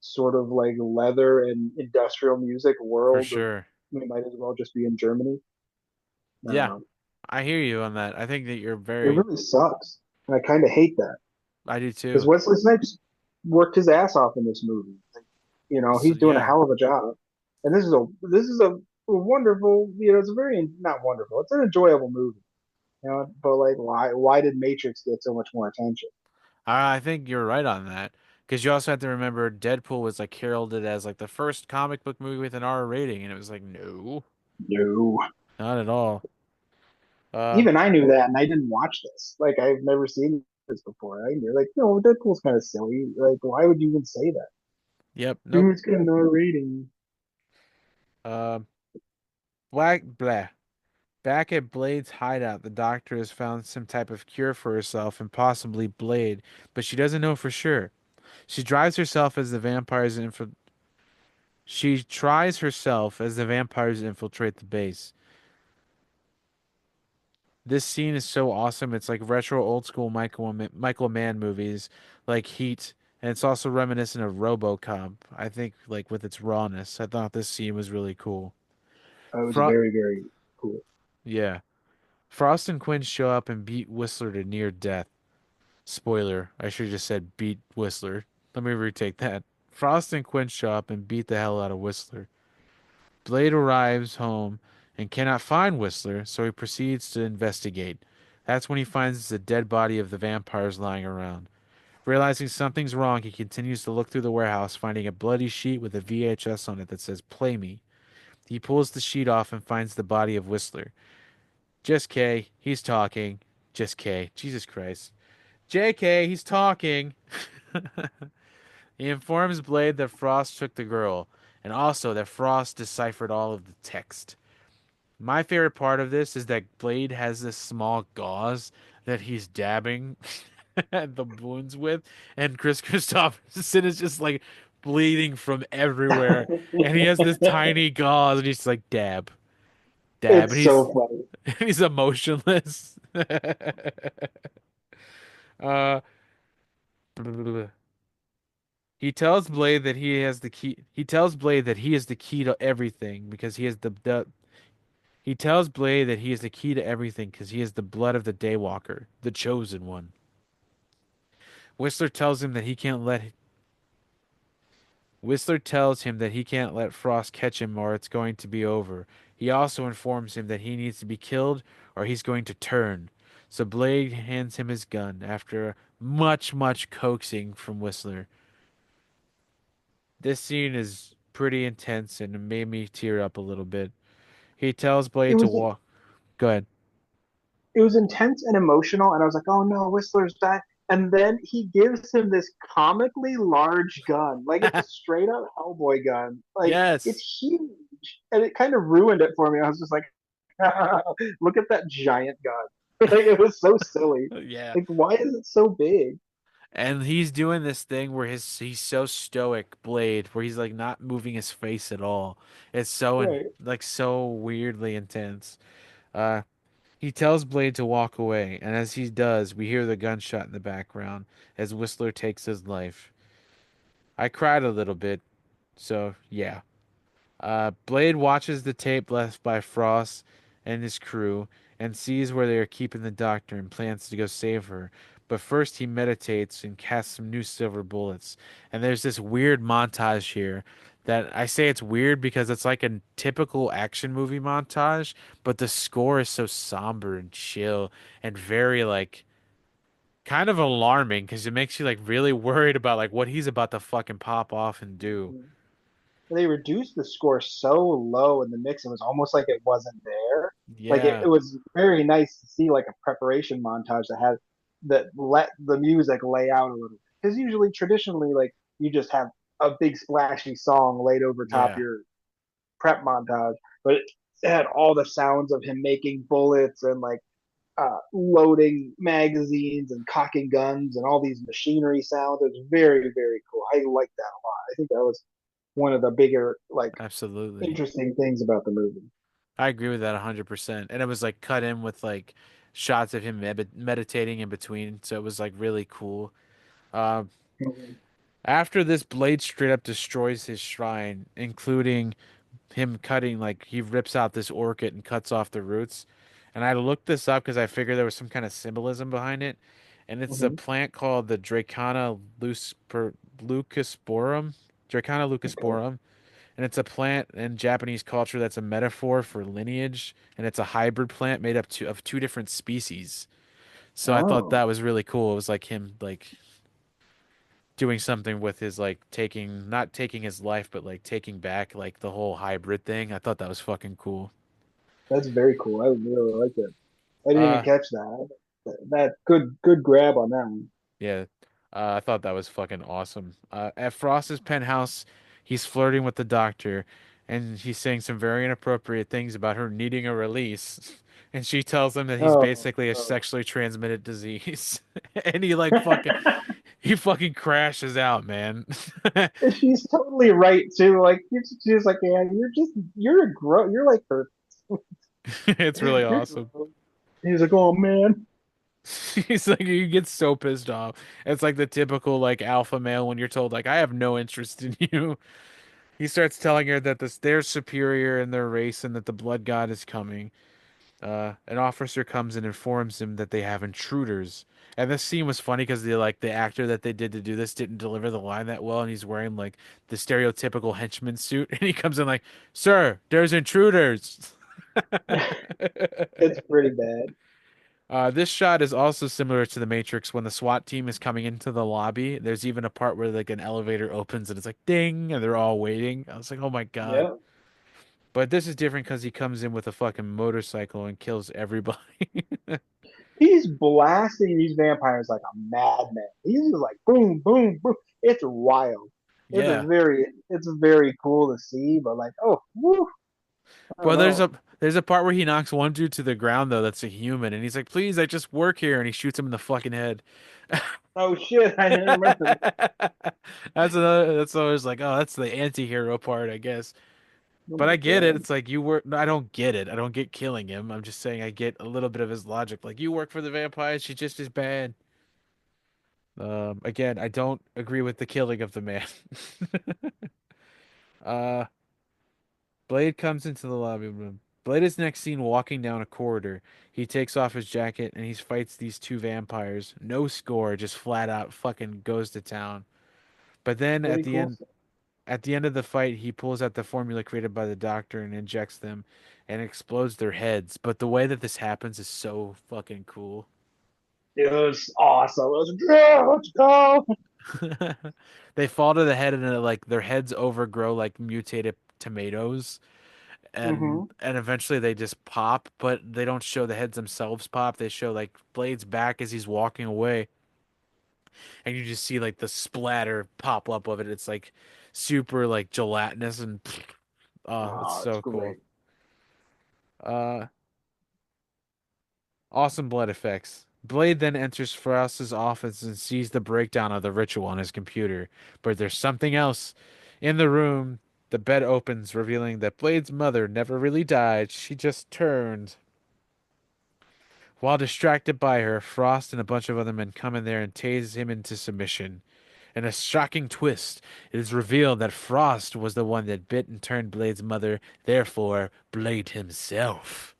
Speaker 2: sort of like leather and industrial music
Speaker 1: For
Speaker 2: world of
Speaker 1: sure.
Speaker 2: we might as well just be in Germany. I don't
Speaker 1: Yeah,
Speaker 2: know.
Speaker 1: I hear you on that. I think that you're
Speaker 2: It
Speaker 1: very.
Speaker 2: really sucks, and I kind of hate that
Speaker 1: I do
Speaker 2: because
Speaker 1: too.
Speaker 2: Wesley Snipes worked his ass off in this movie.
Speaker 1: So
Speaker 2: He's doing a
Speaker 1: yeah,
Speaker 2: hell of a job. And this is a wonderful, it's a very not wonderful. It's an enjoyable movie, But like, why did Matrix get so much more attention?
Speaker 1: I think you're right on that. Because you also have to remember Deadpool was like heralded as like the first comic book movie with an R rating, and it was like, no,
Speaker 2: No,
Speaker 1: not at all. Uh,
Speaker 2: even I knew that, and I didn't watch this. Like, I've never seen this before. I knew, like, no, Deadpool's kind of silly. Like, why would you even say that?
Speaker 1: yep, nope.
Speaker 2: Dude, it's got an R rating.
Speaker 1: Uh, Black blah. Back at Blade's hideout, the doctor has found some type of cure for herself and possibly Blade, but she doesn't know for sure. She drives herself as the vampires inf- She tries herself as the vampires infiltrate the base. This scene is so awesome. It's like retro old school Michael Mann movies like Heat, and it's also reminiscent of RoboCop. I think like with its rawness. I thought this scene was really cool.
Speaker 2: That was
Speaker 1: Fro
Speaker 2: very, very cool.
Speaker 1: yeah. Frost and Quinn show up and beat Whistler to near death. Spoiler, I should have just said beat Whistler. Let me retake that. Frost and Quinn show up and beat the hell out of Whistler. Blade arrives home and cannot find Whistler, so he proceeds to investigate. That's when he finds the dead body of the vampires lying around. Realizing something's wrong, he continues to look through the warehouse, finding a bloody sheet with a VHS on it that says Play Me. He pulls the sheet off and finds the body of Whistler. Just K, he's talking. Just K, Jesus Christ. JK, he's talking. He informs Blade that Frost took the girl, and also that Frost deciphered all of the text. My favorite part of this is that Blade has this small gauze that he's dabbing the wounds with, and Chris Christopherson is just like bleeding from everywhere, and he has this tiny gauze, and he's like dab, dab, and
Speaker 2: It's so funny.
Speaker 1: he's emotionless. uh, he tells Blade that he has the key. He tells Blade that he is the key to everything because he has the He tells Blade that he is the key to everything because he is the blood of the Daywalker, the chosen one. Whistler tells him that he can't let Whistler tells him that he can't let Frost catch him or it's going to be over. He also informs him that he needs to be killed or he's going to turn. So Blade hands him his gun after much, much coaxing from Whistler. This scene is pretty intense and it made me tear up a little bit. He tells
Speaker 2: It
Speaker 1: Blade to
Speaker 2: was
Speaker 1: walk. Go ahead.
Speaker 2: it was intense and emotional, and I was like, "Oh no, Whistler's back!" And then he gives him this comically large gun, like it's a straight up Hellboy gun, like
Speaker 1: Yes.
Speaker 2: it's huge, and it kind of ruined it for me. I was just like, "Look at that giant gun!" Like, it was so silly.
Speaker 1: Yeah.
Speaker 2: Like, why is it so big?
Speaker 1: And he's doing this thing where he's so stoic, Blade, where he's like not moving his face at all. It's
Speaker 2: Right.
Speaker 1: like so weirdly intense. Uh, he tells Blade to walk away, and as he does, we hear the gunshot in the background as Whistler takes his life. I cried a little bit, so yeah. Blade watches the tape left by Frost and his crew and sees where they are keeping the doctor and plans to go save her. But first, he meditates and casts some new silver bullets. And there's this weird montage here that I say it's weird because it's like a typical action movie montage, but the score is so somber and chill and very like kind of alarming because it makes you like really worried about like what he's about to fucking pop off and do.
Speaker 2: Mhm. They reduced the score so low in the mix, it was almost like it wasn't there. Like
Speaker 1: Yeah,
Speaker 2: it was very nice to see like a preparation montage that let the music lay out a little. Because usually, traditionally, like you just have a big splashy song laid over top
Speaker 1: yeah,
Speaker 2: your prep montage, but it had all the sounds of him making bullets and like loading magazines and cocking guns and all these machinery sounds. It was very, very cool. I liked that a lot. I think that was one of the bigger, like,
Speaker 1: absolutely.
Speaker 2: interesting things about the movie.
Speaker 1: I agree with that 100%. And it was like cut in with like shots of him meditating in between, so it was like really cool. Um,
Speaker 2: Mhm.
Speaker 1: After this, Blade straight up destroys his shrine, including him cutting like he rips out this orchid and cuts off the roots. And I looked this up because I figured there was some kind of symbolism behind it. And it's a
Speaker 2: Mhm.
Speaker 1: plant called the Leucosporum. Dracana
Speaker 2: Okay.
Speaker 1: leucosporum. And it's a plant in Japanese culture that's a metaphor for lineage. And it's a hybrid plant made up of two different species. So I thought
Speaker 2: Oh,
Speaker 1: that was really cool. It was like him like doing something with his like taking not taking his life, but like taking back like the whole hybrid thing. I thought that was fucking cool.
Speaker 2: that's very cool. I really like it. I didn't even
Speaker 1: Uh,
Speaker 2: catch that. That good grab on that one.
Speaker 1: yeah. I thought that was fucking awesome. At Frost's penthouse, he's flirting with the doctor, and he's saying some very inappropriate things about her needing a release. And she tells him that he's
Speaker 2: Oh,
Speaker 1: basically a
Speaker 2: oh.
Speaker 1: sexually transmitted disease. And he fucking crashes out, man.
Speaker 2: And she's totally right too. Like she's like, yeah, you're like her.
Speaker 1: It's really
Speaker 2: You're
Speaker 1: awesome.
Speaker 2: gross. He's like, oh man.
Speaker 1: He's like, you get so pissed off. It's like the typical like alpha male when you're told like I have no interest in you. He starts telling her that they're superior in their race and that the blood god is coming. An officer comes and informs him that they have intruders. And this scene was funny because the actor that they did to do this didn't deliver the line that well, and he's wearing like the stereotypical henchman suit, and he comes in like, "Sir, there's intruders."
Speaker 2: It's pretty bad.
Speaker 1: This shot is also similar to The Matrix when the SWAT team is coming into the lobby. There's even a part where like an elevator opens and it's like ding, and they're all waiting. I was like, oh my God.
Speaker 2: Yeah.
Speaker 1: But this is different because he comes in with a fucking motorcycle and kills everybody.
Speaker 2: He's blasting these vampires like a madman. He's just like boom, boom, boom. It's wild.
Speaker 1: Yeah.
Speaker 2: It's very cool to see, but like, oh, woo, I don't
Speaker 1: Well,
Speaker 2: know.
Speaker 1: there's a part where he knocks one dude to the ground though that's a human, and he's like, please, I just work here, and he shoots him in the fucking head.
Speaker 2: Oh shit, I didn't remember that.
Speaker 1: That's always like, oh, that's the anti-hero part, I guess.
Speaker 2: Oh
Speaker 1: But
Speaker 2: my
Speaker 1: I get it.
Speaker 2: god.
Speaker 1: It's like you work. No, I don't get it. I don't get killing him. I'm just saying I get a little bit of his logic. Like you work for the vampires, she's just as bad. Again, I don't agree with the killing of the man. Uh, Blade comes into the lobby room. Blade is next seen walking down a corridor. He takes off his jacket and he fights these two vampires. No score, just flat out fucking goes to town. But then
Speaker 2: Pretty cool stuff.
Speaker 1: at the end of the fight, he pulls out the formula created by the doctor and injects them and explodes their heads. But the way that this happens is so fucking cool.
Speaker 2: It was awesome. It was like, yeah, let's go.
Speaker 1: They fall to the head and like their heads overgrow like mutated tomatoes
Speaker 2: Mm-hmm.
Speaker 1: and eventually they just pop, but they don't show the heads themselves pop. They show like Blade's back as he's walking away and you just see like the splatter pop up of it. It's like super like gelatinous and oh, it's
Speaker 2: Oh, it's
Speaker 1: so cool.
Speaker 2: great.
Speaker 1: Uh Awesome blood effects. Blade then enters Frost's office and sees the breakdown of the ritual on his computer. But there's something else. In the room, the bed opens, revealing that Blade's mother never really died. She just turned. While distracted by her, Frost and a bunch of other men come in there and tase him into submission. In a shocking twist, it is revealed that Frost was the one that bit and turned Blade's mother, therefore, Blade himself.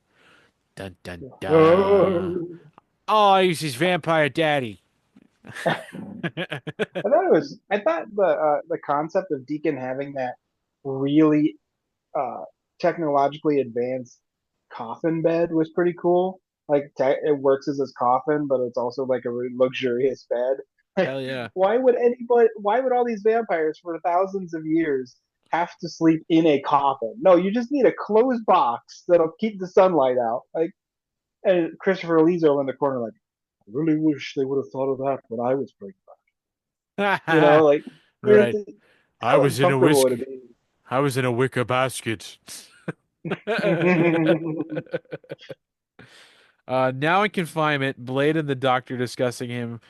Speaker 1: Dun dun dun.
Speaker 2: Oh.
Speaker 1: Oh, he's his vampire daddy.
Speaker 2: I thought the concept of Deacon having that really uh technologically advanced coffin bed was pretty cool. Like it works as his coffin, but it's also like a really luxurious bed. Like,
Speaker 1: Hell yeah.
Speaker 2: why would all these vampires for thousands of years have to sleep in a coffin? No, you just need a closed box that'll keep the sunlight out. Like, and Christopher Lee's over in the corner, like, I really wish they would have thought of that when I was pregnant. Like,
Speaker 1: Right. I
Speaker 2: how
Speaker 1: was in a
Speaker 2: uncomfortable would
Speaker 1: whisk.
Speaker 2: it be?
Speaker 1: I was in a wicker basket. Now in confinement, Blade and the doctor discussing him.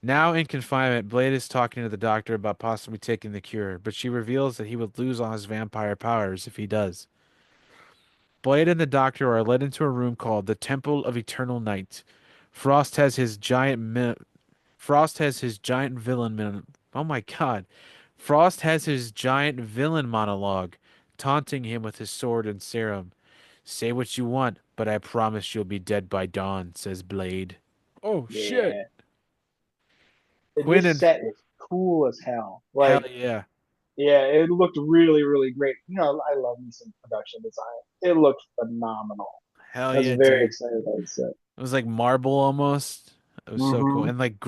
Speaker 1: Now in confinement, Blade is talking to the doctor about possibly taking the cure, but she reveals that he would lose all his vampire powers if he does. Blade and the doctor are led into a room called the Temple of Eternal Night. Frost has his giant Frost has his giant oh my God. Frost has his giant villain monologue, taunting him with his sword and serum. Say what you want, but I promise you'll be dead by dawn, says Blade. Oh shit.
Speaker 2: Yeah,
Speaker 1: Quinn
Speaker 2: this
Speaker 1: and
Speaker 2: set is cool as hell.
Speaker 1: hell
Speaker 2: Like,
Speaker 1: yeah.
Speaker 2: yeah, it looked really, really great. I love me some production design. It looked phenomenal.
Speaker 1: Hell
Speaker 2: I was
Speaker 1: yeah,
Speaker 2: very
Speaker 1: dude.
Speaker 2: excited about the set.
Speaker 1: It was like marble almost. It was so cool.
Speaker 2: Mm-hmm.
Speaker 1: And like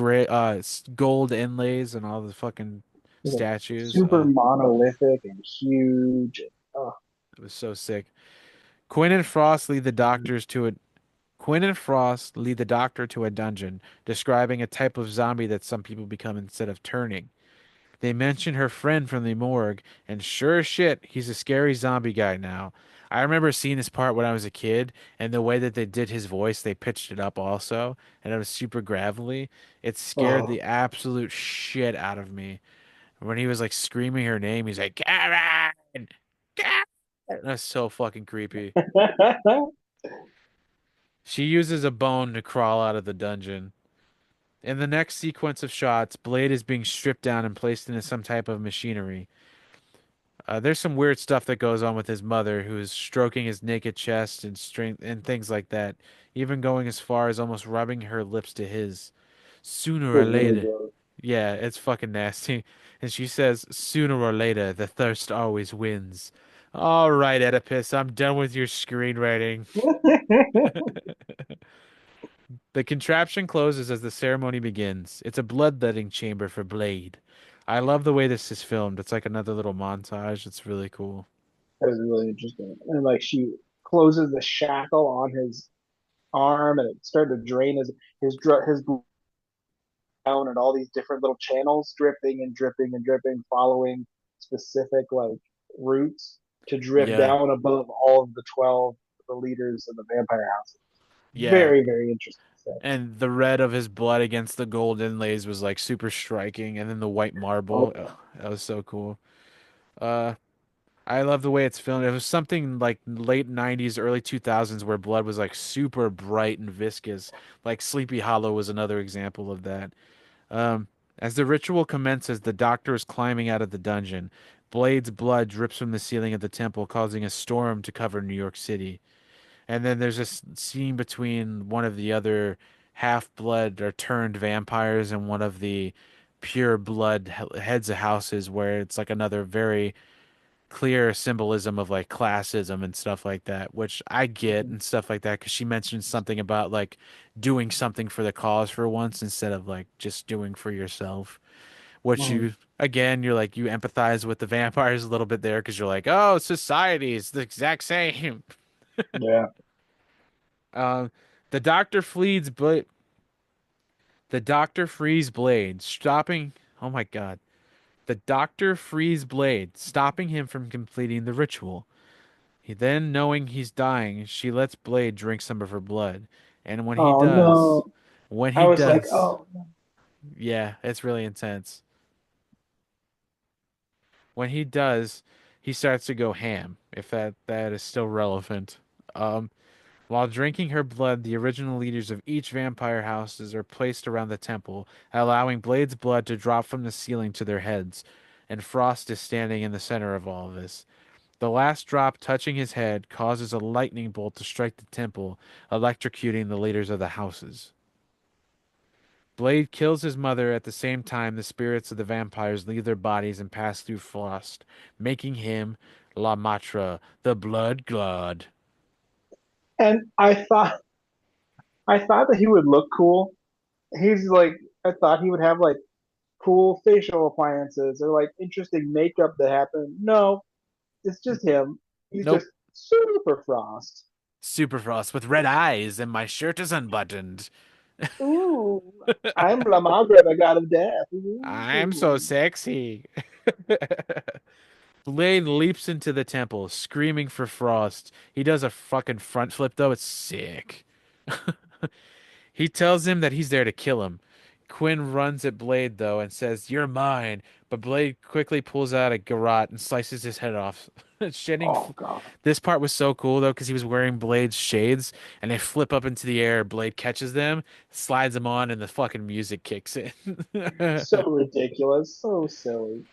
Speaker 1: gold inlays and all the fucking statues.
Speaker 2: Super monolithic and huge. Oh,
Speaker 1: It was so sick. Quinn and Frost lead the doctors to a Quinn and Frost lead the doctor to a dungeon, describing a type of zombie that some people become instead of turning. They mention her friend from the morgue, and sure as shit, he's a scary zombie guy now. I remember seeing this part when I was a kid, and the way that they did his voice, they pitched it up also, and it was super gravelly. It scared
Speaker 2: oh.
Speaker 1: the absolute shit out of me. When he was like screaming her name, he's like, Karen! Karen! That's so fucking creepy. She uses a bone to crawl out of the dungeon. In the next sequence of shots, Blade is being stripped down and placed into some type of machinery. There's some weird stuff that goes on with his mother, who is stroking his naked chest and strength and things like that, even going as far as almost rubbing her lips to his. Sooner or
Speaker 2: It's really
Speaker 1: later,
Speaker 2: gross.
Speaker 1: yeah, it's fucking nasty. And she says, "Sooner or later, the thirst always wins." All right, Oedipus, I'm done with your screenwriting. The contraption closes as the ceremony begins. It's a bloodletting chamber for Blade. I love the way this is filmed. It's like another little montage. It's really cool.
Speaker 2: That was really interesting. And like she closes the shackle on his arm, and it started to drain his blood down, and all these different little channels dripping and dripping and dripping, following specific like routes to drip
Speaker 1: Yeah.
Speaker 2: down above all of the 12 the leaders of the vampire house.
Speaker 1: Yeah.
Speaker 2: Very, very interesting stuff.
Speaker 1: And the red of his blood against the gold inlays was like super striking, and then the white
Speaker 2: Oh,
Speaker 1: marble, ugh, that was so cool. Uh, I love the way it's filmed. It was something like late 90s, early 2000s where blood was like super bright and viscous. Like Sleepy Hollow was another example of that. Um, as the ritual commences, the doctor is climbing out of the dungeon. Blade's blood drips from the ceiling of the temple, causing a storm to cover New York City. And then there's this scene between one of the other half-blood or turned vampires and one of the pure blood heads of houses where it's like another very clear symbolism of like classism and stuff like that, which I get and stuff like that because she mentioned something about like doing something for the cause for once instead of like just doing for yourself. Which
Speaker 2: mhm.
Speaker 1: you again, you're like you empathize with the vampires a little bit there because you're like, oh, society is the exact same.
Speaker 2: Yeah.
Speaker 1: Um, the doctor flees, but the doctor frees Blade, stopping. Oh my God. The doctor frees Blade, stopping him from completing the ritual. He then, knowing he's dying, she lets Blade drink some of her blood. And
Speaker 2: Oh no.
Speaker 1: when
Speaker 2: I
Speaker 1: he
Speaker 2: was like,
Speaker 1: does,
Speaker 2: oh,
Speaker 1: yeah, it's really intense. When he does, he starts to go ham, if that is still relevant. Um, While drinking her blood, the original leaders of each vampire houses are placed around the temple, allowing Blade's blood to drop from the ceiling to their heads, and Frost is standing in the center of all of this. The last drop touching his head causes a lightning bolt to strike the temple, electrocuting the leaders of the houses. Blade kills his mother at the same time the spirits of the vampires leave their bodies and pass through Frost, making him La Matra, the Blood God.
Speaker 2: and I thought I thought that he would look cool. He's like, I thought he would have like cool facial appliances or like interesting makeup that happened. No, it's just him. He's
Speaker 1: Nope.
Speaker 2: just super Frost.
Speaker 1: Super Frost with red eyes, and my shirt is unbuttoned.
Speaker 2: Ooh, I'm La Madre, the god of death.
Speaker 1: I'm so
Speaker 2: Ooh.
Speaker 1: sexy. Blade leaps into the temple, screaming for Frost. He does a fucking front flip, though. It's sick. He tells him that he's there to kill him. Quinn runs at Blade, though, and says, "You're mine." But Blade quickly pulls out a garrote and slices his head off. Shedding.
Speaker 2: Oh god.
Speaker 1: This part was so cool, though, because he was wearing Blade's shades, and they flip up into the air. Blade catches them, slides them on, and the fucking music kicks in.
Speaker 2: So ridiculous. So silly.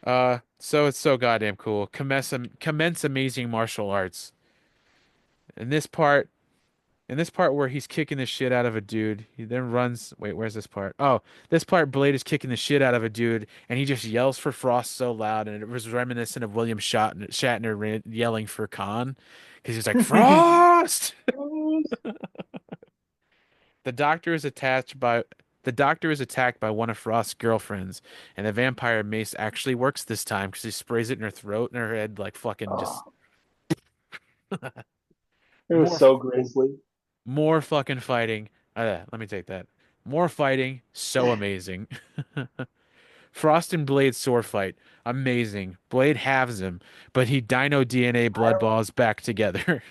Speaker 1: So it's so goddamn cool. Commence amazing martial arts. In this part, in this part where he's kicking the shit out of a dude, he then runs. Wait, where's this part? Oh, this part, Blade is kicking the shit out of a dude, and he just yells for Frost so loud, and it was reminiscent of William Shatner yelling for Khan, because he's like, Frost! The doctor is attached by the doctor is attacked by one of Frost's girlfriends, and the vampire mace actually works this time because he sprays it in her throat and her head like fucking just
Speaker 2: Oh, it was
Speaker 1: more
Speaker 2: so grisly.
Speaker 1: more fucking fighting. Let me take that. More fighting, so amazing. Frost and Blade sword fight, amazing. Blade halves him, but he Dino DNA
Speaker 2: I
Speaker 1: blood
Speaker 2: don't,
Speaker 1: balls back together.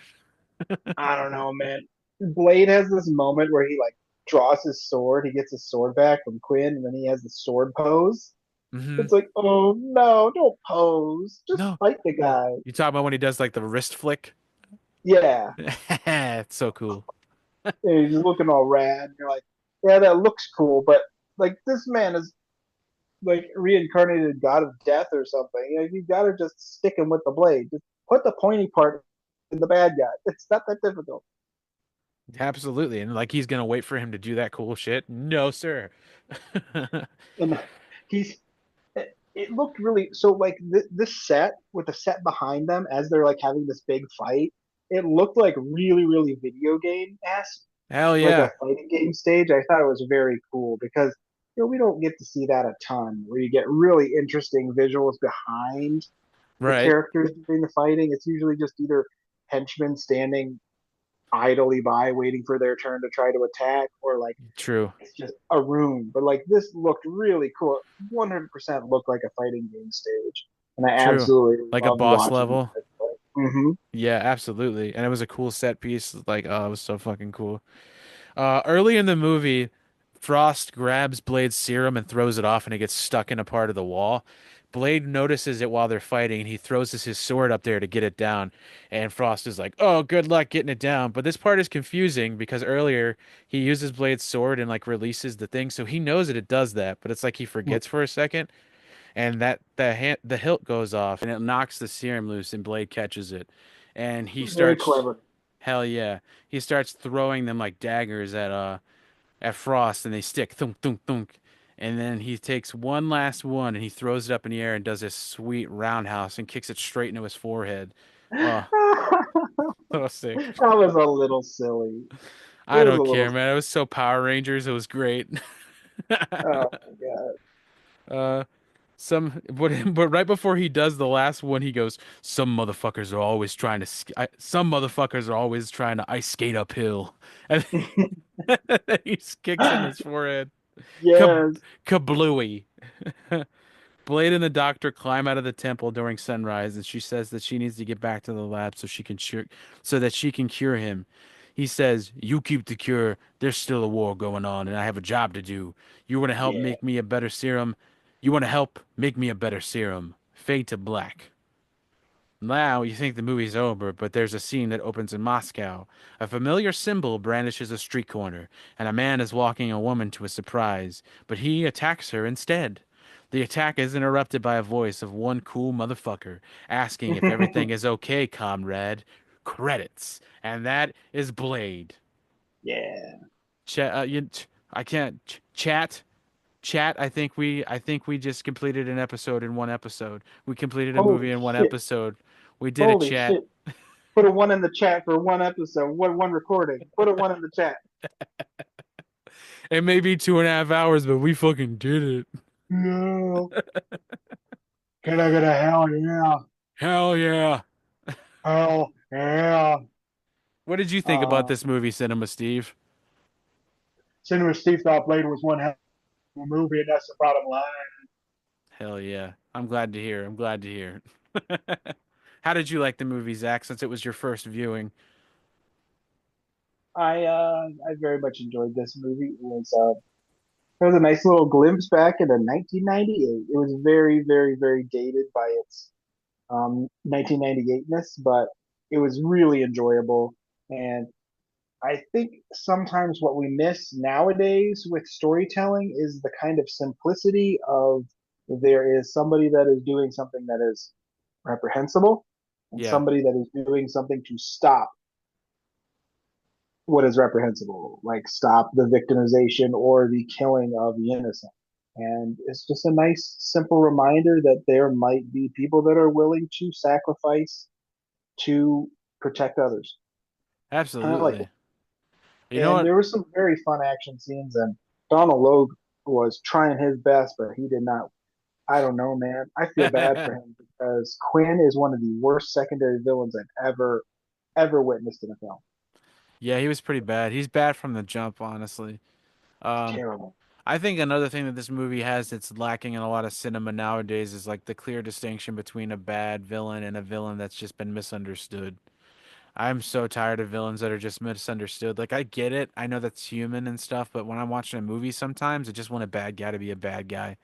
Speaker 2: I don't know, man. Blade has this moment where he like draws his sword. He gets his sword back from Quinn, and then he has the sword pose.
Speaker 1: hmm
Speaker 2: It's like, oh no, don't pose. Just
Speaker 1: No,
Speaker 2: fight the guy.
Speaker 1: you talking about when he does like the wrist flick?
Speaker 2: Yeah.
Speaker 1: It's so cool.
Speaker 2: And he's looking all rad. And you're like, yeah, that looks cool, but like this man is like reincarnated god of death or something. You gotta just stick him with the blade. Just put the pointy part in the bad guy. It's not that difficult.
Speaker 1: Absolutely. And like he's gonna wait for him to do that cool shit. No, sir.
Speaker 2: And he's it looked really so like this set with the set behind them as they're like having this big fight. It looked like really video game esque,
Speaker 1: Hell
Speaker 2: like a
Speaker 1: yeah.
Speaker 2: fighting game stage. I thought it was very cool because we don't get to see that a ton where you get really interesting visuals behind the
Speaker 1: Right.
Speaker 2: characters doing the fighting. It's usually just either henchmen standing idly by waiting for their turn to try to attack or like
Speaker 1: True.
Speaker 2: it's just a room. But like this looked really cool. 100% looked like a fighting game stage. And I
Speaker 1: True.
Speaker 2: absolutely
Speaker 1: Like a
Speaker 2: loved
Speaker 1: boss
Speaker 2: watching
Speaker 1: level.
Speaker 2: it. Mm-hmm.
Speaker 1: Yeah, absolutely. And it was a cool set piece. Like, oh, it was so fucking cool. Early in the movie, Frost grabs Blade's serum and throws it off, and it gets stuck in a part of the wall. Blade notices it while they're fighting, and he throws his sword up there to get it down. And Frost is like, "Oh, good luck getting it down." But this part is confusing because earlier he uses Blade's sword and like releases the thing, so he knows that it does that, but it's like he forgets for a second, and that the hilt goes off, and it knocks the serum loose, and Blade catches it, and he
Speaker 2: Very
Speaker 1: starts,
Speaker 2: clever.
Speaker 1: hell yeah, he starts throwing them like daggers at Frost, and they stick thunk thunk thunk. And then he takes one last one and he throws it up in the air and does this sweet roundhouse and kicks it straight into his forehead. Oh,
Speaker 2: That
Speaker 1: so sick.
Speaker 2: was a little silly. It
Speaker 1: I
Speaker 2: was a
Speaker 1: don't
Speaker 2: little.
Speaker 1: care, man. It was so Power Rangers. It was great.
Speaker 2: Oh my god.
Speaker 1: uh, but right before he does the last one, he goes, "Some motherfuckers are always trying to, some motherfuckers are always trying to ice skate uphill," and he kicks in his forehead. Kab
Speaker 2: Yes.
Speaker 1: kablooey. Blade and the doctor climb out of the temple during sunrise, and she says that she needs to get back to the lab so that she can cure him. He says, "You keep the cure. There's still a war going on, and I have a job to do. You want to help
Speaker 2: Yeah.
Speaker 1: make me a better serum? You want to help make me a better serum?" Fade to black. Now you think the movie's over, but there's a scene that opens in Moscow. A familiar symbol brandishes a street corner, and a man is walking a woman to a surprise, but he attacks her instead. The attack is interrupted by a voice of one cool motherfucker asking if everything is okay, comrade. Credits. And that is Blade.
Speaker 2: Yeah.
Speaker 1: I can't chat. I think we just completed an episode in one episode. We completed a movie
Speaker 2: Holy
Speaker 1: in one
Speaker 2: shit.
Speaker 1: episode. We did a
Speaker 2: Holy
Speaker 1: chat.
Speaker 2: shit. Put a one in the chat for one episode. One recording. Put a one in the chat.
Speaker 1: It may be 2.5 hours, but we fucking did it.
Speaker 2: No. Can I get a hell yeah?
Speaker 1: Hell yeah.
Speaker 2: Hell yeah.
Speaker 1: What did you think about
Speaker 2: Uh,
Speaker 1: this movie, Cinema Steve?
Speaker 2: Cinema Steve thought Blade was one hell of a movie, and that's the bottom line.
Speaker 1: Hell yeah. I'm glad to hear. I'm glad to hear. How did you like the movie, Zach, since it was your first viewing?
Speaker 2: I very much enjoyed this movie. It was a nice little glimpse back into 1998. It was very, very, very dated by its 1998ness, but it was really enjoyable. And I think sometimes what we miss nowadays with storytelling is the kind of simplicity of there is somebody that is doing something that is reprehensible and
Speaker 1: Yeah,
Speaker 2: somebody that is doing something to stop what is reprehensible, like stop the victimization or the killing of the innocent. And it's just a nice, simple reminder that there might be people that are willing to sacrifice to protect others. And I like it.
Speaker 1: absolutely. You know
Speaker 2: And
Speaker 1: what?
Speaker 2: there were some very fun action scenes, and Donald Logue was trying his best, but he did not. I don't know, man. I feel bad for him because Quinn is one of the worst secondary villains I've ever witnessed in a film.
Speaker 1: Yeah, he was pretty bad. He's bad from the jump, honestly. Um,
Speaker 2: Terrible.
Speaker 1: I think another thing that this movie has that's lacking in a lot of cinema nowadays is like the clear distinction between a bad villain and a villain that's just been misunderstood. I'm so tired of villains that are just misunderstood. Like I get it. I know that's human and stuff, but when I'm watching a movie sometimes I just want a bad guy to be a bad guy.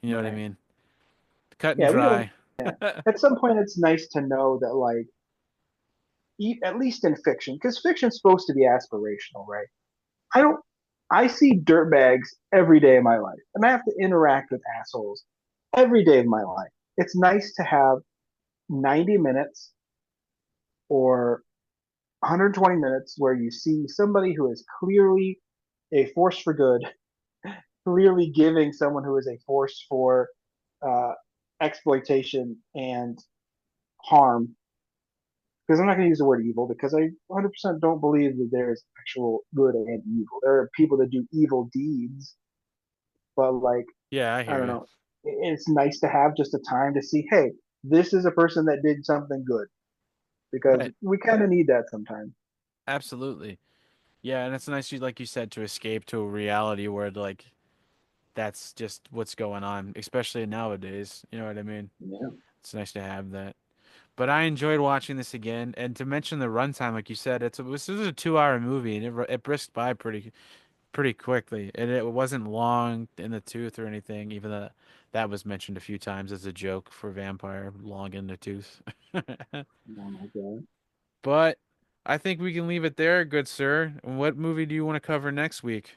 Speaker 1: You know what I
Speaker 2: Right.
Speaker 1: mean? Cut and
Speaker 2: Yeah, we don't.
Speaker 1: dry.
Speaker 2: Yeah. At some point, it's nice to know that, like, at least in fiction, because fiction's supposed to be aspirational, right? I don't. I see dirtbags every day of my life, and I have to interact with assholes every day of my life. It's nice to have 90 minutes or 120 minutes where you see somebody who is clearly a force for good, clearly giving someone who is a force for uh, exploitation and harm. Because I'm not going to use the word evil because I 100% don't believe that there is actual good and evil. There are people that do evil deeds, but like,
Speaker 1: Yeah, I
Speaker 2: I
Speaker 1: hear
Speaker 2: don't
Speaker 1: you.
Speaker 2: know. It's nice to have just a time to see, hey, this is a person that did something good because
Speaker 1: Right.
Speaker 2: we kind of need that sometimes.
Speaker 1: Absolutely. Yeah, and it's nice you like you said to escape to a reality where like that's just what's going on, especially nowadays. You know what I mean?
Speaker 2: Yeah.
Speaker 1: It's nice to have that. But I enjoyed watching this again, and to mention the runtime, like you said, this was a 2 hour movie, and it brisked by pretty quickly, and it wasn't long in the tooth or anything. Even though that was mentioned a few times as a joke for vampire, long in the tooth.
Speaker 2: Oh my God.
Speaker 1: But I think we can leave it there, good sir. What movie do you want to cover next week?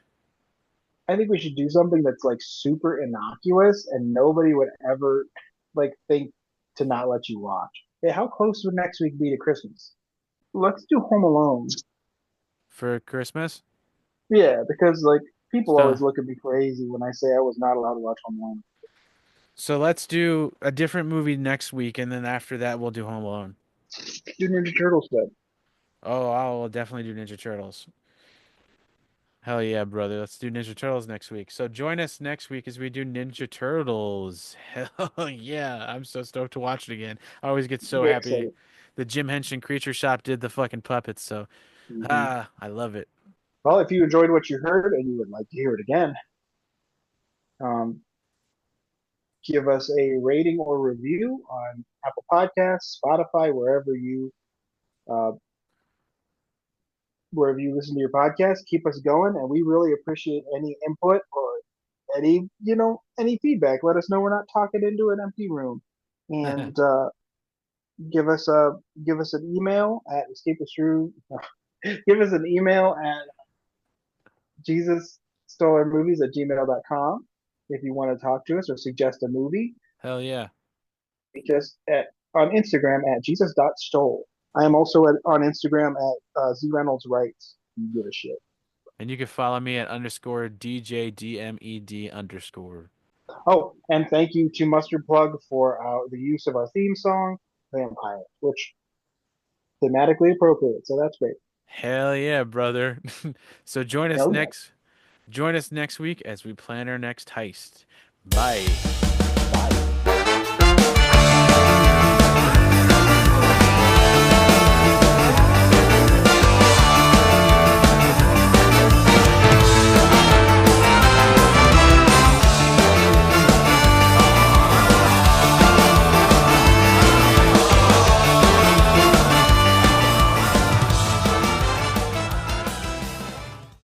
Speaker 2: I think we should do something that's like super innocuous and nobody would ever like think to not let you watch. Hey, how close would next week be to Christmas? Let's do Home Alone.
Speaker 1: For Christmas?
Speaker 2: Yeah, because like people
Speaker 1: So
Speaker 2: always look at me crazy when I say I was not allowed to watch Home Alone.
Speaker 1: so let's do a different movie next week, and then after that we'll do Home Alone.
Speaker 2: Do Ninja Turtles then.
Speaker 1: Oh, I'll definitely do Ninja Turtles. Hell yeah, brother. Let's do Ninja Turtles next week. So join us next week as we do Ninja Turtles. Hell yeah. I'm so stoked to watch it again. I always get so
Speaker 2: Very
Speaker 1: happy.
Speaker 2: excited.
Speaker 1: The Jim Henson Creature Shop did the fucking puppets, so
Speaker 2: Hmm.
Speaker 1: I love it.
Speaker 2: Well, if you enjoyed what you heard and you would like to hear it again, um, give us a rating or review on Apple Podcasts, Spotify, uh, wherever you listen to your podcast. Keep us going, and we really appreciate any input or any feedback. Let us know we're not talking into an empty room, and give us a give us an email at escape us through. Give us an email at Jesus stole our movies at gmail.com if you want to talk to us or suggest a movie.
Speaker 1: Hell yeah.
Speaker 2: Just at on Instagram at jesus.stole. I am also on Instagram at Z Reynolds Writes. You give a shit.
Speaker 1: And you can follow me at underscore DJDMED underscore.
Speaker 2: Oh, and thank you to Mustard Plug for the use of our theme song, Vampire, which thematically appropriate. So that's great.
Speaker 1: Hell yeah, brother. So
Speaker 2: Hell yeah.
Speaker 1: join us next week as we plan our next heist. Bye.
Speaker 2: Bye.